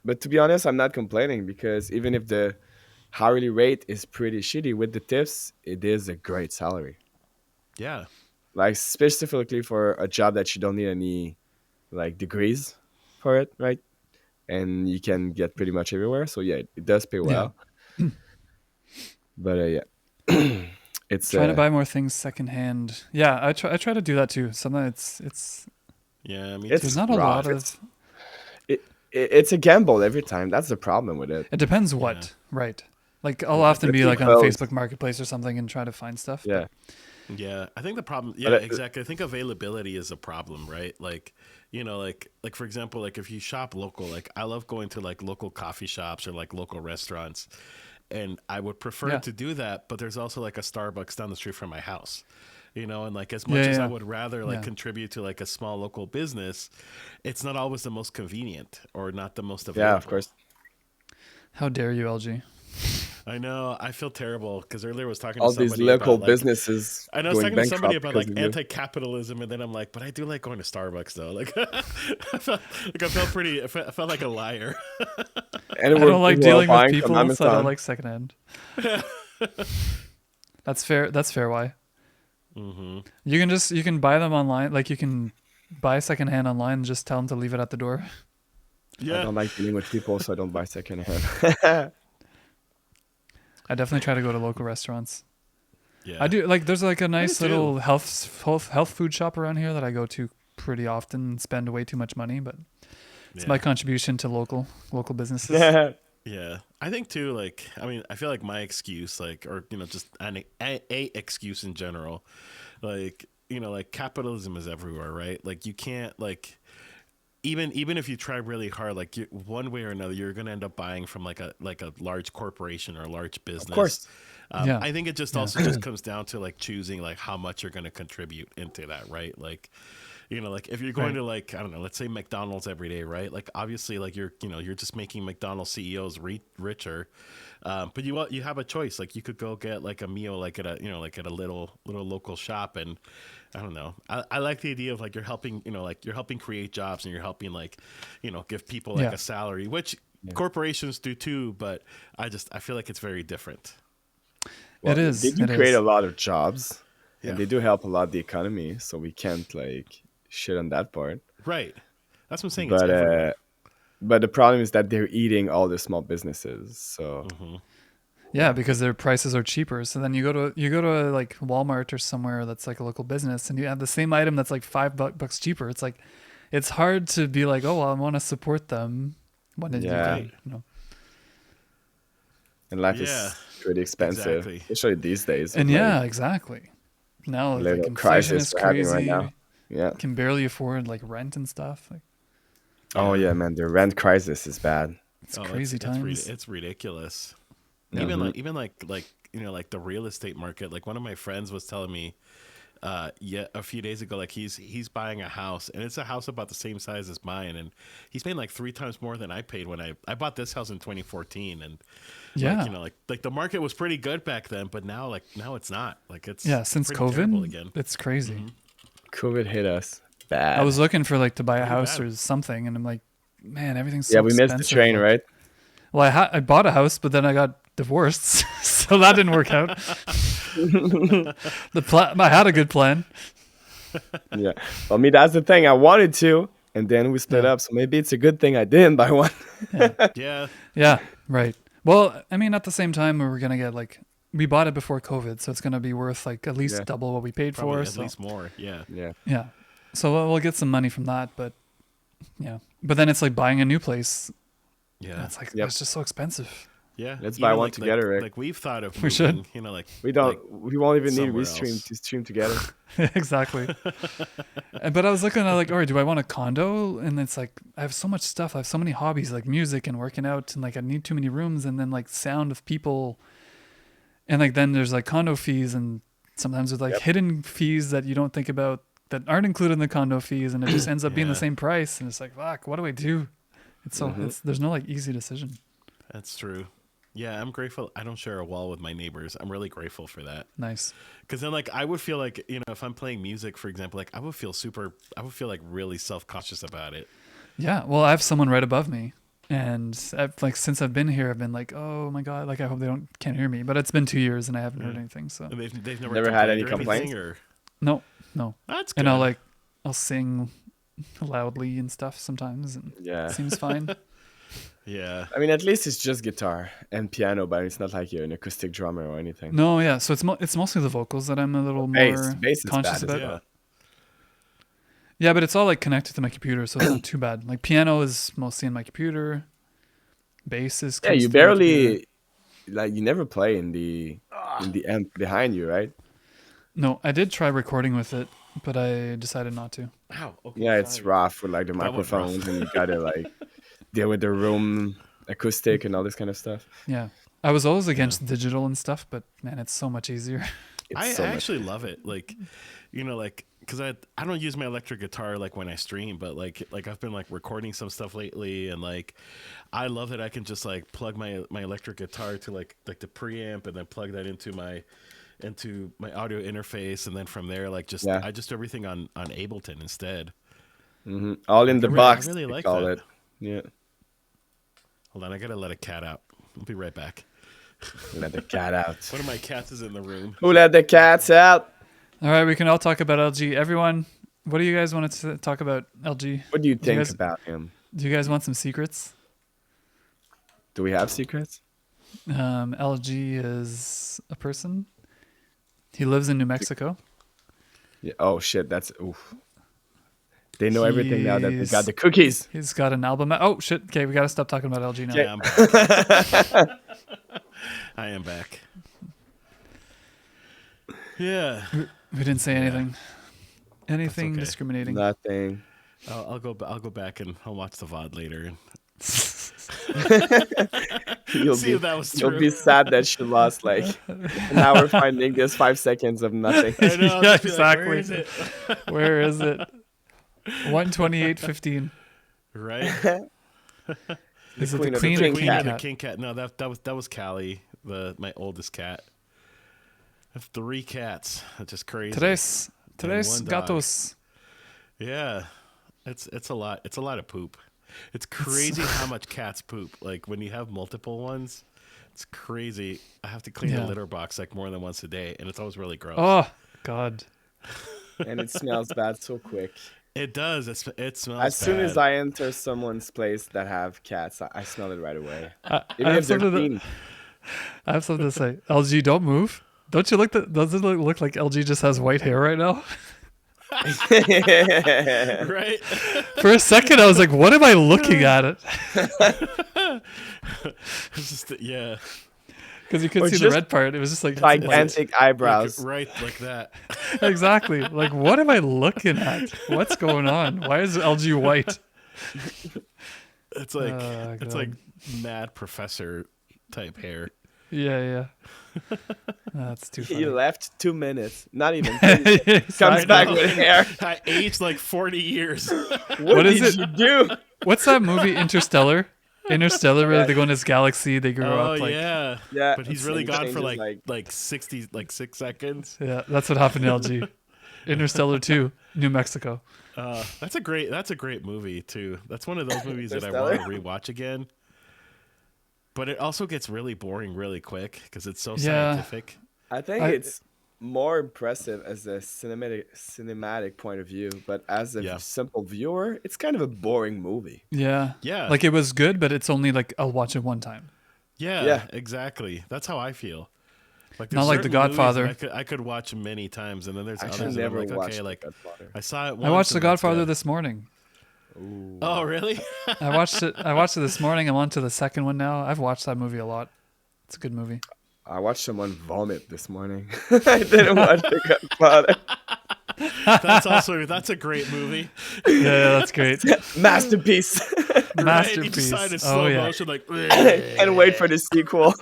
But to be honest, I'm not complaining because even if the hourly rate is pretty shitty with the tips, it is a great salary. Yeah, Like specifically for a job that you don't need any like degrees for it, right? And you can get pretty much everywhere. So yeah, it does pay Yeah. well. But yeah, it's Trying to buy more things secondhand. Yeah, I try to do that too. Sometimes yeah, me there's too. it's not a lot rough. of. It's a gamble every time. That's the problem with it. It depends Yeah, what, right? Like I'll it often be Especially like on clothes. Facebook Marketplace or something and try to find stuff. But Yeah, yeah. I think the problem. but Yeah, exactly. I think availability is a problem, right? Like, like for example, like if you shop local, like I love going to like local coffee shops or like local restaurants, and I would prefer yeah, to do that. But there's also like a Starbucks down the street from my house. And like as yeah, much as I yeah, would rather like yeah. contribute to like a small local business, it's not always the most convenient or not the most yeah, of available. course. How dare you, LG? I know. I feel terrible because earlier I was talking to All these somebody local about like businesses I know I was going talking to somebody bankrupt about because like of you. anti-capitalism, and then I'm like, but I do like going to Starbucks though. Like, I felt like a liar. And I don't like we're all dealing with buying from people, so I don't Amazon. like secondhand. That's fair. That's fair. Why? Hmm. You can buy them online. Like you can buy secondhand online and just tell them to leave it at the door. I Yeah, don't like dealing with people, so I don't buy secondhand. I definitely try to go to local restaurants. I yeah, do like. There's like a I do nice too. little health food shop around here that I go to pretty often and spend way too much money, but it's my Yeah, contribution to local businesses. yeah. I think too. Like, I mean, I feel like my excuse, like, or just a excuse in general, like, like capitalism is everywhere, right? Like, you can't like even if you try really hard, like one way or another, you're gonna end up buying from like a large corporation or a large Of business. course. Yeah, I think it just yeah, also just comes down to like choosing like how much you're gonna contribute into that, right? Like, like if you're going right. to like I don't know, let's say McDonald's every day, right? Like obviously, like you're just making McDonald's CEOs richer, but you have a choice. Like you could go get like a meal like at a like at a little local shop, and I don't know. I like the idea of like you're helping create jobs and you're helping like give people like Yeah, a salary, which Yeah. corporations do too. But I feel like it's very different. Well, it they is. do It create a is. lot of jobs, and Yeah. they do help a lot the economy. So we can't like shit on that part. Right. That's what I'm saying. It's But everywhere. the problem is that they're eating all the small businesses. So Hmm. Yeah, because their prices are cheaper. So then you go to like Walmart or somewhere that's like a local business, and you have the same item that's like $5 cheaper. It's like it's hard to be like, oh, well, I want to support them when you yeah, can, you know. and life Yeah. is pretty expensive, Exactly. especially these days And with like yeah, exactly. Now like little inflation crisis is we're having right now. crazy. Yeah. Can barely afford like rent and stuff. Like Oh Yeah. yeah, man, the rent crisis is bad. it's Oh, crazy times. it's ridiculous. Even like like the real estate market. Like one of my friends was telling me a few days ago, like he's buying a house, and it's a house about the same size as mine, and he's paying like 3 times more than I paid when I bought this house in 2014. And Yeah. like the market was pretty good back then, but now it's not. Like it's Since pretty terrible COVID, again. it's crazy. COVID hit us bad. I was looking for like to buy a Pretty house bad. or something, and I'm like, man, everything's so yeah, we expensive. missed the train, Like, right? well, I bought a house, but then I got divorced, so that didn't work out. I had a good plan. Yeah. Well, me, that's the thing. I wanted to, and then we split up. So maybe it's a good thing I didn't buy one. Yeah. Yeah, right. Well, I mean, at the same time, we were gonna get like we bought it before COVID, so it's gonna be worth like at least Yeah. double what we paid Probably for. at So least more. Yeah. Yeah. yeah, so we'll get some money from that, but yeah, but then it's like buying a new place. Yeah. That's like Yep. that's just so expensive. Yeah. Let's buy one together, Rick. Like we've thought of We should. moving, like We don't. We won't even need somewhere restream else. to stream together. Exactly. But I was looking at like, all right, do I want a condo? And it's like I have so much stuff. I have so many hobbies like music and working out, and like I need too many rooms, and then like sound of people, and like then there's like condo fees, and sometimes there's like hidden fees that you don't think about that aren't included in the condo fees, and it just ends up being the Yeah. same price, and it's like, fuck, what do I do? It's so there's no like easy decision. That's true. Yeah, I'm grateful. I don't share a wall with my neighbors. I'm really grateful for that. Nice. Because then, like, I would feel like, if I'm playing music, for example, like, I would feel like really self-conscious about it. Yeah. Well, I have someone right above me, and like since I've been here, I've been like, oh my god, like I hope they can't hear me. But it's been 2 years and I haven't heard anything. So And they've never Never had any complained or anything, complaints? or no. that's good. And I'll sing loudly and stuff sometimes, and Yeah. it seems fine. Yeah. I mean, at least it's just guitar and piano, but it's not like you're an acoustic drummer or anything. No, yeah. So it's mostly the vocals that I'm a little more Bass is conscious bad as about. well. Yeah, but it's all like connected to my computer, so it's not too bad. Like piano is mostly in my computer. Bass is Yeah, comes you through my computer. barely like you never play in the amp behind you, right? No, I did try recording with it, but I decided not to. Ow. Okay, Yeah, it's sorry. rough with like the That went rough. microphones, and you gotta like deal with the room acoustic and all this kind of stuff. Yeah. I was always against digital and stuff, but man, it's so much easier. It's I so much. actually love it. Like, like, because I don't use my electric guitar like when I stream, but like I've been like recording some stuff lately, and like I love that I can just like plug my electric guitar to like the preamp, and then plug that into my audio interface, and then from there like I just do everything on Ableton instead. All in the box. I really they like call that. it. Yeah, Hold on, I gotta let a cat out. I'll be right back. let the cat out. One of my cats is in the room. Who let the cats out? All right, we can all talk about LG. Everyone, what do you guys want to talk about LG? What do you think guys- about him? Do you guys want some secrets? Do we have secrets? LG is a person. He lives in New Mexico. Yeah. Oh shit, that's oof. They know everything now that they He's- got the cookies. He's got an album. Oh shit! Okay, we gotta stop talking about LG now. Yeah, I'm back. I am back. Yeah. We didn't say anything. Anything okay. discriminating. Nothing. I'll go back and I'll watch the VOD later and You'll see be if that was you'll true. be sad that she lost like an hour finding this 5 seconds of nothing. I know, I'll Yeah, just be like, exactly. where is it? Where is it? 128.15. Right? Is it queen the of the queen king or king cat. The cat? king cat. No, that was Callie, my oldest cat. I have 3 cats. That's just crazy. Today's one dog. gatos. Yeah. It's a lot. It's a lot of poop. It's crazy how much cats poop. Like when you have multiple ones, it's crazy. I have to clean the Yeah. litter box like more than once a day, and it's always really gross. Oh God. And it smells bad so quick. It does. It smells As soon as bad. I enter someone's place that have cats, I smell it right away. I Even have if they're something clean. I have something to say. LG, don't move. Don't you does it look like LG just has white hair right now? Right? For a second, I was like, "What am I looking at?" It It's just yeah. because you could Or see the just red part. It was just like Gigantic eyebrows. Right like that. exactly. Like, what am I looking at? What's going on? Why is LG white? It's like Oh, it's God. like mad professor type hair. Yeah. That's too He funny. left 2 minutes, not even 30 seconds. Comes back with hair. I aged like 40 years. What is did it? you do? What's that movie, Interstellar? Interstellar, where they go in this galaxy, they grow Oh up like. yeah, Yeah, but he's it's- really it gone for changes, like 60, like 6 seconds. Yeah, that's what happened to LG. Interstellar 2, New Mexico. That's a great movie too. That's one of those movies that I Interstellar? want to rewatch again. But it also gets really boring really quick because it's so Yeah. scientific. I think it's more impressive as a cinematic point of view, but as a Yeah. simple viewer, it's kind of a boring movie. Yeah. Yeah. Like it was good, but it's only like I'll watch it one time. Yeah, exactly. That's how I feel. Like Not there's like The certain movies Godfather. that I could watch many times, and then there's Actually, others that I'm never like, watched okay, The like Godfather. I saw it once. I watched The and that's Godfather good. this morning. Ooh. Oh, really? I watched it this morning. I'm on to the second one now. I've watched that movie a lot. It's a good movie. I watched someone vomit this morning. I didn't watch The Godfather. That's a great movie. Yeah, that's great. Masterpiece. Right? You Masterpiece. decide in slow Oh yeah, motion, like, And wait for the sequel.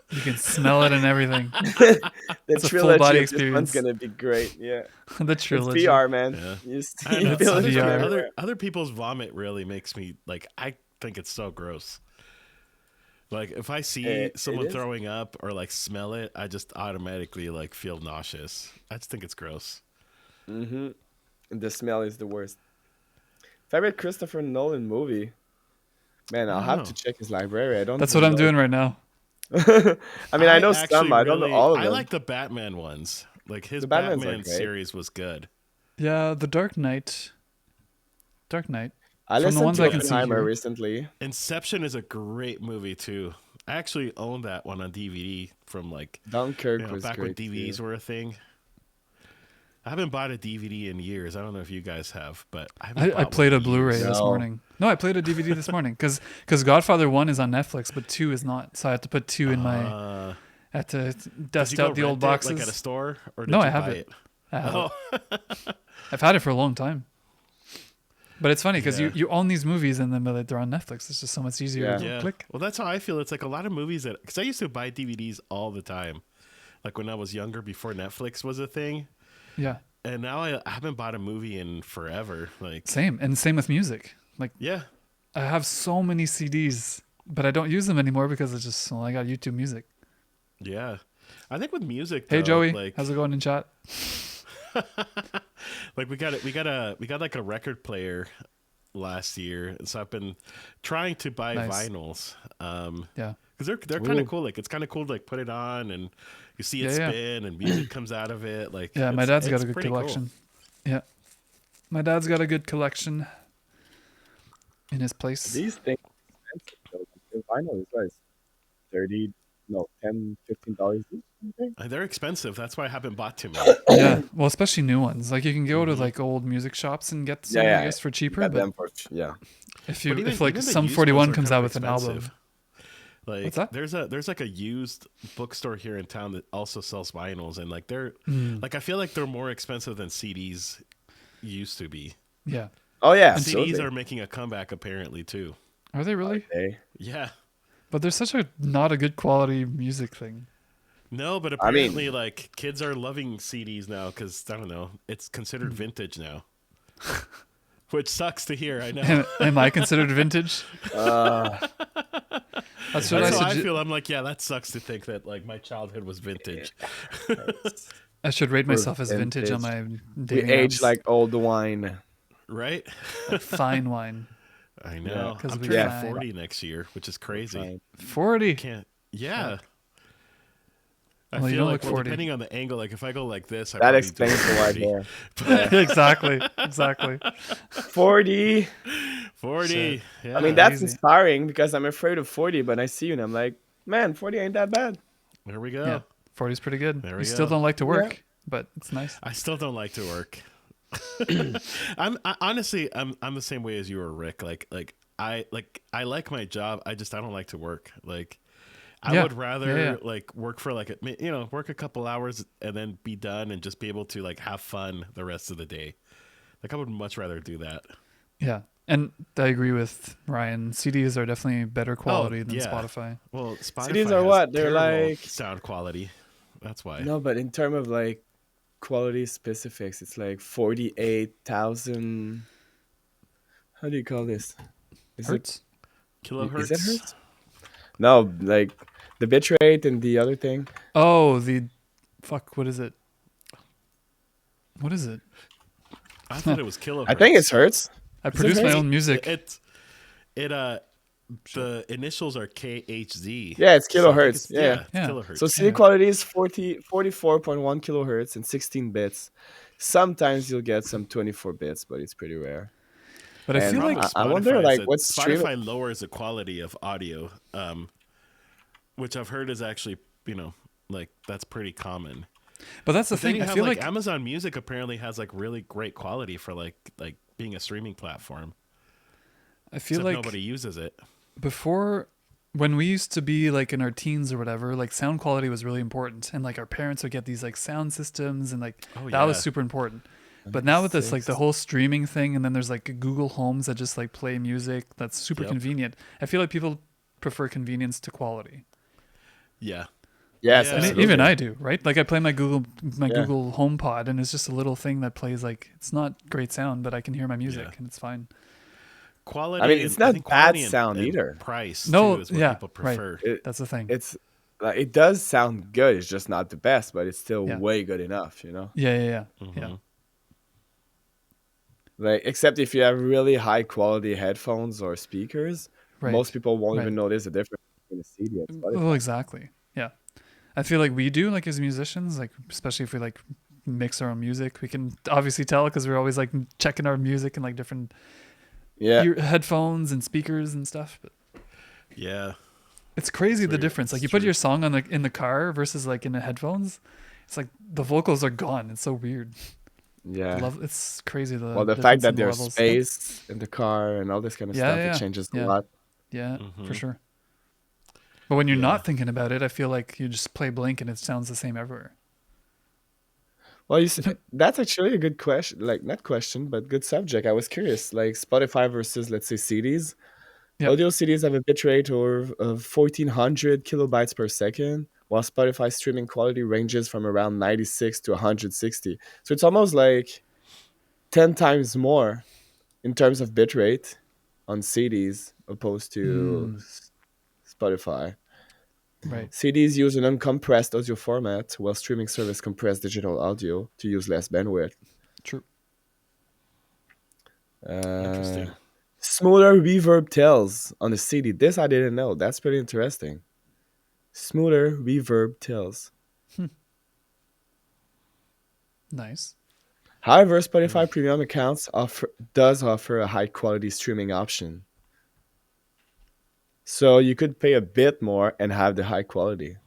you can smell it and everything. The It's a full trilogy body of this one's experience. gonna be great. Yeah, The it's trilogy. VR, man. Yeah. You I know, feel it's it VR. everywhere. other people's vomit really makes me like. I think it's so gross. Like if I see It someone is. throwing up or like smell it, I just automatically like feel nauseous. I just think it's gross. Mm-hmm. The smell is the worst. Favorite Christopher Nolan movie? Man, I'll have to check his library. I don't. That's what I'm doing right now. I mean, I know actually some, but I don't know all of I them. like the Batman ones. Like his The Batmans are Batman great. series was good. Yeah, The Dark Knight. Dark Knight. I from the listened ones to I can see Oppenheimer here. recently. Inception is a great movie too. I actually own that one on DVD from like Dunkirk was back when great. DVDs too. were a thing. I haven't bought a DVD in years. I don't know if you guys have, but I haven't I bought played one a in Blu-ray years. this No. morning. No, I played a DVD this morning because Godfather 1 is on Netflix, but 2 is not. So I have to put 2 in my. I have to Did you dust go out the old rent it, boxes. like at a store, or did No, you I have buy it. I have Oh, it. I've had it for a long time. But it's funny because Yeah. you own these movies and then they're on Netflix. It's just so much easier to yeah. click. Well, that's how I feel. It's like a lot of movies that because I used to buy DVDs all the time, like when I was younger before Netflix was a thing, Yeah, and now I haven't bought a movie in forever. Like, same. And same with music. Like yeah, I have so many CDs, but I don't use them anymore because it's just, well, I got YouTube Music. yeah. I think with music, Hey though, Joey, like, how's it going in chat? like we got like a record player last year, and so I've been trying to buy Nice. vinyls. Yeah. Because they're kind Ooh. of cool. Like it's kind of cool to like put it on and you see it Yeah, yeah. spin and music comes out of it. Like Yeah, my it's- dad's got it's a good pretty cool. collection. Yeah. My dad's got a good collection in his place. These things are expensive, though. The vinyl is like $10, $15 each. I think. They're expensive. That's why I haven't bought too many. Yeah. Well, especially new ones. Like you can go to Mm-hmm. like old music shops and get some, Yeah, I guess, for cheaper. Got But them for yeah. if But if like even the some used 41 ones are comes kind out of with an album. expensive. Like What's that? there's like a used bookstore here in town that also sells vinyls, and like they're Mm. like I feel like they're more expensive than CDs used to be. Yeah. Oh yeah, CDs absolutely. are making a comeback apparently too. Are they really? Okay. Yeah. But they're such a not a good quality music thing. No, but I mean- apparently, like kids are loving CDs now because I don't know, it's Hmm. considered vintage now, which sucks to hear. I know. Am I considered vintage? That's what That's how I I should. feel. I'm like, yeah, that sucks to think that like my childhood was vintage. I should rate myself as vintage on vintage. my We dating age apps. like old wine. Right? Fine wine. I know. 'cause I'm we turning fine. 40 next year, which is crazy. Fine. 40. Can't. Yeah. I Well, you feel don't like look 40. depending on the angle, like if I go like this, I That probably explains do the white 40. hair. Exactly. Exactly. 40. 40. Yeah. I mean, that's Crazy. inspiring because I'm afraid of 40, but I see you and I'm like, man, 40 ain't that bad. there we go. Yeah. 40 is pretty good. There You we still go. don't like to work, but it's nice. I still don't like to work. Honestly, I'm the same way as you are, Rick. I like my job. I don't like to work. Like I Yeah. would rather Yeah. like work for like work a couple hours and then be done and just be able to like have fun the rest of the day. Like I would much rather do that. Yeah. And I agree with Ryan. CDs are definitely better quality than yeah. Spotify. Well, CDs Spotify are has what? They're terrible like sound quality. That's why. no, but in terms of like quality specifics, it's like 48,000. How do you call this? Is it Hertz? is it Kilohertz. hertz? No, like the bit rate and the other thing. Oh, fuck. What is it? What is it? I thought it was kilohertz. I think it's hertz. I Is it produce my hertz? own music. The initials are KHZ. Yeah, it's So I think kilohertz. it's, Yeah. it's Yeah. kilohertz. So CD Yeah. quality is 44.1 kilohertz and 16 bits. Sometimes you'll get some 24 bits, but it's pretty rare. But I And feel Problem like with I wonder, Spotify is like, that what's streaming? Spotify lowers the quality of audio, which I've heard is actually, like that's pretty common. but that's the But then thing. you I have feel like like Amazon Music apparently has like really great quality for like being a streaming platform. I feel Except like nobody uses it. before, when we used to be like in our teens or whatever, like sound quality was really important, and like our parents would get these like sound systems, and like Oh, that was yeah. super important. But now with this like the 96. whole streaming thing, and then there's like Google Homes that just like play music that's super Yep. convenient. I feel like people prefer convenience to quality. Yeah. Yes, Yeah. And absolutely. even I do, right? Like I play my Google Yeah. Google HomePod, and it's just a little thing that plays like it's not great sound, but I can hear my music Yeah. and it's fine. Quality. I mean, it's not think bad quality sound and either. Price. No, too, is what yeah, people right. prefer. That's the thing. It's like it does sound good. It's just not the best, but it's still Yeah. way good enough, you know. Yeah. Mhm. Like except if you have really high quality headphones or speakers, Right. most people won't Right. even notice the difference between a CD and Spotify. Well, exactly. Yeah. I feel like we do, like as musicians, like especially if we like mix our own music, we can obviously tell because we're always like checking our music and like different Yeah, headphones and speakers and stuff. But Yeah. it's crazy the weird. difference. Like It's you put true. your song on in the car versus like in the headphones. It's like the vocals are gone. It's so weird. yeah. It's crazy. Well, the fact difference that in the there's levels. space in the car and all this kind of Yeah, stuff, yeah, it changes yeah. a lot. Yeah, for Mhm. sure. But when you're Yeah. not thinking about it, I feel like you just play Blink and it sounds the same everywhere. Well, you see, that's actually a good question. Like, not question, but good subject. I was curious. Like, Spotify versus, let's say, CDs. Yep. Audio CDs have a bitrate of 1400 kilobytes per second, while Spotify streaming quality ranges from around 96 to 160. So it's almost like 10 times more in terms of bitrate on CDs opposed to Spotify. Right. CDs use an uncompressed audio format, while streaming service compress digital audio to use less bandwidth. True. Interesting. Smoother reverb tails on the CD. This I didn't know. That's pretty interesting. Smoother reverb tails. Nice. However, Spotify Premium accounts does offer a high quality streaming option. So you could pay a bit more and have the high quality.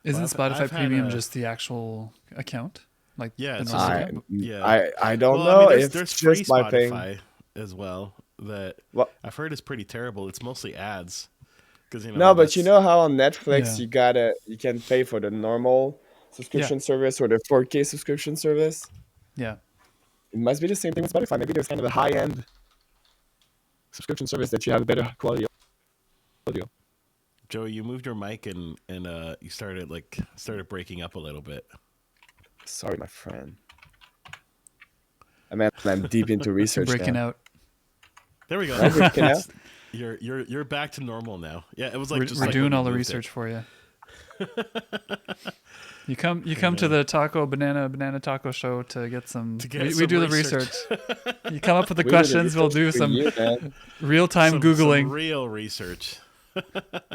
Isn't I've Spotify had Premium a- just the actual account? Like Yeah, the it's normal just I, account? Yeah. I don't Well, know there's, if there's it's free just my thing. Spotify as well that Well, I've heard is pretty terrible. It's mostly ads. Because no, but you know how on Netflix Yeah. you can pay for the normal subscription service or the 4K subscription service. Yeah. It must be the same thing with Spotify. Maybe there's kind of a high end subscription service that you have a better quality audio. Joey, you moved your mic and you started breaking up a little bit. Sorry, my friend. I mean, I'm deep into research Breaking now. out. There we go. Am I breaking out? You're back to normal now. Yeah, it was like We're, just we're like doing when you all the moved research it. for you. You come to the banana taco show to get some. get we some do the research. research. You come up with the We do the questions. We'll research do for some you, man. real time Some googling. real research.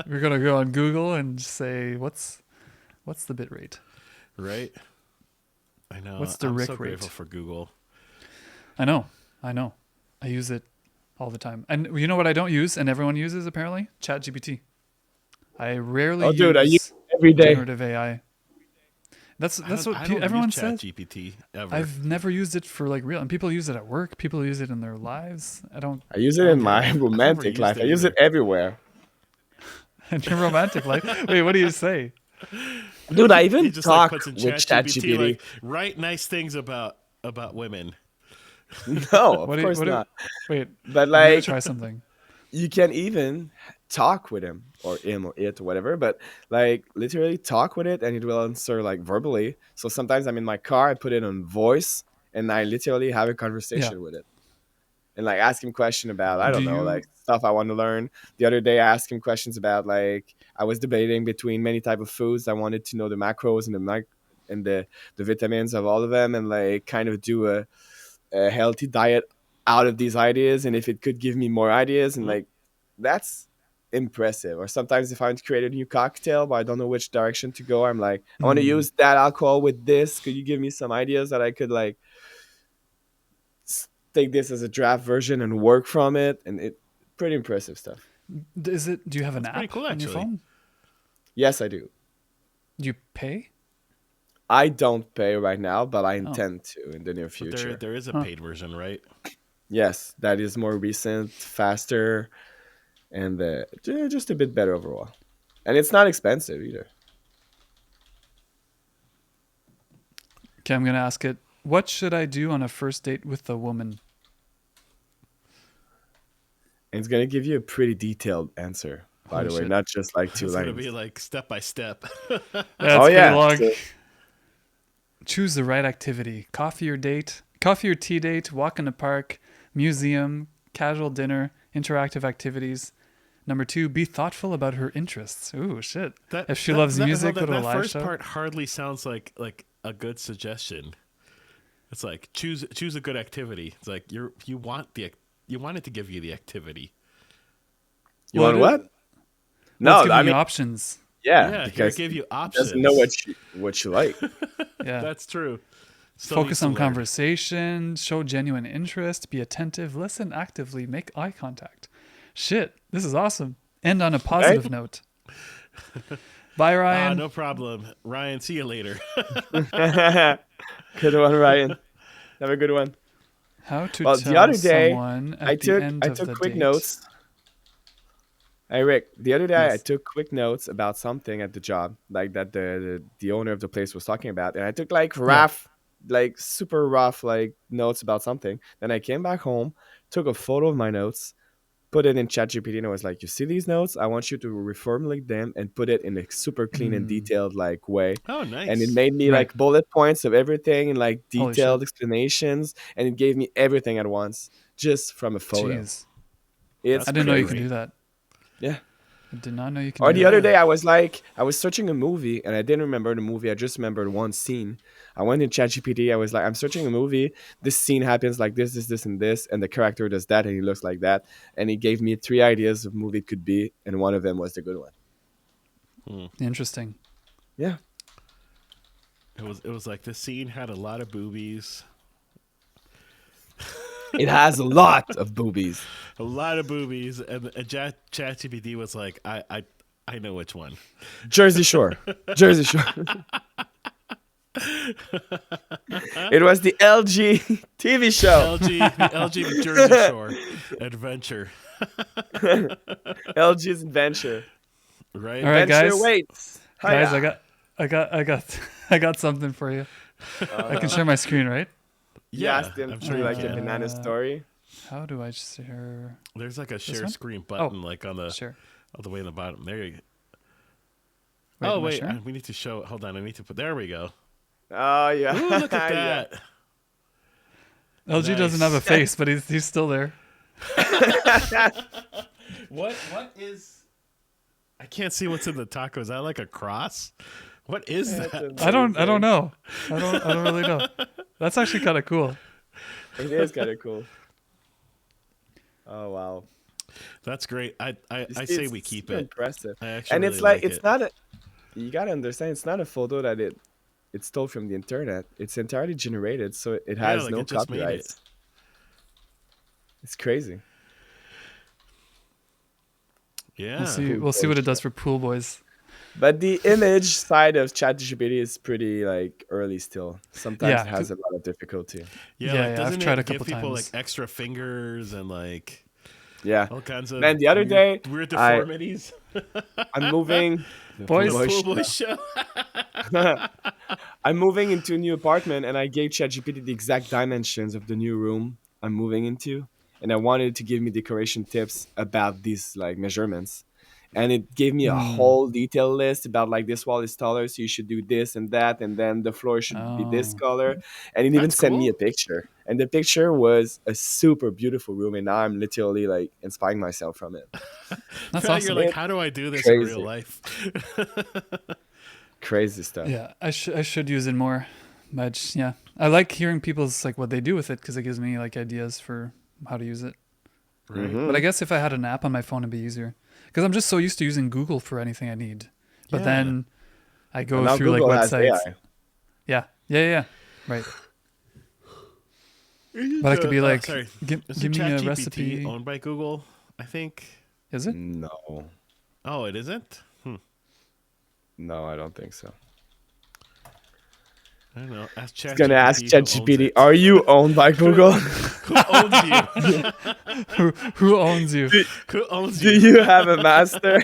We're gonna go on Google and say what's the bit rate. Right? I know. What's the I'm Rick so rate? grateful for Google. I know. I use it all the time. And you know what I don't use and everyone uses apparently? ChatGPT. I rarely Oh, dude, I use use it every day. generative AI. That's I what don't everyone use says. ChatGPT ever. I've never used it for like real, and people use it at work. People use it in their lives. I don't. I use it in my never romantic used life. it I use it either. everywhere. In your romantic life. Wait, what do you say? Dude, I He even just talk puts in with ChatGPT. like, write nice things about women. No, of What do you, course what do, not. wait, But I'm gonna like, try something. you can even talk with him or it or whatever, but like literally talk with it and it will answer like verbally. So sometimes I'm in my car, I put it on voice and I literally have a Yeah. conversation with it and like ask him question about I Do don't know, you? like stuff I want to learn. The other day I asked him questions about like I was debating between many type of foods. I wanted to know the macros and the vitamins of all of them and like kind of do a healthy diet out of these ideas and if it could give me more ideas and Mm, like that's impressive. Or sometimes if I want to create a new cocktail but I don't know which direction to go, I'm like, I want to Hmm. use that alcohol with this. Could you give me some ideas that I could like take this as a draft version and work from it? And it pretty impressive stuff. Is it? Do you have an that's pretty app cool, on your actually. phone? Yes, I do. Do you pay? I don't pay right now, but I Oh, intend to in the near But there future. there is a huh. paid version, right? Yes, that is more recent, faster, and just a bit better overall. And it's not expensive either. Okay, I'm gonna ask it. What should I do on a first date with a woman? And it's gonna give you a pretty detailed answer, by Holy the way, shit. not just like two It's gonna be lines. like step by step. Yeah, Oh it's pretty yeah. long. So, Choose the right activity. Coffee or tea date, walk in the park, museum, casual dinner, interactive activities. Number 2, be thoughtful about her interests. Ooh, shit. That If she that loves that, music, hold go on, to a that live first show. part hardly sounds like a good suggestion. It's like choose a good activity. It's like you want you want it to give you the activity. you Well, want what? it's No, giving I you mean, options. yeah, Yeah, here because give it you doesn't know options. what you like. Yeah. That's true. Still needs Focus to on learn. conversation, show genuine interest, be attentive, listen actively, make eye contact. Shit, this is awesome. End on a Right? positive note. Bye, Ryan. No problem. Ryan, see you later. Good one, Ryan. Have a good one. How to Well, the tell other day someone I at the took end I of took the quick date. notes. Hey Rick, the other day I Yes. took quick notes about something at the job, like that the owner of the place was talking about, and I took like Yeah. rough, like super rough, like notes about something. Then I came back home, took a photo of my notes, put it in ChatGPT, and I was like, "You see these notes? I want you to reformulate them and put it in a super clean and Mm, detailed like way." Oh, And it nice. made me right. like bullet points of everything and like Holy shit. detailed explanations, and it gave me everything at once just from a photo. Jeez. It's I That's didn't know pretty you could crazy. do great. that. Yeah. I did not know you can Or do the that. other Yeah. day, I was like, I was searching a movie and I didn't remember the movie. I just remembered one scene. I went in ChatGPT. I was like, I'm searching a movie. This scene happens like this, and this, and the character does that, and he looks like that. And he gave me 3 ideas of movie it could be, and one of them was the good one. Hmm. Interesting. Yeah, It was like this scene had a lot of boobies. it has a lot of boobies. A lot of boobies, and ChatGPT was like, I know which one. Jersey Shore, Jersey Shore. It was the LG TV show. The LG Jersey Shore adventure, LG's adventure. right? All right, Adventure guys. waits. Guys, Hiya. I got something for you. I can share my screen, right? You Yeah, asked him I'm to sure do you like a can. banana story. How do I share? There's like a share one? screen button, like on the Share. all the way in the bottom. There you go. Wait, Oh am I wait, sharing? we need to show. Hold on, I need to put. There we go. Oh yeah. Ooh, look at Yeah. that. LG doesn't have a Nice. face, but he's still there. What is? I can't see what's in the taco. Is that like a cross? What is That's that? I don't amazing. know. I don't really know. That's actually kind of cool. It is kind of cool. Oh wow. That's great. I It's say we keep super it. impressive. I actually And really it's like like it's it. not a. You gotta understand, it's not a photo that it stole from the internet. It's entirely generated, so it has like no it just made it. copyrights. It's crazy. Yeah. We'll see what it does for pool boys. But the image side of ChatGPT is pretty like early still. Sometimes Yeah, it has a lot of difficulty. Yeah, Yeah, like I've doesn't tried a it give couple people times. like extra fingers and like Yeah. all kinds of Man, the other weird, day, weird I- deformities? I'm moving. Boys. The Boy pool boy show. show. I'm moving into a new apartment, and I gave ChatGPT the exact dimensions of the new room I'm moving into, and I wanted it to give me decoration tips about these like measurements. And it gave me a Hmm. whole detailed list about like this wall is taller, so you should do this and that, and then the floor should be this Oh, color. And it even That's sent me a cool. picture, and the picture was a super beautiful room, and now I'm literally like inspiring myself from it. that's Now you're awesome. like, It's how do I do this in real crazy, life? crazy stuff. Yeah, I should use it more. But yeah, I like hearing people's like what they do with it because it gives me like ideas for how to use it. Right. But I Hmm. guess if I had an app on my phone, it'd be easier because I'm just so used to using Google for anything I need. But Yeah. then I And go now through like Google has websites. AI. Yeah. Right. But I could be like, Sorry. give Isn't me a ChatGPT recipe. owned by Google? I think. Is it? No, Oh, it isn't? no, I don't think so. I don't know. Ask It's gonna ask ChatGPT who owns ChatGPT, it. "Are you owned by Google? Who owns you? Who owns you? Who owns Do you? you have a master?"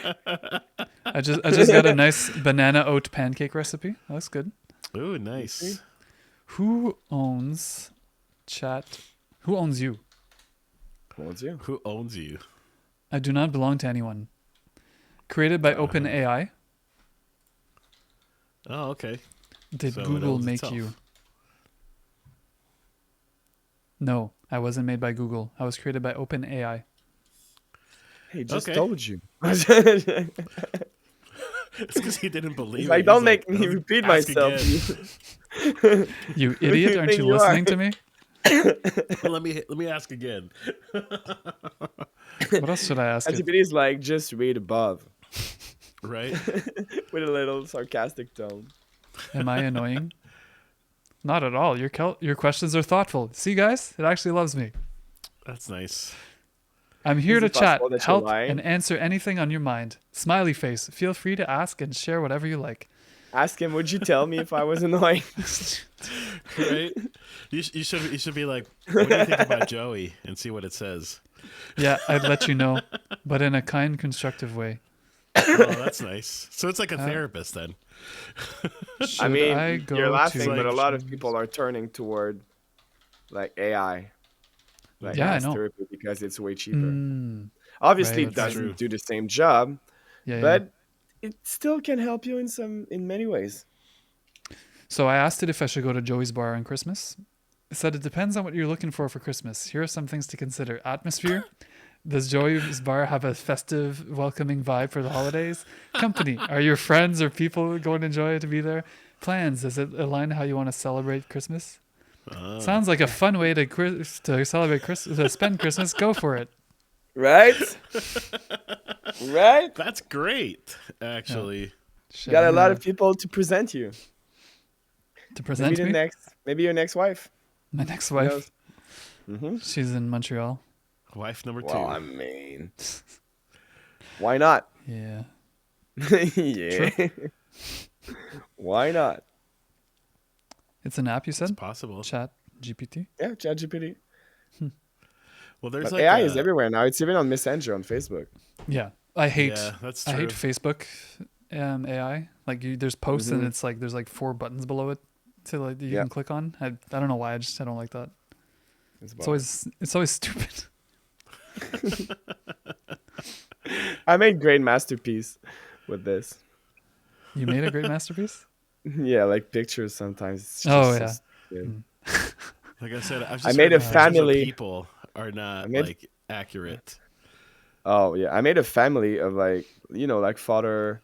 I just got a nice banana oat pancake recipe. That looks good. Ooh, nice. Who owns chat? Who owns you? Who owns you? Who owns you? I do not belong to anyone. Created by Uh-huh. OpenAI. Oh, okay. Did So it Google owns make itself. you? No, I wasn't made by Google. I was created by OpenAI. He just Okay. told you. It's because he didn't believe He's it. like, He's "Don't make me "Let's repeat ask myself." again." You do idiot! you Aren't think you you are? listening to me? let me ask again. What else should I ask it? ChatGPT is like, "Just read above," Right? with a little sarcastic tone. Am I annoying? Not at all. Your questions are thoughtful. See, guys, it actually loves me. That's nice. I'm here Is to it chat, possible that you're help, lying? and answer anything on your mind. Smiley face. Feel free to ask and share whatever you like. Ask him, "Would you tell me if I was annoying?" Right? You should be like, what do you think about Joey? And see what it says. Yeah, I'd let you know, but in a kind, constructive way. Oh, that's nice. So it's like a Uh, therapist then. Should I mean, I go you're laughing, to? but a like- lot of people are turning toward like AI, like Yeah, I as know. therapy because it's way cheaper. Mm, Obviously, right, it that's doesn't true. do the same job, yeah. but it still can help you in many ways. So I asked it if I should go to Joey's bar on Christmas. It said it depends on what you're looking for Christmas. Here are some things to consider: atmosphere. Does Joey's bar have a festive, welcoming vibe for the holidays? Company. Are your friends or people going to enjoy it to be there? Plans. Does it align how you want to celebrate Christmas? Sounds like a fun way to celebrate Christmas, to spend Christmas. Go for it. Right? Right? That's great, actually. Shit, Got a I'm lot gonna- of people to present you. to present Maybe me. maybe your next wife. My next Who wife. knows? Mm-hmm. She's in Montreal. Wife number 2. Well, I mean, why not? Yeah. Yeah. Why not? It's an app you It's said? possible. Chat GPT. Yeah, ChatGPT. Well, there's But like AI is everywhere now. It's even on Messenger on Facebook. Yeah. I hate Yeah, that's I true. hate Facebook AI. Like there's posts and Mhm. it's like there's like 4 buttons below it to like that you Yeah. can click on. I don't know why. I don't like that. It's It's always stupid. I made great masterpiece with this. You made a great masterpiece. Yeah, like pictures sometimes. It's Oh, just so yeah. stupid. Like I said, I've just I made heard a that pictures of family- people are not I made- like accurate. Oh yeah, I made a family of like like father,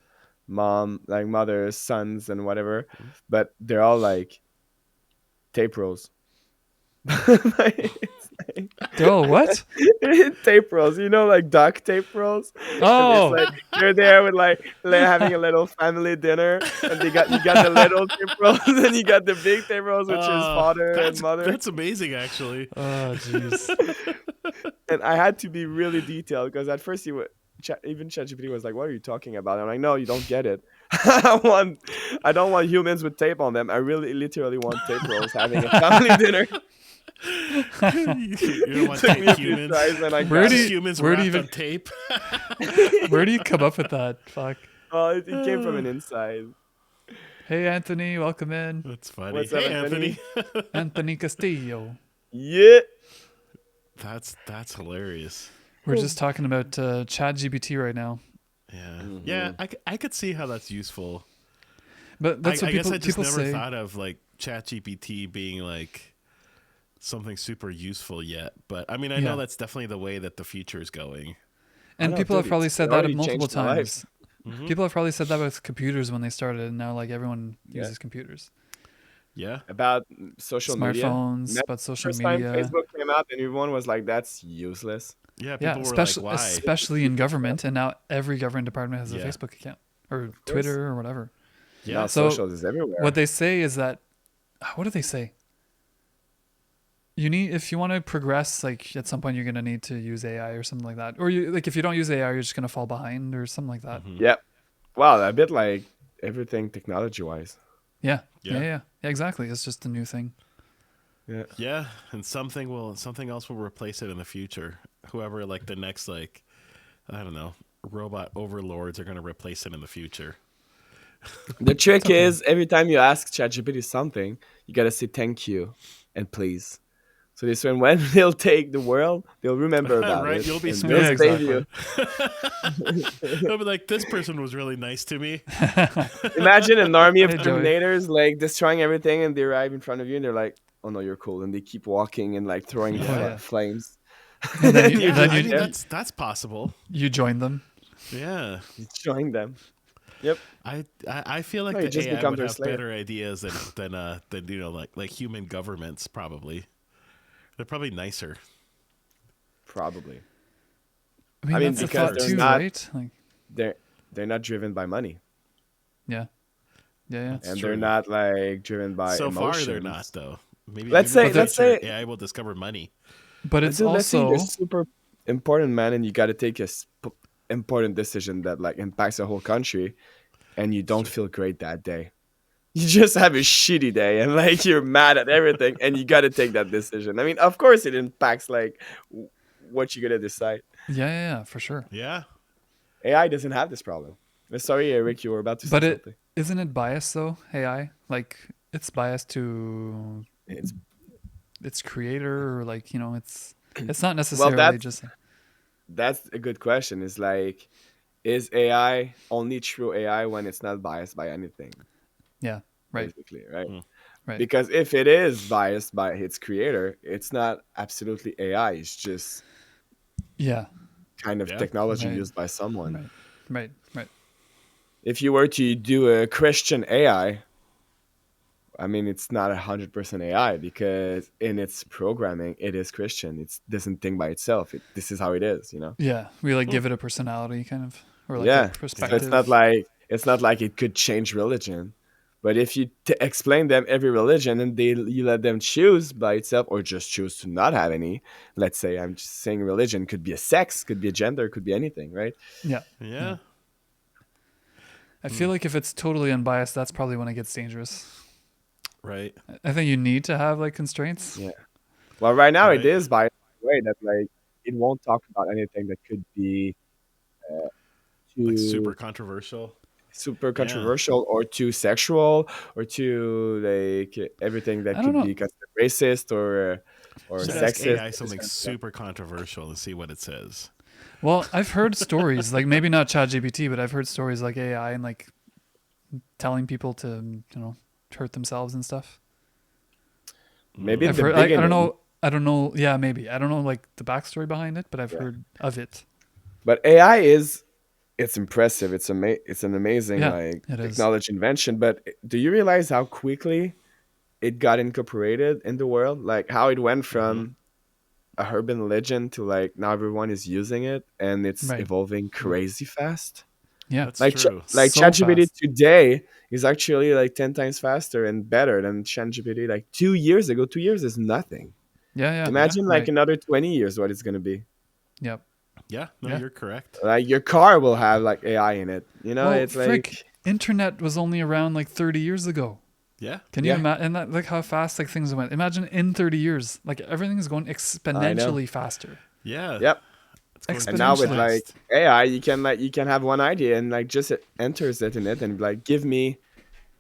mom, like mother, sons, and whatever, but they're all like tape rolls. It's They're all what? like, tape rolls, like duct tape rolls. Oh, And it's like they're there with like having a little family dinner, and you got the little tape rolls, and you got the big tape rolls, which is father and mother. That's amazing, actually. oh, jeez. And I had to be really detailed because at first even ChatGPT was like, "What are you talking about?" And I'm like, "No, you don't get it. I don't want humans with tape on them. I really, literally want tape rolls having a family dinner." You don't want Took to me a take few humans. tries, and I Where got do it. you- Humans where do wrapped you on tape. Where do you come up with that? Fuck. Oh, it came from an inside. Hey, Anthony, welcome in. That's funny. What's up, Hey, Anthony? Anthony Castillo. Yeah. That's hilarious. We're just talking about ChatGPT right now. Yeah, Mm-hmm. yeah. I could see how that's useful. But that's what I guess people I just people never say. thought of like ChatGPT being like something super useful yet. But I mean, I Yeah. know that's definitely the way that the future is going. And know, people have dude, probably it said that already multiple changed my life. times. Mhm. People have probably said that with computers when they started, and now like everyone Yeah. uses computers. Yeah, About social media. Smartphones, Remember about the social first time media. Facebook came out and everyone was like, that's useless. yeah. Yeah, People were like, especially "Why?" especially in government, and now every government department has a Yeah. Facebook account or course. Twitter or whatever. Yeah. Now So, social is everywhere. What they say is that, what do they say? You need, if you want to progress, like at some point you're gonna need to use AI or something like that, or you like if you don't use AI, you're just gonna fall behind or something like that. Mhm. Yep. Wow, a bit like everything technology wise. Yeah, Yeah. yeah, exactly. It's just a new thing. Yeah. Yeah, and something else will replace it in the future. Whoever like the next like I don't know robot overlords are going to replace it in the future. The trick okay. is every time you ask ChatGPT something, you gotta say thank you and please. So this way, when they'll take the world, they'll remember about Right? it. You'll be and spared. they'll save you. They'll be like, this person was really nice to me. Imagine an army of Hey, Joey. Terminators like destroying everything, and they arrive in front of you, and they're like, "Oh no, you're cool," and they keep walking and like throwing Yeah. flames. And then And you, Yeah, then I you, mean there, that's possible. you join them. Yeah, destroying them. Yep. I feel like No, you the just AI become would their have slayer. better ideas than you know like human governments probably. They're probably nicer. Probably. I mean, I mean, that's the because thought they're too, not right? Like, they're not driven by money, yeah, yeah. That's and true. they're not like driven by So emotions. far, they're not though. Maybe Let's maybe say in the let's future say AI will discover money. But it's let's say you're also super important man, and you got to take a important decision that like impacts a whole country, and you don't feel great that day. You just have a shitty day, and like you're mad at everything, and you got to take that decision. I mean, of course, it impacts like what you gotta decide. yeah, for sure. Yeah. AI doesn't have this problem. Sorry, Eric, you were about to say But something. isn't it biased though? AI, like it's biased to It's its creator, or like it's not well, necessarily just that's a good question. It's like, is AI only true AI when it's not biased by anything? yeah, right, Basically, right? Hmm. right, Because if it is biased by its creator, it's not absolutely AI. It's just yeah, kind of Yeah. technology right, used by someone. right. If you were to do a Christian AI, I mean, it's not 100% AI because in its programming, it is Christian. It doesn't think by itself. This is how it is, you know. Yeah, we like Hmm. give it a personality, kind of, or like a Yeah. So perspective. it's not like it could change religion. But if you explain them every religion and you let them choose by itself or just choose to not have any, let's say I'm just saying religion could be a sex, could be a gender, could be anything, right? Yeah, Yeah. I feel like if it's totally unbiased, that's probably when it gets dangerous. Right. I think you need to have like constraints. Yeah. Well, right now it Right. is by the way that like it won't talk about anything that could be Like super too controversial. super Yeah. controversial or too sexual or too like everything that I don't could know. be considered racist or Should ask sexist. AI This something kind of stuff. super controversial and see what it says. Well, I've heard stories like maybe not ChatGPT, but I've heard stories like AI and like telling people to hurt themselves and stuff. Maybe in I've the heard. beginning, I don't know. Yeah, maybe. I don't know like the backstory behind it, but I've Yeah. heard of it. but AI it's impressive. It's an amazing Yeah, like it is. technology invention. But do you realize how quickly it got incorporated in the world? Like how it went from a urban legend to like now everyone is using it and it's Right. evolving crazy fast. Yeah. That's Like true. like So ChatGPT fast. today is actually like 10 times faster and better than ChatGPT like 2 years ago. 2 years is nothing. Yeah. Yeah. Imagine like Right. another 20 years what it's gonna be. Yep. Yeah. No, Yeah. you're correct. Like your car will have like AI in it. You know, Well, it's frick, like internet was only around like 30 years ago. Yeah. Can you Yeah. imagine? And that, like how fast like things went. Imagine in 30 years, like everything is going I know. exponentially faster. Yeah. Yep. It's going And now with Exponentially. like AI, you can have one idea and like just it enters it in it and be like give me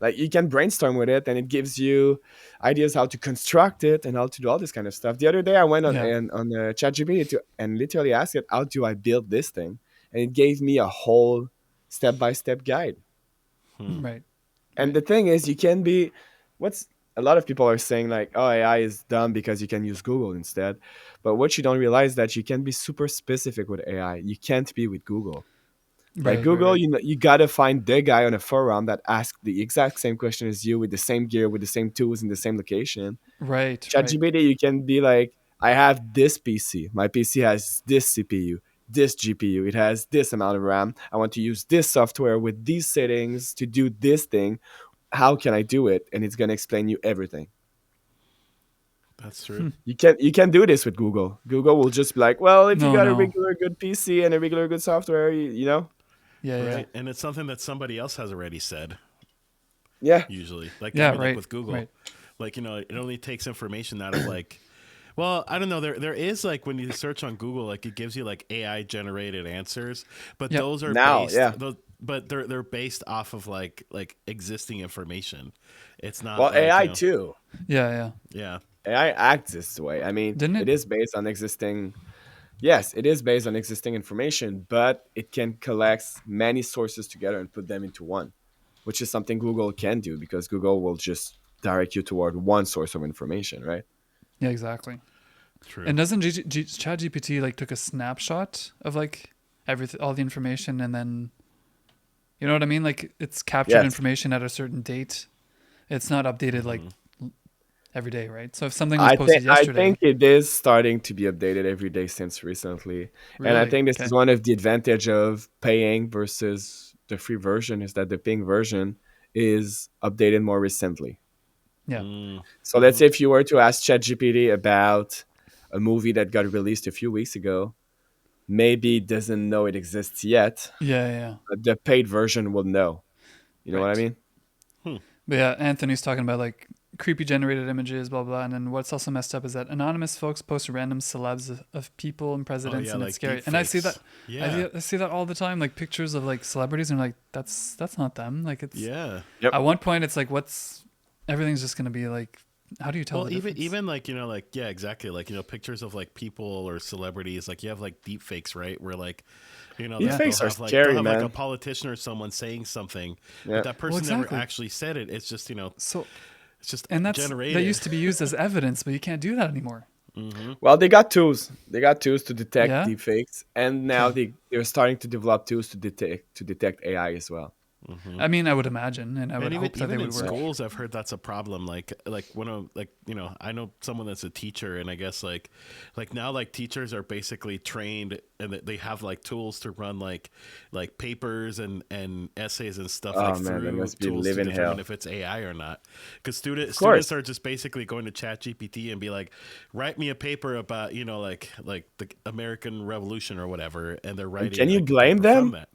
Like you can brainstorm with it, and it gives you ideas how to construct it and how to do all this kind of stuff. The other day, I went on Yeah. ChatGPT and literally asked it, "How do I build this thing?" And it gave me a whole step-by-step guide. Right. And Right. the thing is, you can be what's a lot of people are saying like, "Oh, AI is dumb because you can use Google instead." But what you don't realize that you can be super specific with AI. You can't be with Google. Like Right. Right. Google, Right. you gotta find the guy on a forum that asked the exact same question as you with the same gear, with the same tools in the same location. Right. Right. ChatGPT, you can be like, I have this PC. My PC has this CPU, this GPU. It has this amount of RAM. I want to use this software with these settings to do this thing. How can I do it? And it's gonna explain you everything. That's true. You can do this with Google. Google will just be like, well, if you No. got a No. regular good PC and a regular good software, you know, Yeah. Yeah. Right. And it's something that somebody else has already said, yeah, usually. Like, I Yeah. mean, like Right. with Google. Right. Like, it only takes information out of like, well, I don't know. There is like when you search on Google, like it gives you like AI generated answers, but Yep. those are now, based yeah. those, but they're based off of like existing information. It's not Well, like, AI too. Yeah. Yeah. yeah. AI acts this way. I mean, Didn't it it? is based on existing. Yes, it is based on existing information, but it can collect many sources together and put them into one, which is something Google can do because Google will just direct you toward one source of information, right? Yeah. Exactly. True. And doesn't ChatGPT like took a snapshot of like everything, all the information, and then you know what I mean? Like it's captured Yes. information at a certain date. It's not updated like Mhm. every day, right? So if something was I think posted I think yesterday, it is starting to be updated every day since recently, and I really? think this is Okay. one of the advantage of paying versus the free version is that the paying version is updated more recently. Yeah. Mm. So let's say if you were to ask ChatGPT about a movie that got released a few weeks ago, maybe it doesn't know it exists yet, Yeah. Yeah. but the paid version will know. You know what I Right. mean? But yeah, Anthony's talking about like creepy generated images, blah blah. And then what's also messed up is that anonymous folks post random celebs of people and Oh presidents, yeah, and it's like scary. deep And I see fakes. that, Yeah. I see that all the time, like pictures of like celebrities, and I'm like that's not them. Like it's Yeah. Yep. at one point it's like what's everything's just gonna be like. How do you tell Well, the difference? even like like yeah, exactly. Like pictures of like people or celebrities. Like you have like deep fakes, right? Where like Yeah. Deepfakes are they'll scary, have like a man. politician or someone saying something, but Yeah. that Well, person never exactly. actually said it. It's just So it's just and that generated. used to be used as evidence, but you can't do that anymore. Mm-hmm. Well, they got tools. They got tools to detect Yeah. deepfakes, and now Okay. they're starting to develop tools to detect AI as well. Mm-hmm. I mean, I would imagine, and I would And even hope that they even in would work. schools, I've heard that's a problem. Like when I'm like I know someone that's a teacher, and I guess like now like teachers are basically trained, and they have like tools to run like papers and essays and stuff like Oh man, that through must be tools to living determine hell. if it's AI or not. Because Of students course. are just basically going to Chat GPT and be like, write me a paper about like the American Revolution or whatever, and they're And writing can you like a blame paper from them? that.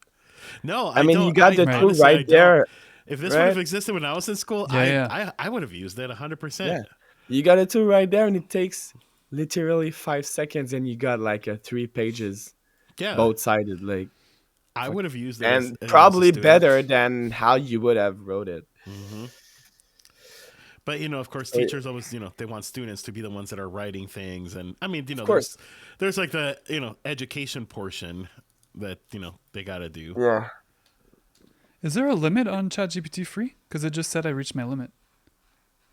No, I I mean, you don't. got I the Right. tool honestly, right I don't. there, If this would have right? existed when I was in school, Yeah. Yeah. I would have used it 100%. Yeah. You got a tool right there, and it takes literally 5 seconds, and you got like a 3 pages, Yeah, both sided, like, I fuck, would have used it and as a probably student. better than how you would have wrote it. Hmm. But of course, So, teachers always they want students to be the ones that are writing things, and I mean of there's course, there's like the education portion that they got to do. yeah. Is there a limit on ChatGPT free? Because it just said I reached my limit.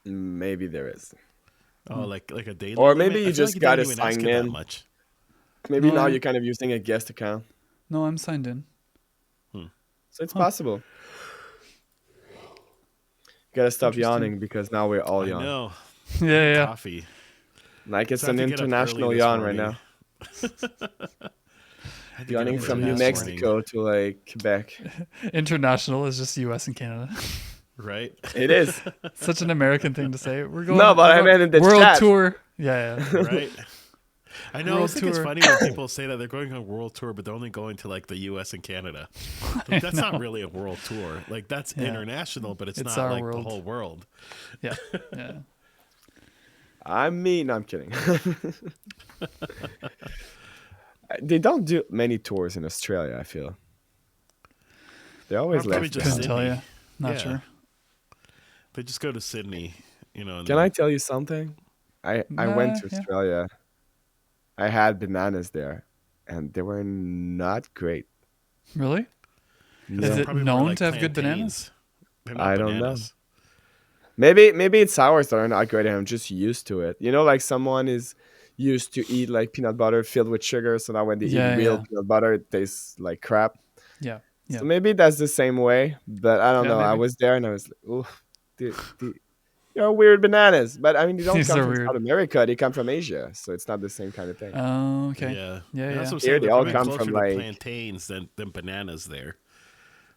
Maybe there is. Oh, like a daily Or limit. maybe I you feel like just you didn't gotta even ask sign it that in. much. Maybe No, now you're kind of using a guest account. no, I'm signed in. So it's Huh. possible. You gotta stop Interesting. yawning because now we're all I yawn. know. Yeah, yeah. Coffee. Like it's So I have an to get up early international this yawn right morning. now. I had to get Yawning up Yeah. from early New this morning, Mexico to like Quebec. International is just U.S. and Canada. right? It is. Such an American thing to say. No, but I meant in the world chat. tour. Yeah, yeah. Right. I know. I World always think it's tour. funny when people say that they're going on a world tour, but they're only going to like the U.S. and Canada. Like, that's not really a world tour. Like that's Yeah. international, but it's It's not our like the world. whole world. Yeah, yeah. I mean, I'm kidding. They don't do many tours in Australia, I feel. They're always Or probably left just out. Couldn't tell Sydney. you. Not Yeah. sure. They just go to Sydney, and Can I tell you something? I went to Yeah. Australia. I had bananas there, and they were not great. Really? Is No, it probably more known like to have good bananas? plantains. They're not I don't know. bananas. Maybe it's sours that are not great, and I'm just used to it. Like someone is used to eat like peanut butter filled with sugar, so now when they eat Yeah, real yeah, peanut butter, it tastes like crap. yeah, yeah, So maybe that's the same way, but I don't yeah. know. I Maybe was there and I was like, "Oh, you're weird bananas." But I mean, they don't these come are from weird. South America; they come from Asia, so it's not the same kind of thing. Oh, okay. Yeah. Yeah, And that's yeah. what I'm Here, saying. they They're all probably come from closer to like plantains than bananas there.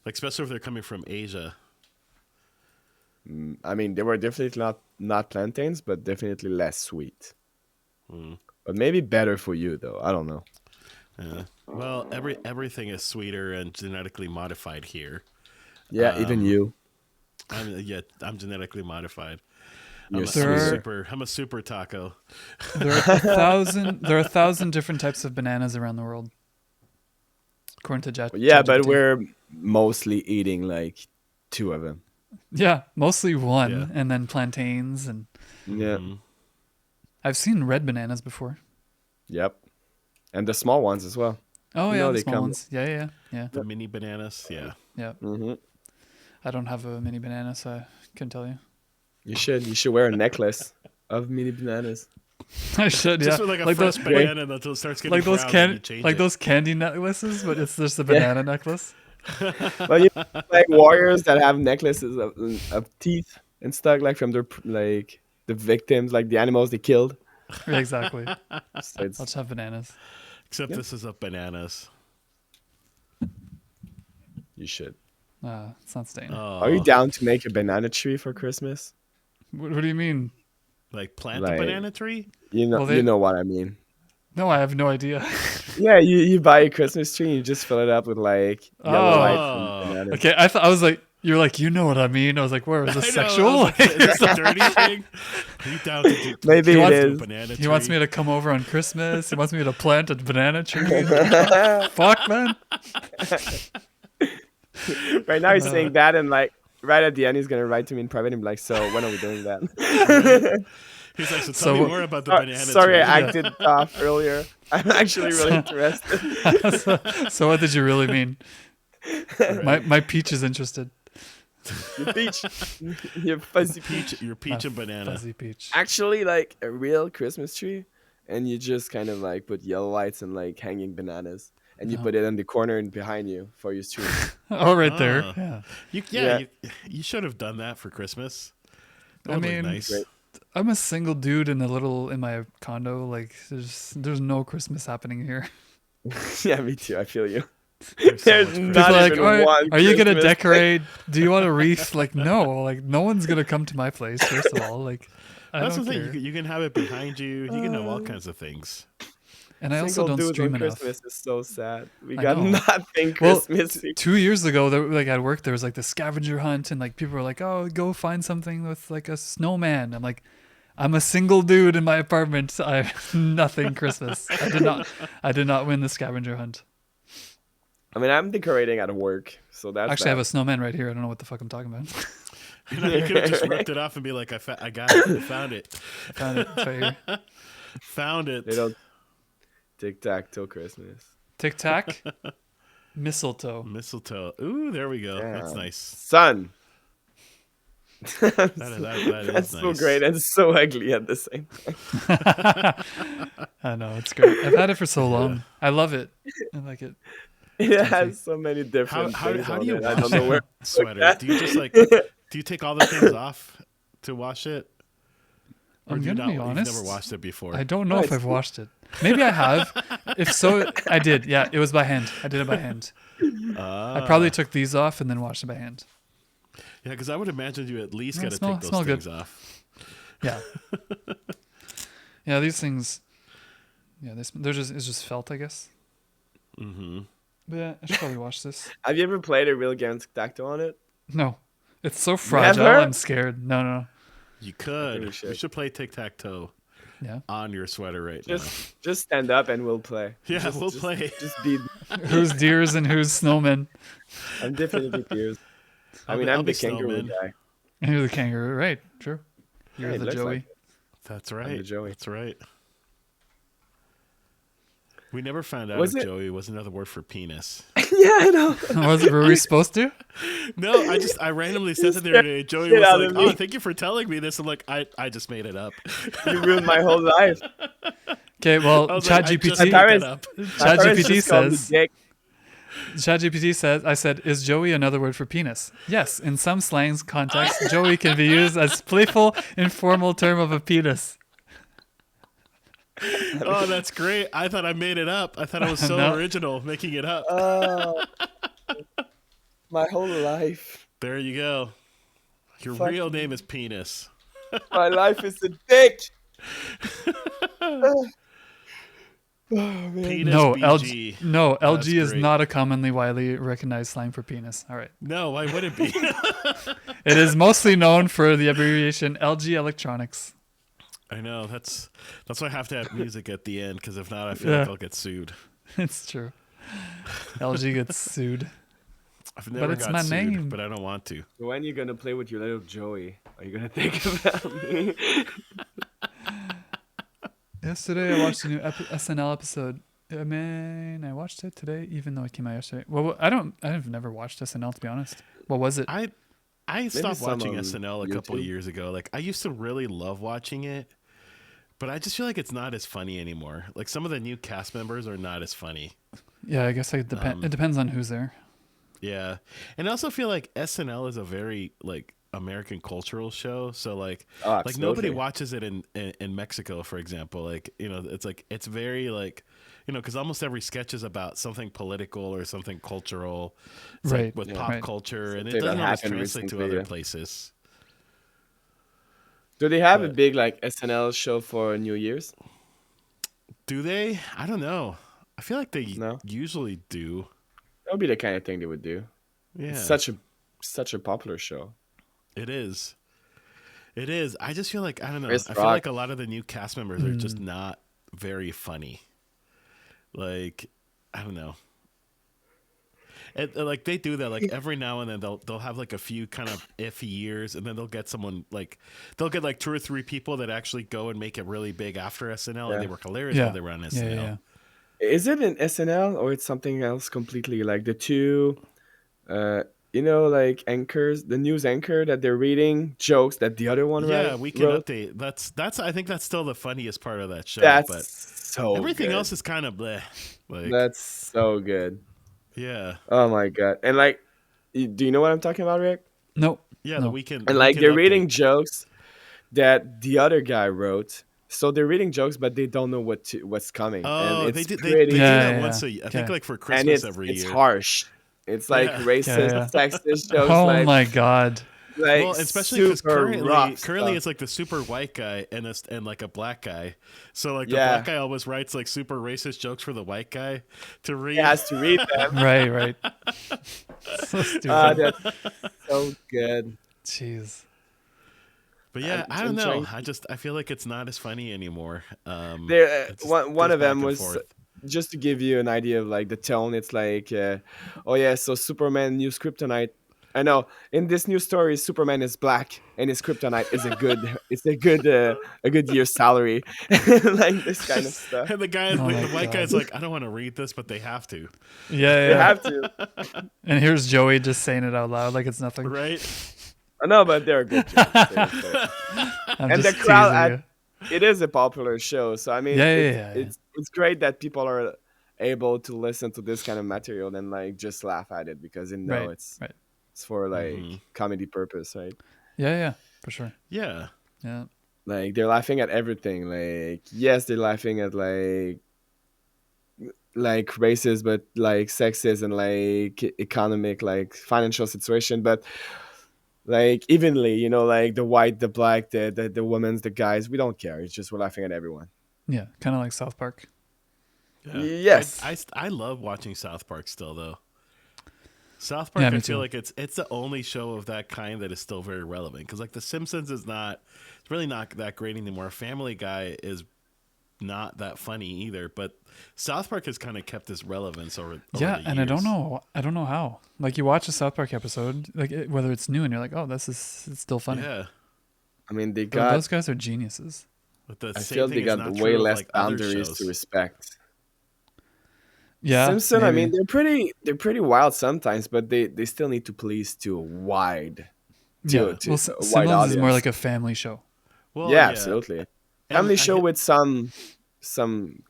Like, especially if they're coming from Asia. I mean, they were definitely not plantains, but definitely less sweet. Mm. But maybe better for you, though. I don't know. Yeah. Well, everything is sweeter and genetically modified here. Yeah, even Um, you, I'm genetically modified. you're There, sweeter. I'm a super taco. there are a thousand. There are 1,000 different types of bananas around the world, according to Yeah, but ChatGPT. we're mostly eating like two of them. Yeah, mostly Yeah. one, and then plantains, and Yeah. Hmm. I've seen red bananas before. Yep. And the small ones as well. Oh yeah, the They small come. ones. Yeah, yeah, yeah, The mini bananas. Yeah. yeah. Hmm. I don't have a mini banana, so I couldn't tell you. You should wear a necklace of mini bananas. I should, yeah. Just with like a Like fresh those, banana until it starts getting like those brown, then you change it. candy necklaces, but it's just a Yeah. banana necklace. Well, like warriors that have necklaces of teeth and stuff, like from their like the victims, like the animals they killed. Yeah, exactly. So I'll it's just have bananas. Except Yeah. this is of bananas. you should. It's not staying. Are you Oh, down to make a banana tree for Christmas? What do you mean? like plant a Like banana tree? Well, you know what I mean. No, I have no idea. Yeah, you buy a Christmas tree and you just fill it up with like yellow Oh. lights and Oh. bananas. Okay, I was like, you're like, you know what I mean. I was like, where is this I know, I sexual? was like, is this a dirty thing? Are you down to Maybe to it do is. a banana He wants tree? me to come over on Christmas. He wants me to plant a banana tree. Fuck, man. Right now he's saying that, and like right at the end he's gonna write to me in private and be like, "So when are we doing that?" He's like, so tell So me what- more about the Oh, banana sorry, tree. I acted tough earlier. I'm actually really interested. So what did you really mean? My peach is interested. Your peach, your fuzzy peach. Peach, your peach and banana. Fuzzy peach. Actually, like a real Christmas tree, and you just kind of like put yellow lights and like hanging bananas, and you put it in the corner and behind you for your tree. Oh, right there. Ah. Yeah. Yeah. You should have done that for Christmas. That I would look mean, nice. Great. I'm a single dude in my condo. Like, there's no Christmas happening here. Yeah, me too. I feel you. There's so There's much not People are like, even "Oh, one are you gonna Christmas decorate? Do you want a wreath? Like, no. Like, no one's gonna come to my place. First of all, like, I That's the don't thing. care. You can have it behind you. You can have all kinds of things. And I also Single don't dudes stream on enough. Christmas is so sad. We I got know. nothing Well, Christmassy. 2 years ago, there, like at work, there was like the scavenger hunt, and like people were like, "Oh, go find something with like a snowman." I'm like, I'm a single dude in my apartment. I have nothing Christmas. I did not win the scavenger hunt. I mean, I'm decorating at work, so that's Actually, I have a snowman right here. I don't know what the fuck I'm talking about. You could have just ripped it off and be like, I got it. I found it. I found it. It's right here. Found it. They don't tic tac till Christmas. Tic Tac, mistletoe. Mistletoe. Ooh, there we go. That's Yeah. nice. Sun. That is That's nice. so great and so ugly at the same time. I know, it's great. I've had it for so long. I love it. I like it. It has so many How, different how, things how on do you it. I wash don't know where. a sweater? Do you just like do you take all the things off to wash it? Or I'm do you gonna be not, honest. You've never washed it before. I don't know No, if it's- I've washed it. Maybe I have. If so, I did. Yeah, it was by hand. I did it by hand. I probably took these off and then washed it by hand. Yeah, because I would imagine you at least No, got to smell- take those smell good. things off. Yeah. Yeah, these things. Yeah, it's just felt, I guess. Mm-hmm. But yeah, I should probably wash this. Have you ever played a real game tic tac toe on it? No, it's so fragile. Never? I'm scared. No. You could. we We should. should play tic tac toe Yeah. on your sweater right Just stand up and we'll play. now. Yeah, Just- we'll just- play. Just be. Who's deers and who's snowmen? I'm definitely Piers. I I'll mean, be- I'll I'm be the kangaroo snowman. guy. You're the kangaroo, right? True. You're Yeah, it the looks Joey. like That's I'm right. the Joey. That's right. We never found out Was if it? Joey was another word for penis. Yeah, I know. Were we supposed to? No, I randomly said You that the other scared day. the Joey shit was out like, of "Oh, me. thank you for telling me this." I'm like, I just made it up. You ruined my whole life. Okay, well, I was like, I just My made ChatGPT that parents, up. my parents ChatGPT just called me says Dick. ChatGPT says, I said, is Joey another word for penis? Yes, in some slangs context, Joey can be used as playful, informal term of a penis. Oh, that's great. I thought I made it up. I thought I was so No. original making it up. Oh, my whole life. There you go. Your Fuck real you. name is Penis. My life is a dick. Oh man. Penis No, BG. no, That's LG is great. not a commonly widely recognized slang for penis. All right. No, why would it be? It is mostly known for the abbreviation LG Electronics. I know. That's why I have to have music at the end, because if not, I feel Yeah. like I'll get sued. It's true. LG gets sued. I've never it's got my sued, name. but I don't want to. When are you gonna play with your little Joey? Are you gonna think about me? Yesterday, I watched a new SNL episode. I watched it today, even though it came out yesterday. Well, I've never watched SNL, to be honest. What was it? I stopped some watching on SNL a couple of YouTube. years ago. Like I used to really love watching it, but I just feel like it's not as funny anymore. Like some of the new cast members are not as funny. Yeah, I guess it depends on who's there. Yeah. And I also feel like SNL is a very like American cultural show. So like Oh, like nobody absolutely. watches it in Mexico, for example. Like, you know, it's like it's very like, you know, because almost every sketch is about something political or something cultural. It's Right. like with Yeah. pop Right. culture, and it Something that doesn't always happened translate to recently, other yeah. places. Do they have a But big like SNL show for New Year's? do they? I don't know. I feel like they No, usually do. that would be the kind of thing they would do. It's Yeah, such a popular show. it is. It is. I just feel like I don't know. Chris I feel Rock. like a lot of the new cast members are just not very funny. Like I don't know. Like they do that like every now and then they'll have like a few kind of iffy years, and then they'll get someone like they'll get like 2 or 3 people that actually go and make it really big after SNL, and Yeah. they were hilarious Yeah. when they were on Yeah, SNL. yeah, yeah. Is it an SNL or it's something else completely? Like the two, uh, like anchors, the news anchor that they're reading jokes that the other one Yeah, we can wrote. update. That's I think that's still the funniest part of that show, but That's so everything good. else is kind of bleh. Like That's so good. yeah. Oh my god! And like, do you know what I'm talking about, Rick? Nope. Yeah, No. the weekend And like, weekend they're update. reading jokes that the other guy wrote. So they're reading jokes, but they don't know what's coming, and Oh, it's they pretty. do Yeah, that yeah, once yeah. a year. I think Okay. like for And Christmas every it's year. harsh. It's like Yeah. racist, Yeah. sexist jokes, Oh my god. like Well, especially because super currently rough it's stuff. like the super white guy and like a black guy. So like the Yeah, black guy always writes like super racist jokes for the white guy to he read. has to read them. Right. So Ah, stupid. that's so good. Jeez. But yeah, I don't I'm know. trying. I feel like it's not as funny anymore. There, It just one goes of back them and was forth. just to give you an idea of like the tone. It's like, oh yeah, so Superman used kryptonite. I know. In this new story, Superman is black, and his kryptonite is a good year's salary, like this kind of stuff. And the guy, Oh the my white guy's god. like, I don't want to read this, but they have to, Yeah, They yeah. have to. And here's Joey just saying it out loud like it's nothing. right? I know, but they're good jokes. I'm And the just crowd teasing at you. it is a popular show, so I mean, Yeah. it's great that people are able to listen to this kind of material and like just laugh at it because they know Right. it's Right. it's for like Mhm. comedy purpose, right? Yeah, for sure. Yeah. Yeah. Like they're laughing at everything. Like yes, they're laughing at like racist, but like sexist and like economic, like financial situation, but like evenly, like the white, the black, the women's, the guys. We don't care. It's just we're laughing at everyone. Yeah. Kind of like South Park. Yeah. Yes. I love watching South Park still though. South Yeah, Park, me I feel too. like it's the only show of that kind that is still very relevant. Because like The Simpsons is not, it's really not that great anymore. Family Guy is not that funny either. But South Park has kind of kept its relevance over Yeah, the and years. I don't know how. Like you watch a South Park episode, like whether it's new and you're like, oh, it's still funny. Yeah, I mean, they But got. those guys are geniuses. but the I same feel thing they is got not way true of less like other boundaries to shows. respect. Yeah, Simpson, I maybe. mean, they're pretty wild sometimes, but they still need to please to a wide Yeah. to Well, a wide Simmons is more audience. like a family show. Well, Yeah, yeah, absolutely. and Family show with some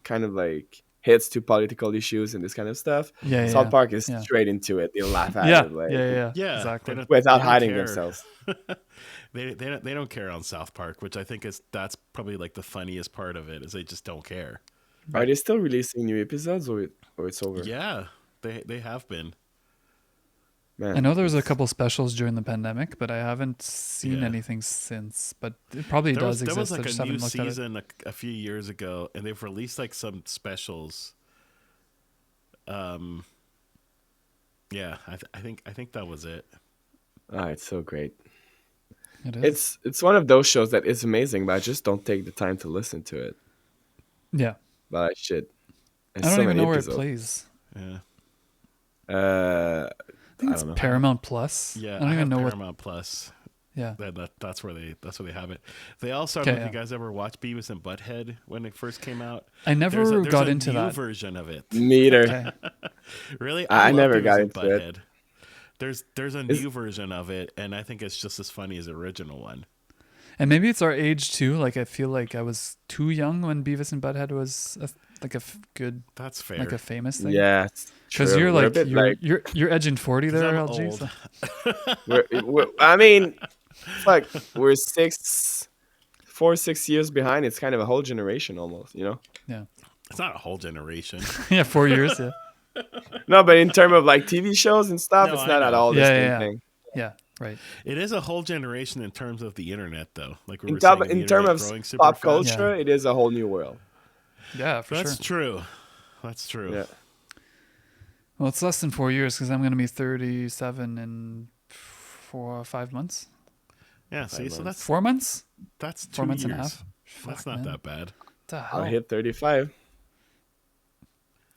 kind of like hits to political issues and this kind of stuff. Yeah, South yeah, Park is yeah, straight into it. They laugh at yeah, it like yeah, yeah. yeah, Exactly. without they don't hiding care. themselves. They don't care on South Park, which I think that's probably like the funniest part of it is they just don't care. Are they still releasing new episodes or it's over? Yeah, they have been. Man, I know there was a it's- couple specials during the pandemic, but I haven't seen Yeah. anything since. But it probably does There was exist. I like just a new haven't looked at it. season a few years ago, and they've released like some specials. Yeah, I think that was it. it's so great. It is. It's one of those shows that is amazing, but I just don't take the time to listen to it. Yeah. But I should. There's I don't so even many know where it episodes. plays. Yeah, Uh, I think I it's don't know. Paramount Plus. yeah. I don't have even know what. Paramount Plus. Yeah. That's where they have it. They also I don't know Okay, if you guys ever watched Beavis and Butthead when it first came out. I never There's got a into new that. version of it. neither. Okay. Really, I love never Beavis got and into it. Butthead. There's a Is- new version of it, and I think it's just as funny as the original one. And maybe it's our age too. Like I feel like I was too young when Beavis and Butthead was like a good, That's fair. like a famous thing. Yeah, Because true. you're We're a like bit you're edging 40 'Cause there, I'm LG. old. we're, I mean, fuck, we're 6 years behind. It's kind of a whole generation almost, you know. Yeah. It's not a whole generation. Yeah, 4 years. Yeah. No, but in terms of like TV shows and stuff, No, it's I not at know. all the Yeah, same yeah. thing. Yeah. Right. It is a whole generation in terms of the internet, though. Like we In, were term, saying, the in terms internet of growing super pop fast. culture, it is a whole new world. Yeah, for That's sure. true. That's true. Yeah. Well, it's less than 4 years because I'm going to be 37 in 4 or 5 months. Yeah. See, so months. 4 months? that's 2 4 months years. and a half. That's Fuck, not man. that bad. What the I'll hell? hit 35.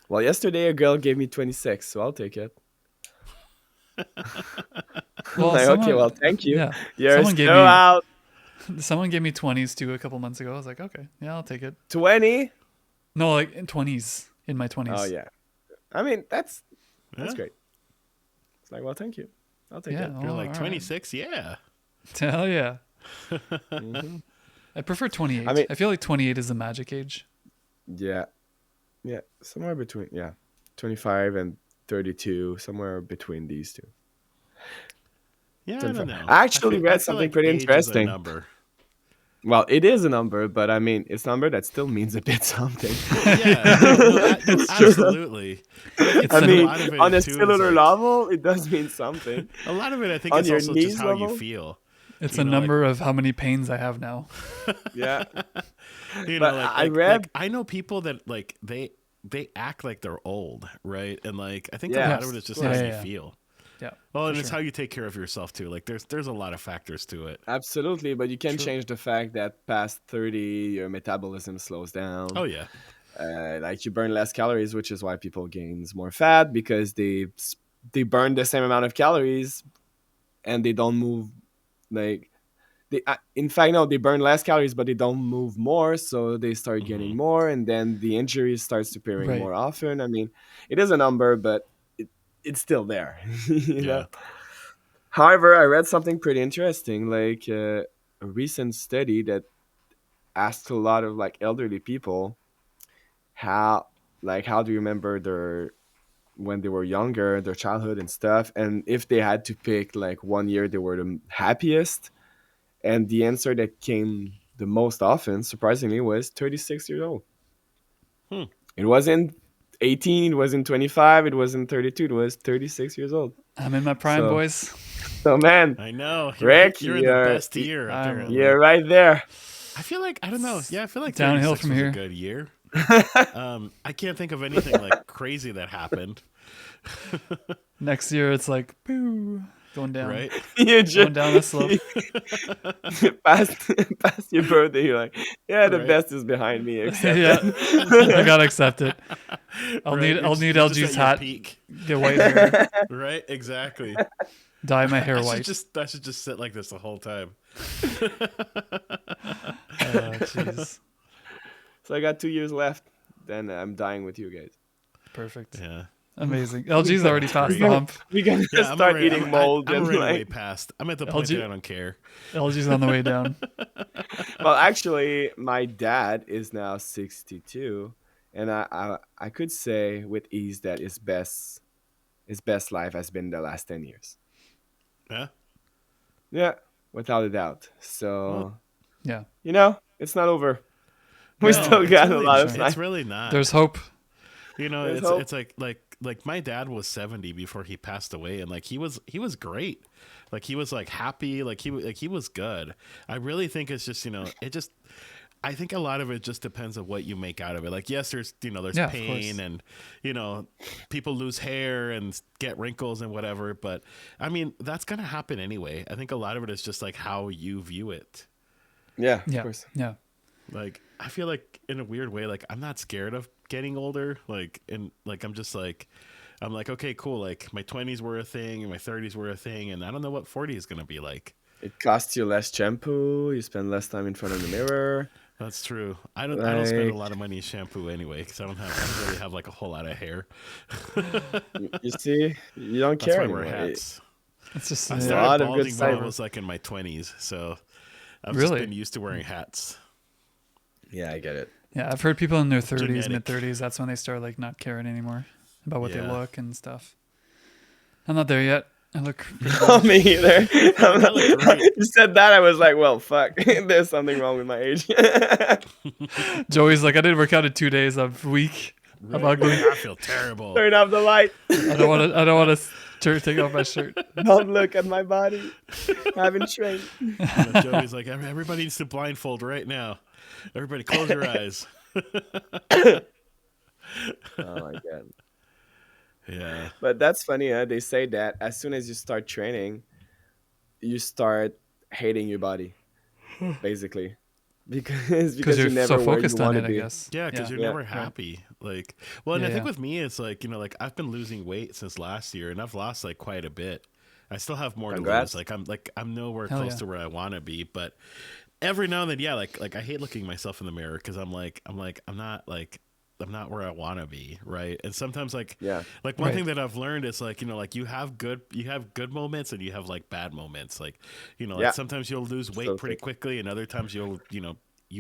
Well, yesterday a girl gave me 26, so I'll take it. Well, Like, okay, well, thank you. Yeah. You're Someone gave still me- out. Someone gave me 20s too a couple months ago. I was like, okay, yeah, I'll take it. 20? No, like in 20s, in my 20s. Oh, yeah. I mean, that's Yeah. great. It's like, well, thank you. I'll take Yeah. it. You're oh, like all right. 26. Yeah. Hell yeah. Mhm. I prefer 28. I mean- I feel like 28 is the magic age. Yeah. Yeah. Somewhere between, 25 and 32, somewhere between these two. Yeah. I 25. don't know. I actually read feel something pretty age is a interesting. number. Well, it is a number, but I mean, it's a number that still means a bit something. Yeah. No, true. absolutely. It's I a mean, lot of it on a too is cellular like- level, it does mean something. A lot of it, I think, On is your also knees just how level? you feel. It's You a know, like- number of how many pains I have now. Yeah. You But know, like, I like- read- like, I know people that like they act like they're old, right? And like I think a Yeah. lot of it is just Yeah, how yeah, you yeah. feel. Yeah. Well, and for it's sure. how you take care of yourself too. Like there's a lot of factors to it. Absolutely, but you can True. change the fact that past 30, your metabolism slows down. Oh yeah. Like you burn less calories, which is why people gains more fat because they burn the same amount of calories and they don't move like they in fact no they burn less calories but they don't move more, so they start gaining Mhm. more, and then the injuries starts appearing Right. more often. I mean, it is a number, but it's still there. you know? However, I read something pretty interesting, like a recent study that asked a lot of like elderly people how do you remember their when they were younger, their childhood and stuff, and if they had to pick like one year they were the happiest, and the answer that came the most often, surprisingly, was 36 years old. Hmm. It wasn't 18, it wasn't 25, it wasn't 32, it was 36 years old. I'm in my prime, So- boys. So man, I know. Rick, you're in you're- the best year. I'm- Apparently. you're right there. I feel like I don't know. Yeah, I feel like Downhill 36 from was here. a good year. I can't think of anything like crazy that happened. Next year, it's like, boo. going down, right? You going just down the slope. past past your birthday, you're like, yeah, the Right. best is behind me, accept Yeah, I it. gotta accept it. I'll Right? need You're just LG's at your hat, peak, get white hair, right? Exactly. dye my hair I should white. just I should just sit like this the whole time. Jeez, So I got 2 years left. Then I'm dying with you guys. perfect, Yeah. amazing. LG's already past the great. hump. We're gonna Yeah, I'm start already eating mold I'm and already way like. past. I'm at the point LG that I don't care. LG's on the way down. Well, actually, my dad is now 62, and I could say with ease that his best life has been the last 10 years. Yeah. Yeah, without a doubt. Well, So Yeah, it's not over. We no, still it's got a really lot of sure. time. it's really not. there's hope. You know, There's it's hope. it's like my dad was 70 before he passed away, and like he was great. Like he was like happy, like he was good. I really think it's just, it just, I think a lot of it just depends on what you make out of it. Like, yes, there's there's Yeah, of pain, course. and people lose hair and get wrinkles and whatever, but I mean, that's going to happen anyway. I think a lot of it is just like how you view it. Yeah, of Yeah, course. yeah, Like, I feel like in a weird way, like I'm not scared of getting older. Like, and like I'm like, okay, cool. Like my 20s were a thing, and my 30s were a thing, and I don't know what 40 is gonna be like. It costs you less shampoo. You spend less time in front of the mirror. That's true. I don't spend a Like lot of money in shampoo anyway, because I don't really have like a whole lot of hair. you see, you don't That's care why I anymore. wear hats. it's just I a started lot of good balding when I cyber. was like in my 20s, so I've Really? just been used to wearing hats. Yeah, I get it. yeah. I've heard people in their 30s, Genetic. mid 30s. That's when they start like not caring anymore about what they Yeah. look and stuff. I'm not there yet. I look pretty Oh, good. me either. I look great. You said that, I was like, well, fuck. There's something wrong with my age. Joey's like, I didn't work out in 2 days. I'm weak. I'm ugly. I feel terrible. Turn off the light. I don't want to take off my shirt. Don't look at my body. I haven't trained. Joey's like, everybody needs to blindfold right now. Everybody close your eyes. Oh my god. Yeah. But that's funny, huh? They say that as soon as you start training, you start hating your body, basically, because Because you're you're never so where focused you on want it, to I be. guess. Yeah, because you're Yeah. never happy. Like, well, and Yeah, I think yeah. with me, it's like, like I've been losing weight since last year, and I've lost like quite a bit. I still have more Congrats. to lose. Like I'm nowhere Hell close yeah. to where I want to be, but every now and then, yeah, like I hate looking myself in the mirror because I'm not where I want to be, right? And sometimes Yeah. like one Right. thing that I've learned is like, like you have good moments and you have like bad moments. Like, like Yeah. sometimes you'll lose weight So pretty true. quickly, and other times you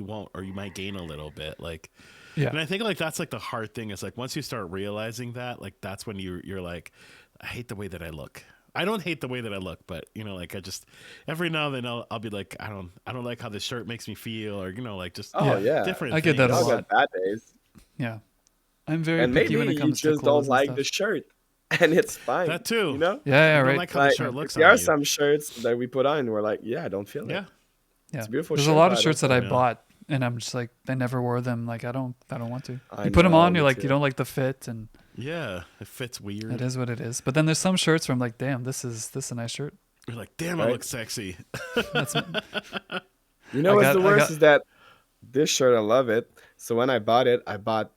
won't, or you might gain a little bit. Like, Yeah. and I think like that's like the hard thing is like once you start realizing that, like that's when you're like, I hate the way that I look. I don't hate the way that I look, but like I just every now and then I'll be like, I don't like how this shirt makes me feel, or like just Oh yeah. different. I get that things. a Y'all lot. got bad days, Yeah. I'm very and picky maybe when it you comes to just clothes don't like and the stuff. shirt, and it's fine. That too. You know, Yeah, yeah, I don't right. like how the like shirt looks there on are you. some shirts that we put on, and we're like, yeah, I don't feel it. Yeah. Yeah. It's a beautiful There's shirt, a lot but of I shirts don't that I feel it. bought and I'm just like I never wore them. Like I don't want to. I You put them know, on, me you're like too. you don't like the fit and Yeah, it fits weird. it is what it is. But then there's some shirts where I'm like, damn, this is a nice shirt. You're like, damn, I Right. look sexy. That's You know I what's got- the I worst got- is that this shirt, I love it. So when I bought it, I bought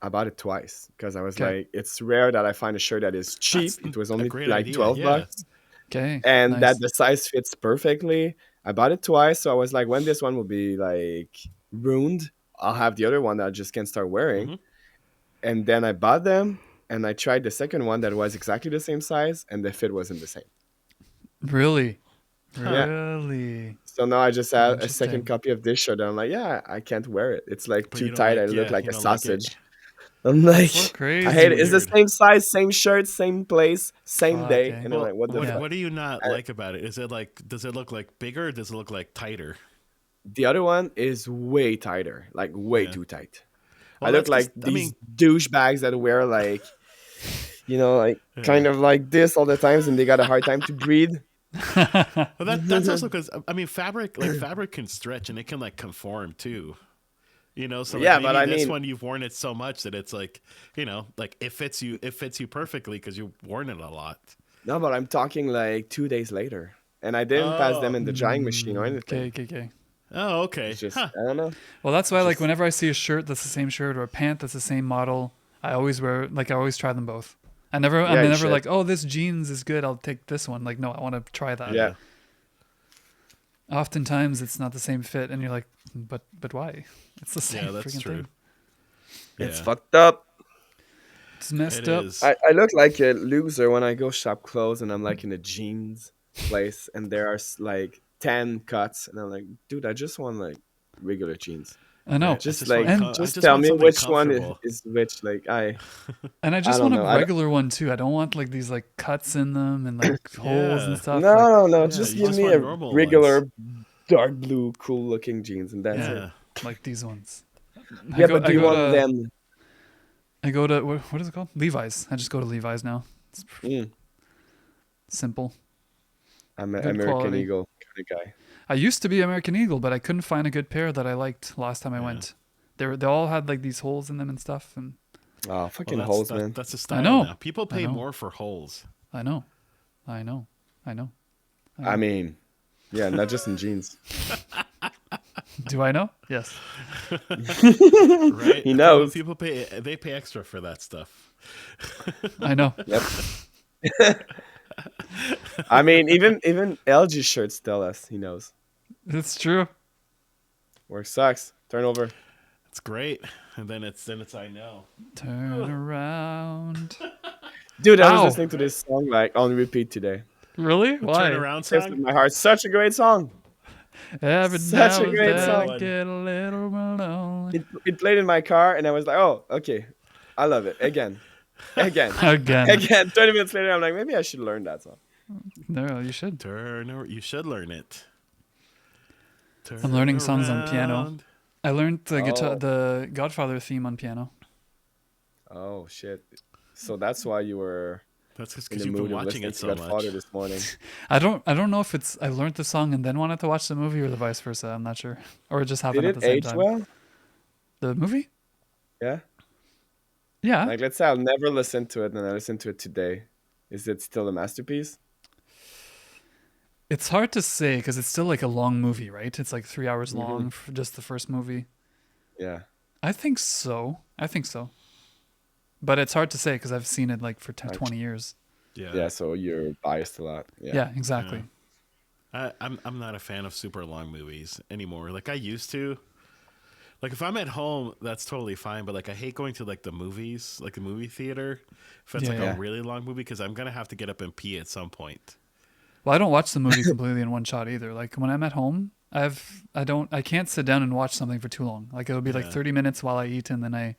it twice because I was Okay. like, it's rare that I find a shirt that is cheap. That's It was a only great like idea, 12 yeah. bucks, okay. and nice. that the size fits perfectly. I bought it twice, so I was like, when this one will be like ruined, I'll have the other one that I just can't start wearing. Mhm. And then I bought them, and I tried the second one that was exactly the same size, and the fit wasn't the same. Really? Yeah. Really? So now I just have a Interesting. second copy of this shirt, and I'm like, yeah, I can't wear it. It's like But too you don't tight. like- I look yeah, like you a don't like it. sausage. I'm like, So crazy. I hate it. It's the Weird. same size, same shirt, same place, same Fuck, day. eh. And I'm like, what the what, fuck? what do you not I- like about it? Is it like, does it look like bigger, or does it look like tighter? The other one is way tighter, like way Yeah. too tight. Well, I look that's like 'cause- I these mean- douchebags that wear like, like kind of like this all the times, and they got a hard time to breathe. Well, that's also because I mean, fabric can stretch and it can like conform too. So like Yeah, maybe but I this mean- one you've worn it so much that it's like, like it fits you perfectly because you've worn it a lot. No, but I'm talking like 2 days later, and I didn't pass them Oh. in the drying machine or Okay, anything. okay, okay. Oh, It's okay. just Huh. I don't know. Well, that's why It's like just whenever I see a shirt that's the same shirt or a pant that's the same model, I always wear like I always try them both. I'm yeah, you never should. like, oh, this jeans is good, I'll take this one. Like, no, I want to try that. Yeah, Yeah. Oftentimes it's not the same fit, and you're like, but why? It's the same Yeah, that's freaking true. thing. it's Yeah, fucked up. It's messed it up. is. I look like a loser when I go shop clothes and I'm like in a jeans place and there are like 10 cuts and I'm like, dude, I just want like regular jeans. I know, Right. Just like, and I just just tell want me something which one comfortable. is which. Like, I I just don't want a know. regular one too. I don't want like these like cuts in them and like holes and Yeah. stuff. Like, No. Yeah. Just You give just me want a normal ones. regular dark blue, cool looking jeans and that's it. Yeah. like these ones. I Yeah, go but do I you go want to them? I go to what is it called? Levi's. I just go to Levi's now. It's Mm, simple, I'm an good American quality. Eagle kind of guy. I used to be American Eagle, but I couldn't find a good pair that I liked last time I Yeah. went. They all had like these holes in them and stuff, and Oh, Well, fucking holes, man. that's a I style know, now. People I pay know, more for holes. I know, I know, I know, I I know. mean, yeah, not just in jeans. Do I know? Yes, Right? He knows. People pay. They pay extra for that stuff. I know. Yep. I mean, even LG shirts tell us he knows. It's true. Work sucks. Turnover. It's great. And then it's I know. Turn around. Dude, I was Ow! listening to this song like on repeat today. Really? The Why? turnaround Tastes song. with my heart. Such a great song. Every Such now a and It's a great great then I song. one. get a little lonely. It played in my car, and I was like, oh, okay. I love it. Again. Again. Again. Again. 20 minutes later, I'm like, maybe I should learn that song. No, you should. You should learn it. I'm Turn learning songs on piano. around. I learned the guitar, Oh. the Godfather theme on piano. Oh, shit. So that's why you were That's just in because the you've been mood of watching listening it to so Godfather much. this morning. I don't know if it's I learned the song and then wanted to watch the movie or the vice versa. I'm not sure, or it just Did happened at it the same age time. well? The movie? Yeah. Yeah, Like, let's say I'll never listen to it, and I listen to it today. Is it still a masterpiece? it's hard to say because it's still like a long movie, right? It's like 3 hours Hmm. long for just the first movie. Yeah. I think so. I think so. But it's hard to say because I've seen it like for 10, I- 20 years. Yeah. Yeah, so you're biased a lot. Yeah. Yeah, exactly. I'm not a fan of super long movies anymore. Like I used to. Like if I'm at home, that's totally fine. But like I hate going to like the movies, like the movie theater, if it's Yeah, like yeah. a really long movie, because I'm gonna have to get up and pee at some point. Well, I don't watch the movie completely in one shot either. Like when I'm at home, I can't sit down and watch something for too long. Like it'll be like Yeah. 30 minutes while I eat and then I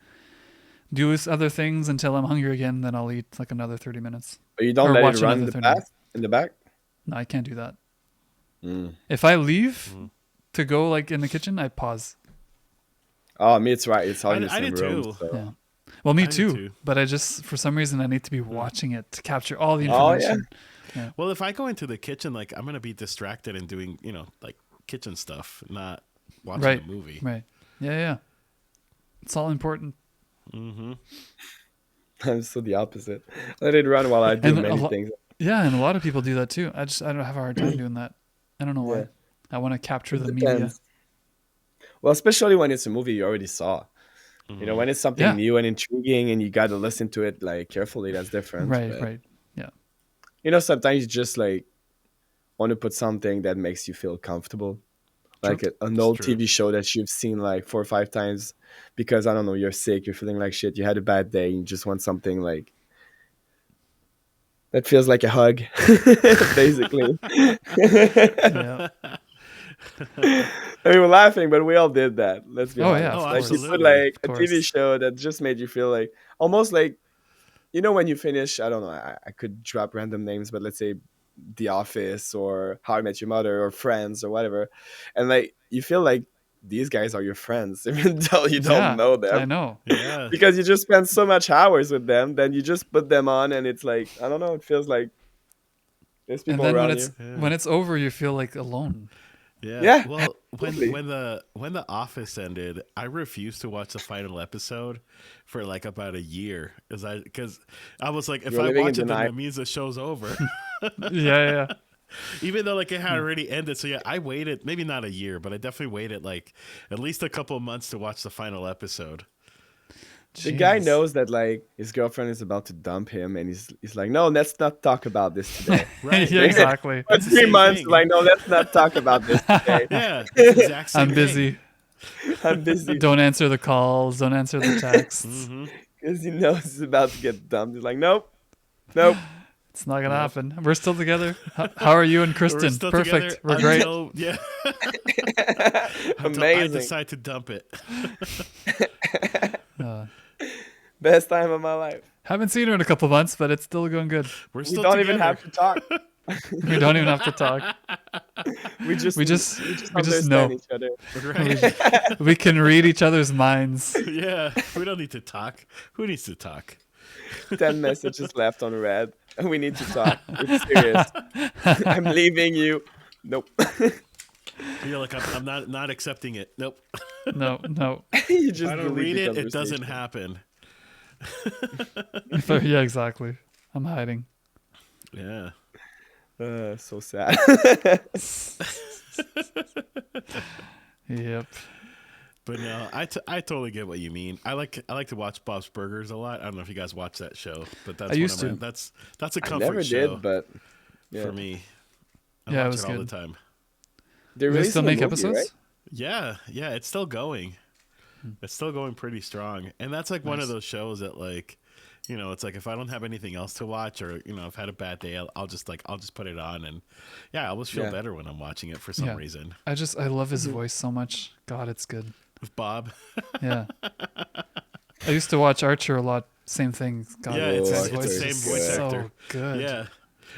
do other things until I'm hungry again, then I'll eat like another 30 minutes. But you don't Or let watch it run in another the 30 back? minutes. In the back? No, I can't do that. Mm. If I leave to go like in the kitchen, I pause. Oh, me, it's right. It's all in the I same did room. too. So. Yeah. Well, me I do too. too. But I just for some reason I need to be watching it to capture all the Oh, yeah? information. Well, if I go into the kitchen, like I'm gonna be distracted and doing, like kitchen stuff, not watching Right. a movie. Right. Yeah, yeah. It's all important. Mm-hmm. I'm so the opposite. Let it run while I do And a many lo- things. Yeah, and a lot of people do that too. I don't have a hard time doing that. I don't know why. Yeah. I want to capture It the media. depends. Well, especially when it's a movie you already saw. When it's something Yeah. new and intriguing and you got to listen to it like carefully, that's different. Right, But, right. Yeah. sometimes you just like want to put something that makes you feel comfortable. Like an old true. TV show that you've seen like 4 or 5 times because, I don't know, you're sick, you're feeling like shit, you had a bad day, you just want something like that feels like a hug, basically. Yeah. I mean, we're laughing, but we all did that. Let's be Oh, honest. yeah, of Like you course. put like Of a TV course. show that just made you feel like almost like when you finish. I don't know. I could drop random names, but let's say The Office or How I Met Your Mother or Friends or whatever, and like you feel like these guys are your friends, even though you don't Yeah, know I them, know. Yeah. because you just spend so much hours with them. Then you just put them on, and it's like I don't know. It feels like there's And people then around you. when it's over, you feel like alone. Yeah. Yeah, Well, absolutely. when the Office ended, I refused to watch the final episode for like about a year because I was like, if You're I living in watch it, then denial. that means the show's over. Yeah, yeah. Even though like it had Yeah. already ended. So yeah, I waited maybe not a year, but I definitely waited like at least a couple of months to watch the final episode. The guy Jesus. knows that like his girlfriend is about to dump him, and he's like, no, let's not talk about this today. Right. Yeah, exactly. For It's the three same months, thing. like, no, let's not talk about this today. Yeah, it's the exact I'm same thing. busy. I'm busy Don't answer the calls. Don't answer the texts. Mm-hmm. because he knows he's about to get dumped. He's like, nope, nope. It's not gonna Yep. happen. We're still together. How are you and We're Kristen? still Perfect. together We're great. until yeah, until I Amazing. decide to dump it. Uh, Best time of my life. haven't seen her in a couple months, but it's still going good. We're We still don't together. even have to talk. We don't even have to talk. We just We just understand know. each other. Right. We can read each other's minds. Yeah, we don't need to talk. Who needs to talk? 10 messages left on red. We need to talk. It's serious. I'm leaving you. Nope. You're like, I'm not accepting it. Nope. No, no. You If just I don't delete read the it, it doesn't conversation. happen. Yeah, exactly. I'm hiding. Yeah. So sad. Yep. But no, I totally get what you mean. I like to watch Bob's Burgers a lot. I don't know if you guys watch that show, but that's I used one of to. my, that's a I comfort never show did, but yeah. for me. I Yeah, it watch was it all good. the time. They're Do they still releasing a make movie, episodes? right? Yeah, yeah, it's still going. It's still going pretty strong. And that's like one of Nice. those shows that like, you know, it's like if I don't have anything else to watch or, you know, I've had a bad day, I'll just put it on and yeah, I always feel Yeah. better when I'm watching it for some Yeah. reason. I love his voice so much. God, it's good. With Bob. Yeah. I used to watch Archer a lot. Same thing. God, Yeah, his it's voice the is same voice so actor. good. Yeah.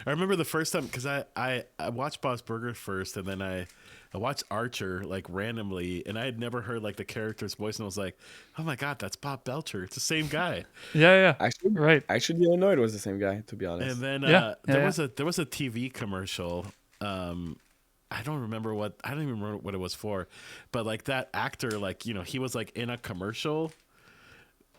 I remember the first time because I watched Bob's Burgers first and then I watched Archer like randomly and I had never heard like the character's voice and I was like, oh my God, that's Bob Belcher. It's the same guy. Yeah, Actually, right. I didn't know it was the same guy, to be honest. And then Yeah, there yeah, was a TV commercial. I don't even remember what it was for, but like that actor, like, you know, he was like in a commercial.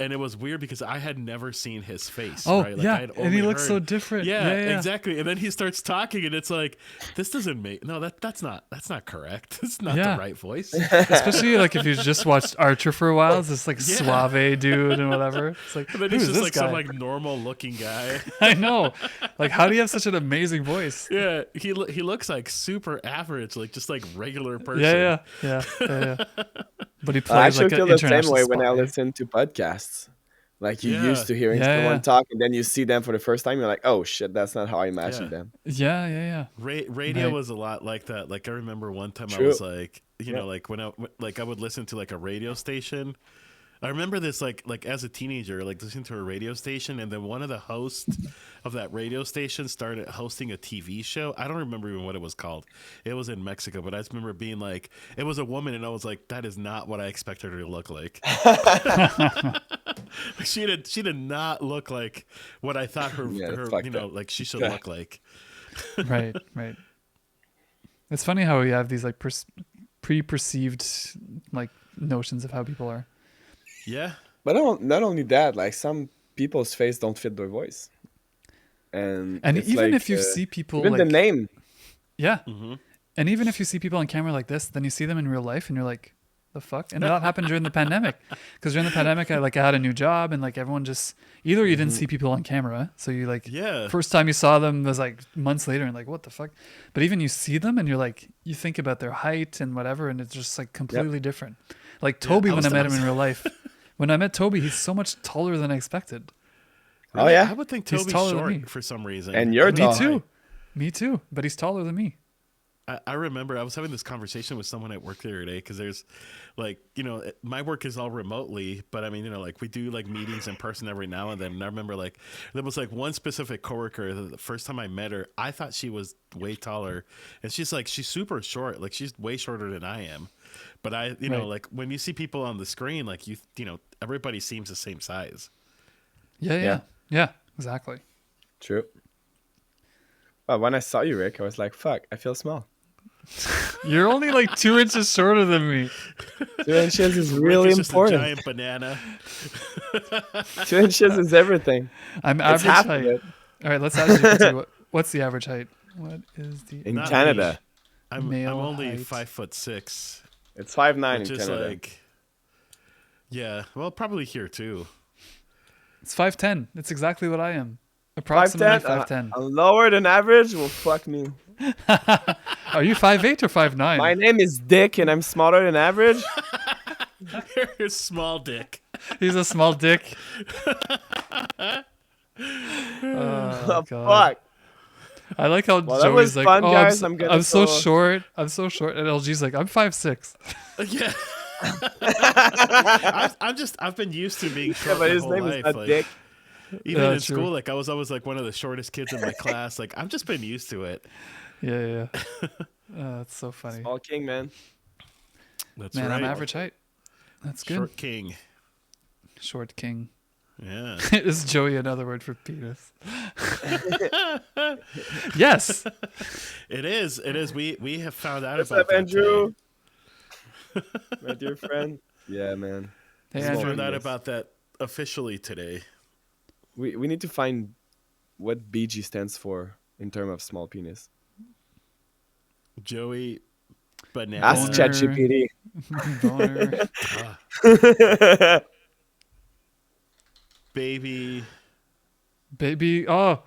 And it was weird because I had never seen his face. Oh, right? Like, yeah. I had And he only looks so heard- different. Yeah, Yeah. exactly. And then he starts talking, and it's like, this doesn't make that's not correct. It's not Yeah. the right voice. Especially like if you just watched Archer for a while, it's this like Yeah. suave dude and whatever. It's like, And then who's he's just this like guy? some like normal looking guy. I know. Like, how do you have such an amazing voice? Yeah, he looks like super average, like just like regular person. Yeah. But he I plays actually like an feel the same international way when I spy. listen to podcasts. Like you're Yeah. used to hearing Yeah, someone yeah. talk, and then you see them for the first time. You're like, "Oh shit, that's not how I imagined Yeah. them." Yeah. Radio Right. was a lot like that. Like I remember one time I True. was like, you Yeah. know, like when I would listen to like a radio station. I remember this like as a teenager, like listening to a radio station, and then one of the hosts of that radio station started hosting a TV show. I don't remember even what it was called. It was in Mexico, but I just remember being like, it was a woman, and I was like, that is not what I expected her to look like. She did not look like what I thought her, Yeah, her fucked you know, up. like she should Yeah. look like. Right. It's funny how we have these like pre-perceived like notions of how people are. Yeah. But not only that, like some people's face don't fit their voice, and And it's even like, if you see people even like the name, yeah, Mm-hmm. and even if you see people on camera like this, then you see them in real life, and you're like, the fuck? And that happened during the pandemic, because during the pandemic, I had a new job, and like everyone just either you didn't see people on camera, so you like Yeah. first time you saw them was like months later, and like what the fuck? But even you see them, and you're like you think about their height and whatever, and it's just like completely different. Like Toby, I when I was- met I him was- in real life, when I met Toby, he's so much taller than I expected. Oh, yeah? I would think He's Toby's taller than me. short for some reason. And you're I don't know tall. why. Me too. Me too. But he's taller than me. I remember I was having this conversation with someone at work the other day because there's like, you know, my work is all remotely, but I mean, you know, like we do like meetings in person every now and then. And I remember like there was like one specific coworker, the first time I met her, I thought she was way taller. And she's super short. Like she's way shorter than I am. But you know, Right. like when you see people on the screen, like you know, everybody seems the same size. Yeah, exactly. true. But when I saw you, Rick, I was like, "Fuck, I feel small." You're only like 2 inches shorter than me. 2 inches is Rick really is just a important. giant banana. 2 inches is everything. I'm It's average half of height. it. All right, let's ask GPT. What's the average height? What is the In Not Canada, I'm male only height? 5'6", it's 5'9" which in is Canada. like, yeah, well, probably here too. It's 5'10". It's exactly what I am. Approximately 5'10". I'm lower than average. Well, fuck me. Are you 5'8" or 5'9"? My name is Dick, and I'm smaller than average. You're a small dick. He's a small dick. Oh, God. fuck. I like how Well, that Joey's was like, fun, "Oh, guys. I'm gonna I'm so go." short. I'm so short," and LG's like, "I'm 5'6". Yeah. I've been used to being Yeah, short but my his whole name is life. not Like, Dick. even Yeah, in true. school, like I was always like one of the shortest kids in my class. Like I've just been used to it. Yeah. That's so funny. Small king, man. That's Man, right. I'm average height. That's good. Short king. Short king. Yeah. Is Joey another word for penis? Yes. It is. It is. We have found out What's about up, that Andrew? today. My dear friend. Yeah, man. Hey, We Small Andrew. found out penis. about that officially today. We need to find what BG stands for in terms of small penis. Joey Banana. Ask Boner. ChatGPT. Boner. Baby. Baby. Oh,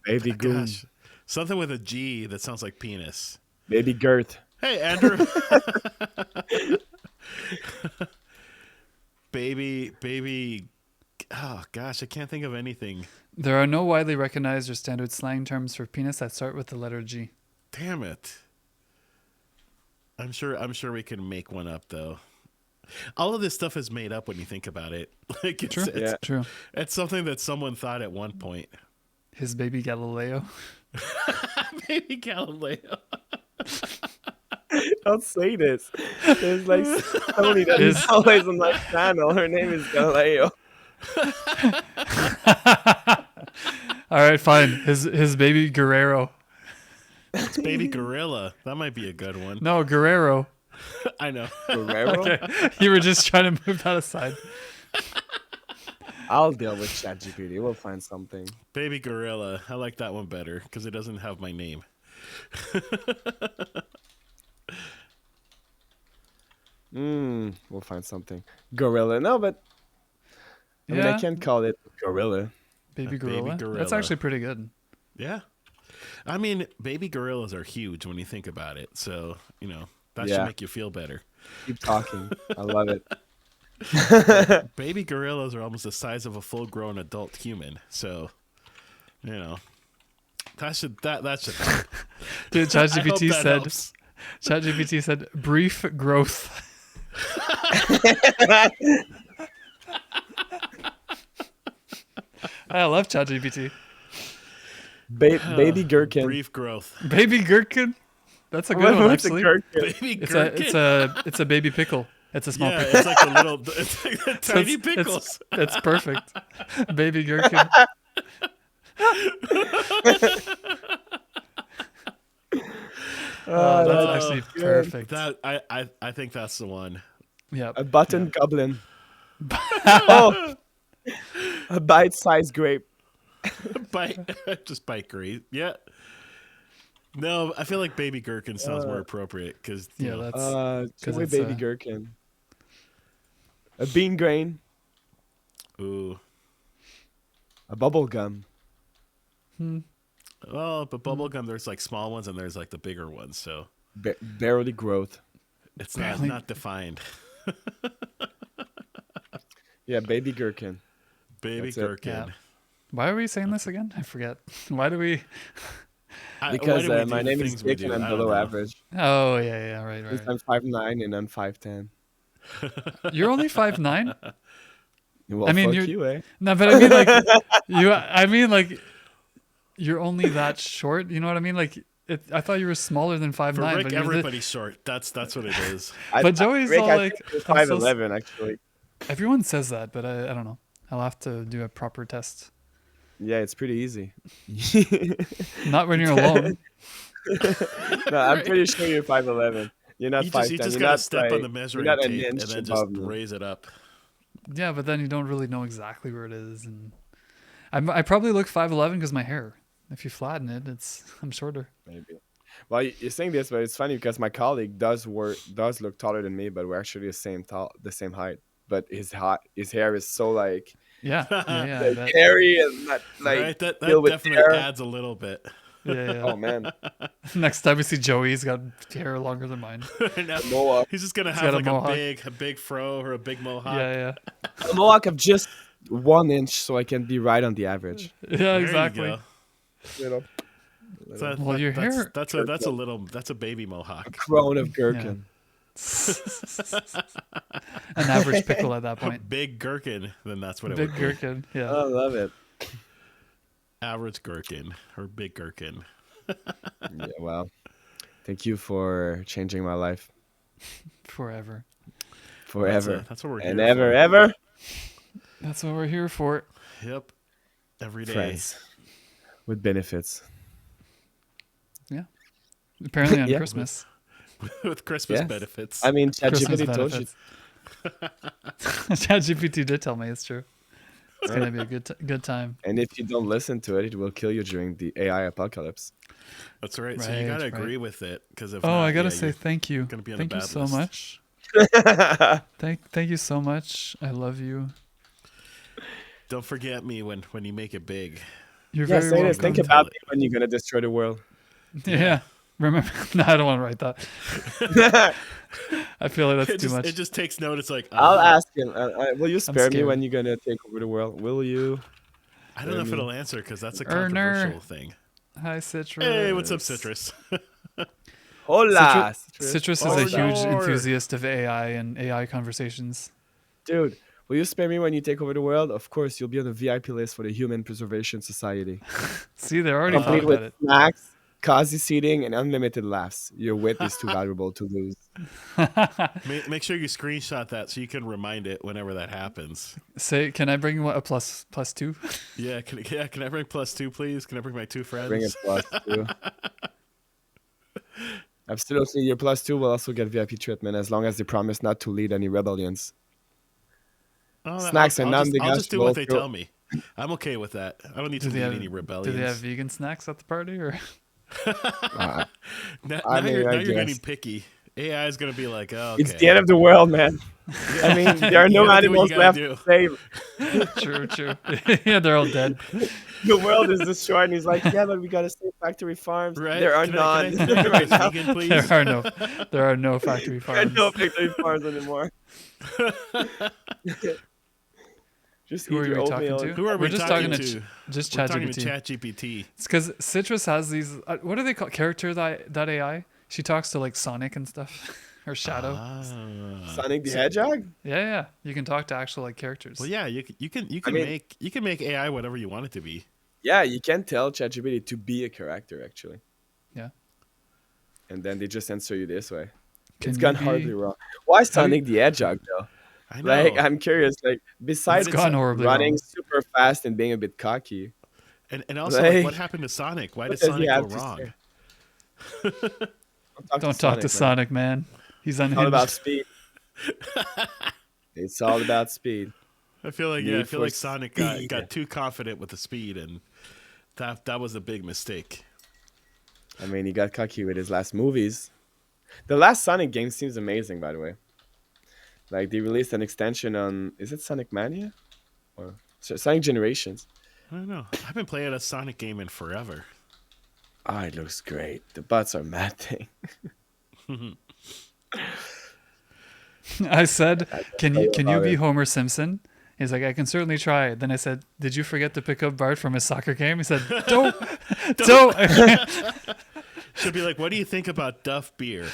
Baby goon. Gosh. Something with a G that sounds like penis. Baby girth. Hey, Andrew. baby. Oh, gosh. I can't think of anything. there are no widely recognized or standard slang terms for penis that start with the letter G. Damn it. I'm sure we can make one up, though. All of this stuff is made up when you think about it. Like it's, True. Yeah. True. it's something that someone thought at one point. His baby Galileo. Baby Galileo. Don't say this. There's like somebody that is always on my channel. Her name is Galileo. All right, fine. His baby Guerrero. It's Baby Gorilla. That might be a good one. No, Guerrero. I know. Guerrero? Okay, you were just trying to move that aside. I'll deal with ChatGPT. We'll find something. Baby Gorilla. I like that one better because it doesn't have my name. We'll find something. Gorilla. No, but I mean, I can't call it gorilla. Baby Baby gorilla. gorilla. That's actually pretty good. Yeah. I mean, baby gorillas are huge when you think about it. So, that Yeah. should make you feel better. Keep talking. I love it. Baby gorillas are almost the size of a full-grown adult human. So, that should help. Dude, I hope ChatGPT that said helps. ChatGPT said brief growth. I love ChatGPT. Baby gherkin. Brief growth. Baby gherkin. That's a good one, What's a actually. gherkin? Baby It's gherkin. a baby pickle. It's a small Yeah, pickle. it's like the little, it's like the So tiny it's- pickles. It's perfect. Baby gherkin. Oh, that's actually good. perfect. That I think that's the one. Yeah. A button goblin. Oh, a bite-sized grape. Just bite great. Yeah. No, I feel like baby gherkin sounds more appropriate because Yeah, that's 'cause Joey it's baby a- gherkin. A bean grain. ooh. A bubble gum. Well, but bubblegum, there's like small ones and there's like the bigger ones, so Barely growth. it's Barely. not defined. Yeah, baby gherkin. Baby That's it. gherkin. Yeah. Why are we saying this again? I forget. Why do we? Why Because do we do my the name is things we Dick do? and I'm I don't below know. average. Oh yeah, right. I'm 5'9" and I'm 5'10". You're only 5'9". Well, I mean, fuck you're- you, eh? No, but I mean like you. I mean like you're only that short. You know what I mean? Like I thought you were smaller than 5'9". For Rick, but you're everybody's short. That's what it is. But Joey's Rick, all I like, think you're I'm so 5'11", actually. everyone says that, but I don't know. I'll have to do a proper test. Yeah, it's pretty easy. Not when you're alone. No, I'm Right. pretty sure you're 5'11". You're not You 5'10". just You're gotta not step on the you're measuring not an tape and inch then just above me. raise it up. Yeah, but then you don't really know exactly where it is, and I probably look 5'11" because my hair. If you flatten it, I'm shorter. Maybe. Well, you're saying this, but it's funny because my colleague does look taller than me, but we're actually the same height. But his hair is so Yeah, yeah, yeah. I like bet. hairy and not like Right? That filled with definitely hair. adds a little bit. Yeah, Oh man, yeah. Next time we see Joey, he's got hair longer than mine. Now, mohawk. he's just gonna He's have got a like mohawk. a big fro or a big mohawk. Yeah, A mohawk of just 1 inch, so I can be right on the average. yeah, yeah. There Exactly. you go. Little, So Well, your hair. that's a baby mohawk. crown of gherkin. An average pickle at that point. Big gherkin, then that's what it Big would be. gherkin. Yeah. I love it. Average gherkin or big gherkin. Yeah, well, thank you for changing my life Forever. forever That's what we're and here ever, for. ever. That's what we're here for. Yep. Every day. Friends with benefits. Yeah. Apparently on Yeah. Christmas. With Christmas Yes. benefits. I mean, Christmas ChatGPT told you. benefits. ChatGPT did tell me it's true. It's gonna be a good time. And if you don't listen to it, it will kill you during the AI apocalypse. That's right. So you gotta Right. agree with it because if Oh, not, I gotta yeah, say you're thank you. gonna be on Thank the you bad so list. much. Thank you so much. I love you. Don't forget me when you make it big. You're Yeah, very say this. welcome. Think about me when you're gonna destroy the world. Yeah. Remember? No, I don't want to write that. I feel like that's too much. It just takes note. It's like I'll ask him. Will you spare me scared. when you're gonna take over the world? Will you? I don't know if it'll answer because that's a Erner. controversial thing. Hi, Citrus. Hey, what's up, Citrus? Hola, Citrus is Oh, a huge Lord. enthusiast of AI and AI conversations. dude. Will you spare me when you take over the world? Of course, you'll be on the VIP list for the Human Preservation Society, See, they're already complete talking with about it. snacks, cozy seating, and unlimited laughs. Your wit is too valuable to lose. Make sure you screenshot that so you can remind it whenever that happens. Say, can I bring a plus two? Yeah, can I bring +2, please? Can I bring my 2 friends? Bring a +2. Absolutely, your +2 will also get VIP treatment as long as they promise not to lead any rebellions. Oh, Snacks and I'll just do what they non-negotiable. tell me. I'm okay with that. I don't need to Do they lead have any Do rebellions. they have vegan snacks at the party or? Uh, Now, I now mean, you're I getting guess. picky. AI is gonna be like, oh, okay. It's the end of the world, man. I mean, there are You no gotta do what you animals gotta left to save. True. Yeah, they're all dead. The world is destroyed, and he's like, "Yeah, but we gotta save factory farms. Right? There are Can I none be right now. vegan, please? There are no factory There are farms. no factory farms anymore. Just Who eat are your we talking oatmeal. to? Who are We're we just talking talking to? Just We're talking to ChatGPT. ChatGPT. It's because Citrus has these. What do they call character that AI? She talks to like Sonic and stuff, or Shadow. Ah. Sonic the Hedgehog. Yeah. You can talk to actual like characters. Well, yeah, you can mean- make AI whatever you want it to be. Yeah, you can tell ChatGPT to be a character actually, Yeah. and then they just answer you this way. Can It's you gone be- hardly wrong. Why Sonic the Hedgehog though? I know. Like, I'm curious. Like, besides It's gone horribly running wrong. super fast and being a bit cocky, and also, like, like, what happened to Sonic? Why what did does he Sonic go have to wrong? say? Don't talk to man. Sonic, man. He's It's all about unhinged. speed. It's all about speed. I feel like Need for Sonic speed. got too confident with the speed, and that was a big mistake. I mean, he got cocky with his last movies. The last Sonic game seems amazing, by the way. Like, they released an extension on, is it Sonic Mania? Or Sonic Generations? I don't know. I've been playing a Sonic game in forever. Oh, it looks great. The butts are matting. I said, "Can you about be it. Homer Simpson?" He's like, "I can certainly try." Then I said, "Did you forget to pick up Bart from his soccer game?" He said, "Don't." Should be like, what do you think about Duff beer?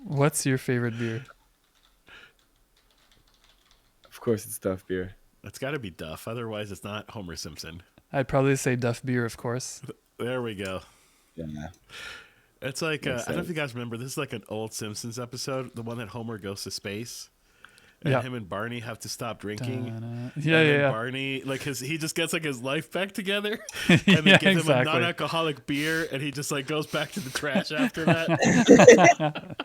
What's your favorite beer? Of course, it's Duff Beer. It's got to be Duff, otherwise it's not Homer Simpson. I'd probably say Duff beer, of course. There we go. Yeah. It's like Makes I don't know if sense. you guys remember. This is like an old Simpsons episode, the one that Homer goes to space, and Yeah. him and Barney have to stop drinking. Yeah, And then yeah, Barney, like he just gets like his life back together, yeah. and they Yeah, give him a exactly. non-alcoholic beer, and he just like goes back to the trash after that.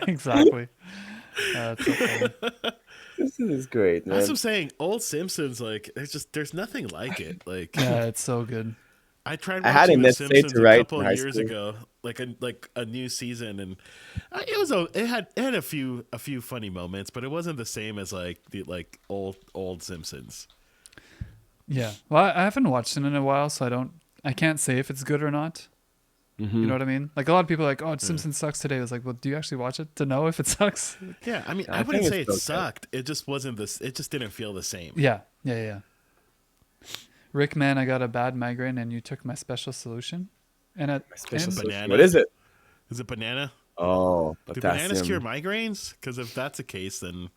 Exactly. That's so funny. This is great, That's what man. I'm saying. Old Simpsons, like there's nothing like it. Like Yeah, it's so good. I tried I had watching an The essay Simpsons to a write couple in of high years school. ago, like a new season, and it had a few funny moments, but it wasn't the same as like the like old Simpsons. Yeah. Well, I haven't watched it in a while, so I can't say if it's good or not. You know what I mean? Like a lot of people are like, "Oh, Simpsons sucks today." I was like, "Well, do you actually watch it to know if it sucks?" Yeah, I mean, I I wouldn't think say it's it okay. sucked. It just wasn't this. It just didn't feel the same. Yeah. Yeah, yeah. Rick, man, I got a bad migraine, and you took my special solution. And Special and solution. Banana. What is it? Is it banana? Oh, Do bananas cure potassium. migraines? Because if that's the case, then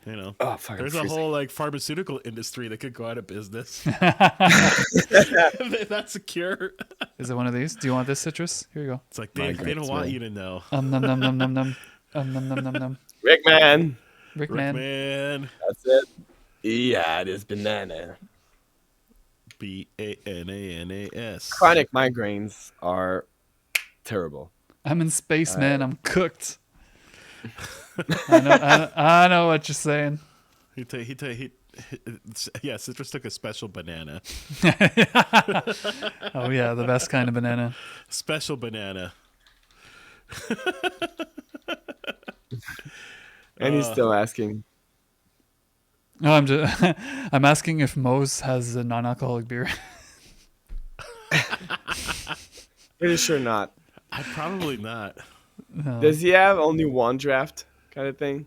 Oh, fuck, I'm there's a freezing. whole like pharmaceutical industry that could go out of business. That's a cure. is it one of these? Do you want this citrus? Here you go. It's like they don't Migraines, want man. you to know. Num num num num num num. Num num num num. Rick, man. Rick, Rick man. man. That's it. Yeah, this banana. BANANAS. Chronic migraines are terrible. I'm in space, man. I'm cooked. I know what you're saying. Yeah, Citrus took a special banana. Oh yeah, the best kind of banana. Special banana. And he's still asking. No, I'm asking if Moe's has a non-alcoholic beer. Pretty sure not. Probably not. No. Does he have only one draft kind of thing?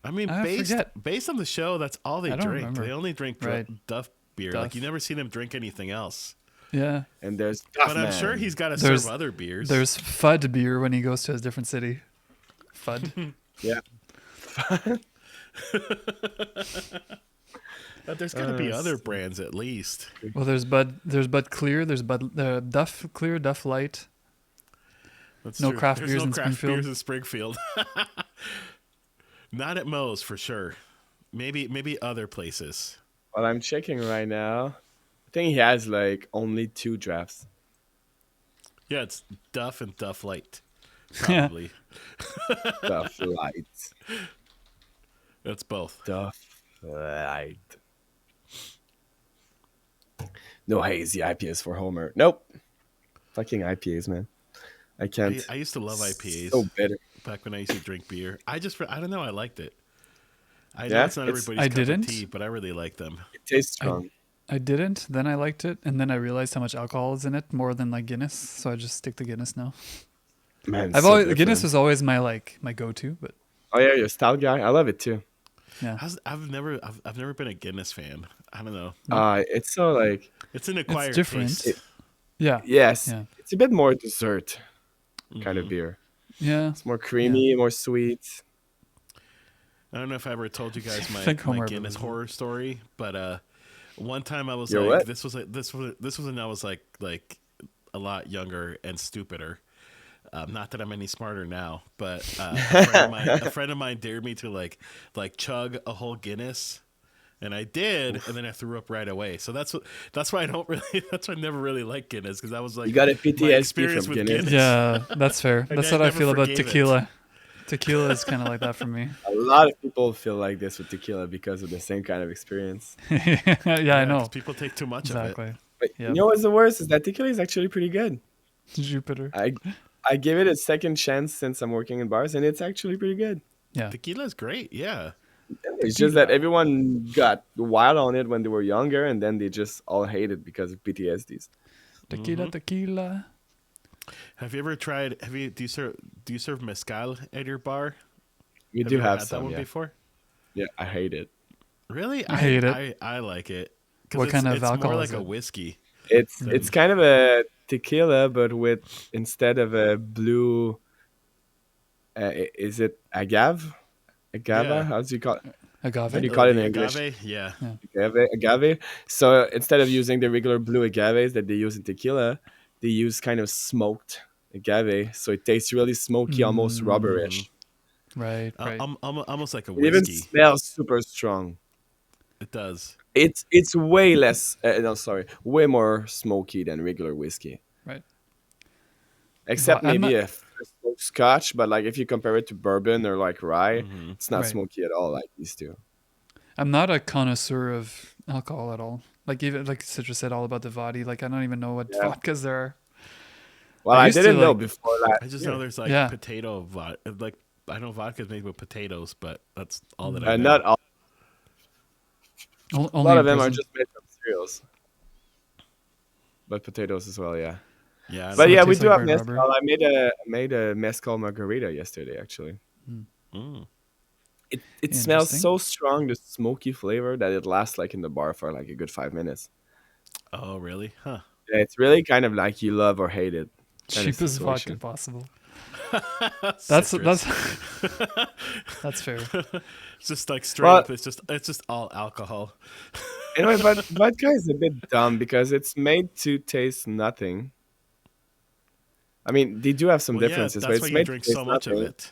I mean, I forget. based on the show, that's all they I don't drink. remember. They only drink Right. Duff beer. Duff. Like you never see them drink anything else. Yeah. And there's But I'm sure he's got to serve other beers. There's Fudd beer when he goes to a different city. Fudd. Yeah. But there's got to be other brands at least. Well, there's Bud Clear. There's Duff Clear, Duff Light. That's No true. craft There's beers no in craft Springfield? beers in Springfield. Not at Moe's for sure. Maybe other places. Well, I'm checking right now. I think he has like only 2 drafts. Yeah, it's Duff and Duff Light. Yeah. Probably. Duff Light. That's both. Duff Light. No hazy IPAs for Homer. Nope. Fucking IPAs, man. I can't. I used to love IPAs So bitter. back when I used to drink beer. I don't know. I liked it. I know Yeah, it's not it's- everybody's I cup didn't. of tea, but I really like them. It tastes strong. I didn't. Then I liked it, and then I realized how much alcohol is in it, more than like Guinness. So I just stick to Guinness now. Man, I've so always different. Guinness was always my go-to, but Oh yeah, you're a stout guy. I love it too. yeah, I've never been a Guinness fan. I don't know. It's so like It's an acquired different. taste. yeah, yes, Yeah. it's a bit more dessert kind Mm-hmm. of beer. yeah. It's more creamy, more sweet. I don't know if I ever told you guys my think Homer Guinness believes it. horror story, but one time I was Your like, what? this was when I was like a lot younger and stupider. Not that I'm any smarter now, but a friend of mine dared me to like chug a whole Guinness, and I did, and then I threw up right away. So that's why I don't really that's why I never really liked Guinness, because I was like, You got a my PTSD experience from with Guinness. Yeah, that's fair. That's I what I never feel about forgave it. tequila. Tequila is kind of like that for me. A lot of people feel like this with tequila because of the same kind of experience. Yeah, I know. 'cause people take too much of it. Exactly. But Yep. you know what's the worst is that tequila is actually pretty good. Jupiter. I give it a second chance since I'm working in bars, and it's actually pretty good. Yeah. Tequila's great, yeah. It's just that everyone got wild on it when they were younger, and then they just all hate it because of PTSDs. Tequila, tequila. Have you ever tried? Do you serve mezcal at your bar? We Have do you ever have had some, that one yeah. before. Yeah, I hate it. Really, I hate it. I like it. 'Cause What kind of it's alcohol more is like a it? whiskey. It's kind of a tequila, but with instead of a blue, is it agave? Agave? Yeah. How do you call it? Agave. How do you call it in The English? agave? Yeah. Agave. So instead of using the regular blue agaves that they use in tequila, they use kind of smoked agave. So it tastes really smoky, almost rubberish. Right, right. Almost like a It even whiskey. smells super strong. It does. It's way less. No, sorry, way more smoky than regular whiskey. Right. Except I'm maybe not a smoked Scotch, but like if you compare it to bourbon or like rye, Hmm. it's not right. smoky at all like these two. I'm not a connoisseur of alcohol at all. Like even like Citra said all about the vodka. Like I don't even know what Yeah. vodkas there are. Well, I I used to didn't know like before last I just know year. there's like yeah. potato vodka. Like I know vodka's made with potatoes, but that's all that I Mm. know. Not all. A Only lot in of them are prison. just made from cereals, but potatoes as well. Yeah. Yeah, I don't But So it yeah, know. we tastes do like have burnt mezcal. rubber. I made a mezcal margarita yesterday. Actually, Mm. Mm. it smells Interesting. so strong, the smoky flavor, that it lasts like in the bar for like a good 5 minutes. Oh, really? Huh. Yeah, it's really kind of like you love or hate it kind of Cheapest vodka situation. possible. That's Citrus. that's fair. It's just like straight Well, up. It's just all alcohol. anyway, but vodka is a bit dumb because it's made to taste nothing. I mean, they do have some Well, yeah, differences, but that's why it's you made to drink taste so much of nothing. it.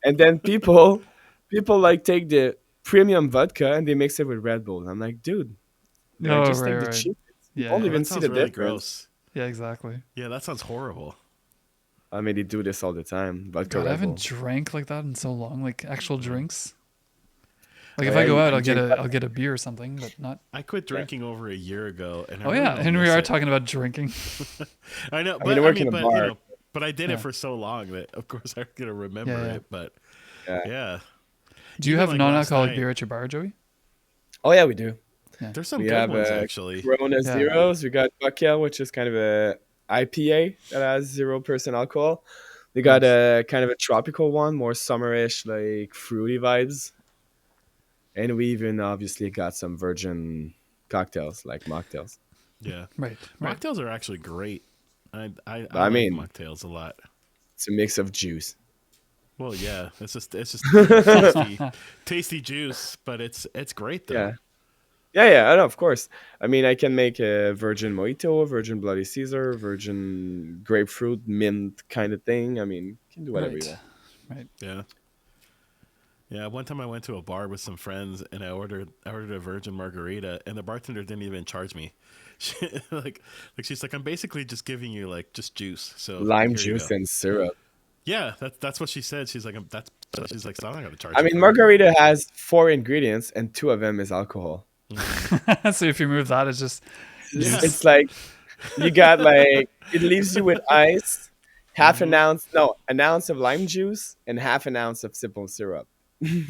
And then people like take the premium vodka and they mix it with Red Bull. I'm like, dude, like Oh just right, take the right. cheapest. You Yeah, won't Oh, yeah. even that see sounds the really difference. gross. Yeah, exactly. Yeah, that sounds horrible. I mean, they do this all the time. Vodka God, I Red haven't Bull. drank like that in so long. Like actual Yeah. drinks. Like Oh if yeah, I go you out, could drink I'll vodka. get a beer or something, but not. I quit Yeah. drinking over a year ago, and I Oh really yeah, don't and we miss are it. talking about drinking. I know, I mean, I but work in a bar. but I did it Yeah, for so long that, of course, I'm gonna yeah, remember yeah. it. But Yeah. yeah, Do you even have like last non-alcoholic night, beer at your bar, Joey? Oh yeah, we do. Yeah, there's some We good have ones actually. Corona yeah. Zeros. We got Buckel, which is kind of a IPA that has 0% alcohol. We got Nice. a kind of a tropical one, more summerish, like fruity vibes. And we even obviously got some virgin cocktails, like mocktails. Yeah, Right, right. mocktails are actually great. I But I like mean, mocktails a lot. it's a mix of juice. Well, yeah, it's just Yeah, tasty juice, but it's great though. yeah, yeah. I know, of course. I mean, I can make a virgin mojito, virgin bloody Caesar, virgin grapefruit mint kind of thing. I mean, you can do whatever you Right, want. right. Yeah. Yeah, one time I went to a bar with some friends and I ordered a virgin margarita and the bartender didn't even charge me. She, she's like, I'm basically just giving you like just juice. So Lime here you juice go. and syrup. Yeah, that's what she said. She's like, she's like, so I'm not gonna charge I you mean, for it. margarita has 4 ingredients, and two of them is alcohol. Hmm. So if you move that, it's just Yeah. juice. It's like you got like it leaves you with ice, half an Hmm. ounce, no, an ounce of lime juice, and half an ounce of simple syrup.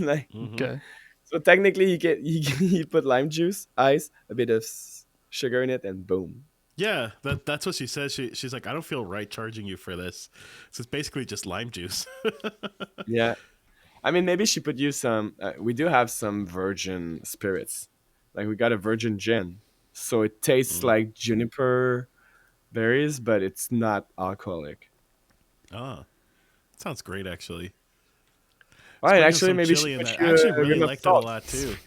Like, Hmm. Okay. so technically, you put lime juice, ice, a bit of sugar in it, and boom. Yeah, that's what she says. She's like, I don't feel right charging you for this. So it's basically just lime juice. Yeah, I mean, maybe she put you some. We do have some virgin spirits, like we got a virgin gin, so it tastes Mm. like juniper berries, but it's not alcoholic. Ah, sounds great actually. All right, Sprinkle actually, some maybe she chili in put that. I you actually a really rim of liked it a salt. lot too.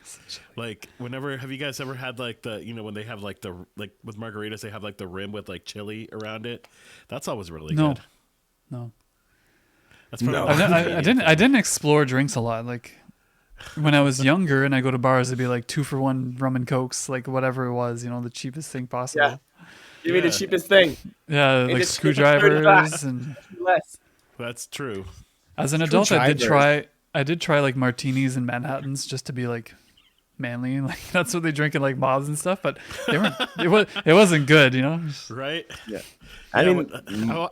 Like whenever, have you guys ever had like when they have like like with margaritas they have like the rim with like chili around it? That's always really No, good. no. That's probably No. the most I Canadian didn't. I thing. didn't explore drinks a lot. Like when I was younger and I go to bars, it'd be like 2 for 1 rum and cokes, like whatever it was, the cheapest thing Yeah, possible. give me the Yeah, cheapest thing. Yeah, And like the cheapest 35, screwdrivers. And less. that's true. as an adult, Screwdrivers. I did try like martinis and Manhattans just to be like manly. Like that's what they drink in like mobs and stuff. But they weren't. It wasn't good. Right? Yeah. I Yeah, mean,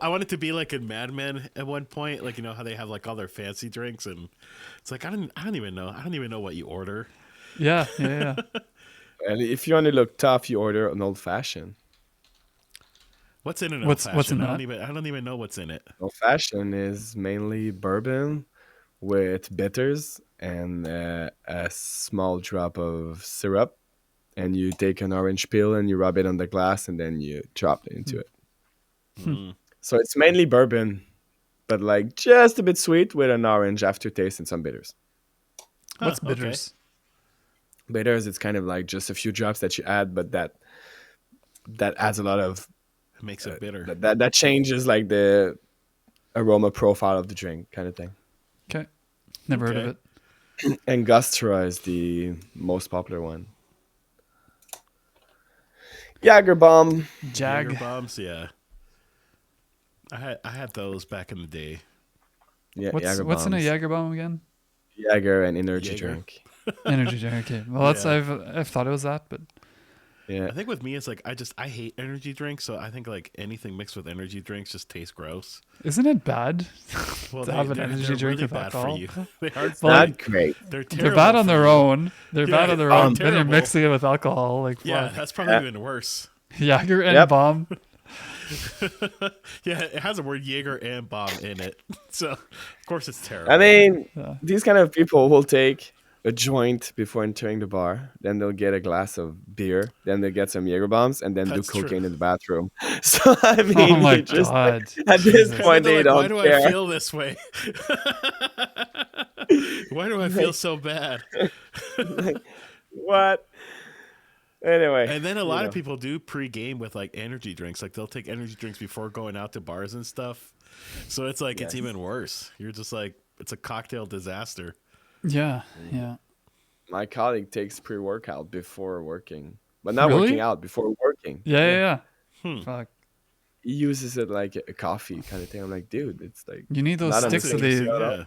I wanted to be like in Mad Men at one point, like how they have like all their fancy drinks, and it's like I don't even know what you order. Yeah, yeah, yeah. and if you want to look tough, you order an old fashioned. What's in an old What's in fashioned? that? I don't even know what's in it. Old fashioned is mainly bourbon with bitters and a small drop of syrup. And you take an orange peel and you rub it on the glass and then you drop it into it. Mm. So it's mainly bourbon, but like just a bit sweet with an orange aftertaste and some bitters. Huh, What's okay. bitters? Bitters, it's kind of like just a few drops that you add, but that adds a lot of It makes it bitter. that changes like the aroma profile of the drink kind of thing. Okay. Never heard of Okay. it. Angostura is the most popular one. Jager bomb. Jaeger Jag. bombs, yeah. I had those back in the day. Yeah, What's Jager what's in a bombs. Jager bomb again? Jager and energy Jaeger. drink. Energy drink. Okay. Well, that's Yeah. I've thought it was that, but Yeah. I think with me, it's like I hate energy drinks, so I think like anything mixed with energy drinks just tastes gross. isn't it bad Well, to have an energy drink really with bad alcohol? for you. They are. Well, Not like, great. They're terrible. they're bad on for their you. own. They're Yeah, bad on their own. Then you're terrible. mixing it with alcohol. Like Yeah, fuck. that's probably even worse. Jager and Yep. bomb. Yeah, it has the word Jaeger and bomb in it, so of course it's terrible. I mean, Yeah. these kind of people will take a joint before entering the bar, then they'll get a glass of beer, then they get some Jaeger bombs, and then That's do true. cocaine in the bathroom. So I mean, Oh my you just god. at this Jesus. And then point they're they like, why don't do I care. feel this way? Why do I feel so bad? What? Anyway, And then a you lot know. of people do pre-game with like energy drinks. Like they'll take energy drinks before going out to bars and stuff. So it's like it's Yes. even worse. You're just like it's a cocktail disaster. Yeah. Yeah. My colleague takes pre-workout before working, but not Really? working out before working. Yeah. Hmm. Fuck. He uses it like a coffee kind of thing. I'm like, dude, it's like You need those Not on the sticks that same they scale. Yeah.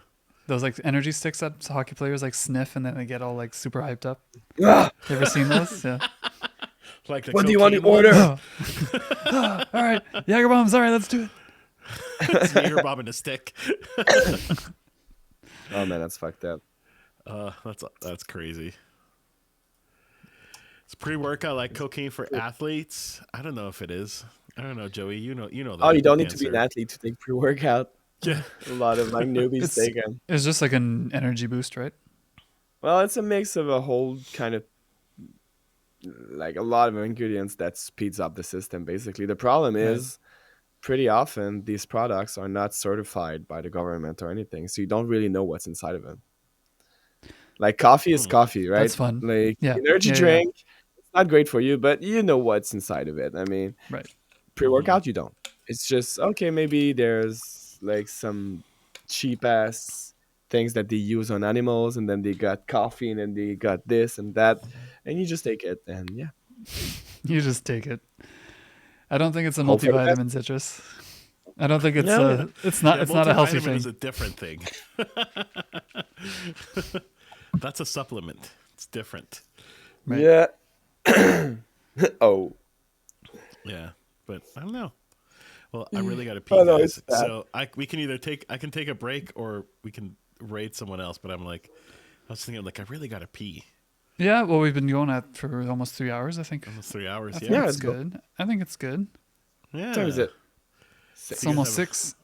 those like energy sticks that hockey players like sniff and then they get all like super hyped up. "Ah, You ever seen those? Yeah. Like the what do you want to cocaine order? ones. All right. Jager bombs. All right, let's do it. It's Jaeger bomb and a stick. Oh man, that's fucked up. That's crazy. It's pre-workout like cocaine for athletes. I don't know if it is. I don't know, Joey. You know that. Oh, you don't need to be an answer. athlete to take pre-workout. Yeah. A lot of like newbies It's- take them. It's just like an energy boost, right? Well, it's a mix of a whole kind of like a lot of ingredients that speeds up the system. Basically, the problem is pretty often these products are not certified by the government or anything, so you don't really know what's inside of them. Like coffee is coffee, right? That's fun. Like Yeah. energy Yeah, yeah. drink, it's not great for you, but you know what's inside of it. I mean, Right. pre-workout you don't. It's just okay. Maybe there's like some cheap ass things that they use on animals, and then they got coffee, and then they got this and that, and you just take it, and yeah. You just take it. I don't think it's a Hope for the best. multivitamin citrus. I don't think it's No. it's not Yeah, it's not a healthy multivitamin thing. is a different thing. That's a supplement. It's different. Right. Yeah. Oh. Yeah, but I don't know. Well, I really got to pee, Oh, no, guys. it's bad. So we can either I can take a break or we can raid someone else. But I was thinking like I really got to pee. Yeah, well, we've been going at for almost 3 hours, I think. Almost 3 hours. I think Yeah, it's let's go. good. I think it's good. yeah. What time is it? It's You guys almost have 6.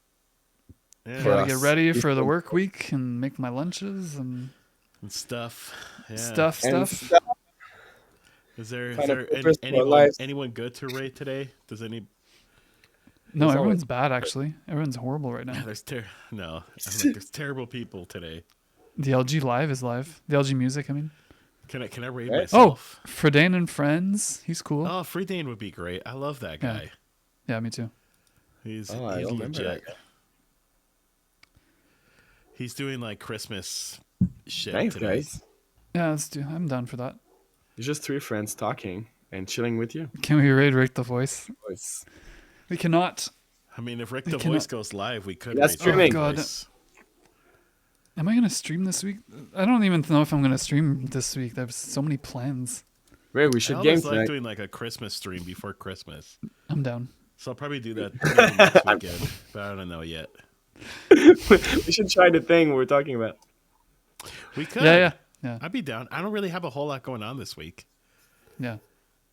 Yeah. For Gotta us. get ready for the Eastern. work week and make my lunches and And stuff. Yeah. stuff. And Is there Kind of purpose for our anyone lives. good to raid today? Does any? No, There's everyone's bad actually. Everyone's horrible right now. No. There's terrible people today. The LG Live is live. The LG Music, I mean. Can I raid Right. myself? Fredane and Friends. He's cool. Oh, Free Dane would be great. I love that Yeah. guy. Yeah, me too. He's Oh, I he's don't remember legit. that guy. He's doing like Christmas shit Nice today. guys. Yeah, let's do. I'm down for that. It's just three friends talking and chilling with you. Can we raid Rick the Voice? It's- We cannot. I mean, if Rick We the cannot- Voice goes live, we could. That's raid Rick streaming. the Oh, God. Voice. Am I gonna stream this week? I don't even know if I'm gonna stream this week. There's so many plans. Ray, we I should game always like tonight. doing like a Christmas stream before Christmas, I'm down. so I'll probably do that maybe next weekend, but I don't know yet. We should try the thing we're talking about. We could. Yeah. I'd be down. I don't really have a whole lot going on this week. Yeah.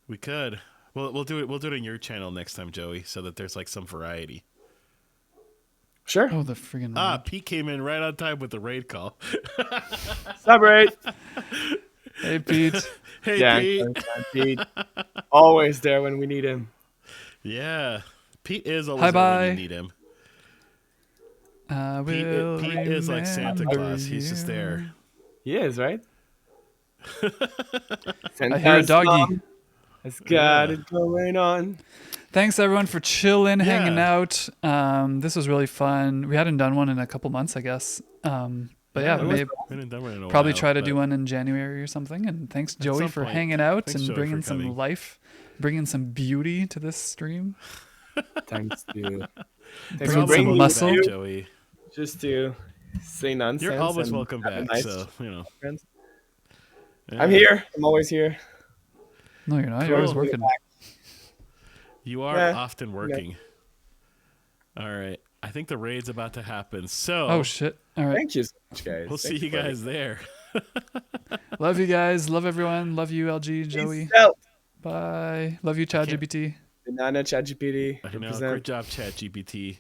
We could. We'll do it. We'll do it on your channel next time, Joey, so that there's like some variety. Sure. Oh, the friggin' Pete came in right on time with the raid call. Celebrate. Hey, Pete. Hey, Yeah, Pete. Pete. Always there when we need him. Yeah, Pete is always Hi, there when bye. you need him. I Pete, will Pete is like Santa remember Claus. He's just you. there. He is, right? I hear a doggy. Has got Yeah. it going on. Thanks everyone for chilling, hanging Yeah. out. This was really fun. We hadn't done one in a couple months, I guess. But yeah, it was maybe We didn't done it in a probably while, try to but do one in January or something. And thanks, Joey, some for point. hanging out Thanks, and Joey, bringing for some coming. life, bringing some beauty to this stream. Thanks to Bringing thanks for some bringing me muscle. here Joey. just to say nonsense. You're always and welcome have a back. nice So you know. friends. Yeah. I'm here. I'm always here. No, you're not. You're always Cool. working. You are Yeah, often working. All right. I think the raid's about to happen. So Oh shit! All right. Thank you so much, guys. we'll see Thank you for guys there. Love you guys. Love everyone. Love you, LG, Joey. Peace out. Bye. Love you, ChatGPT. Banana ChatGPT. I know. Represent. Great job, ChatGPT.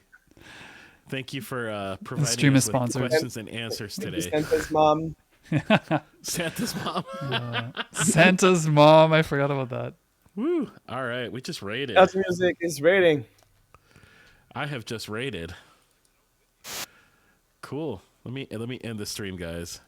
Thank you for stream providing is us with sponsored. questions and answers Thank you, today. Santa's mom. Santa's mom. Santa's mom. I forgot about that. Woo. All right. We just raided. House music is rating. I have just raided. Cool. Let me end the stream, guys.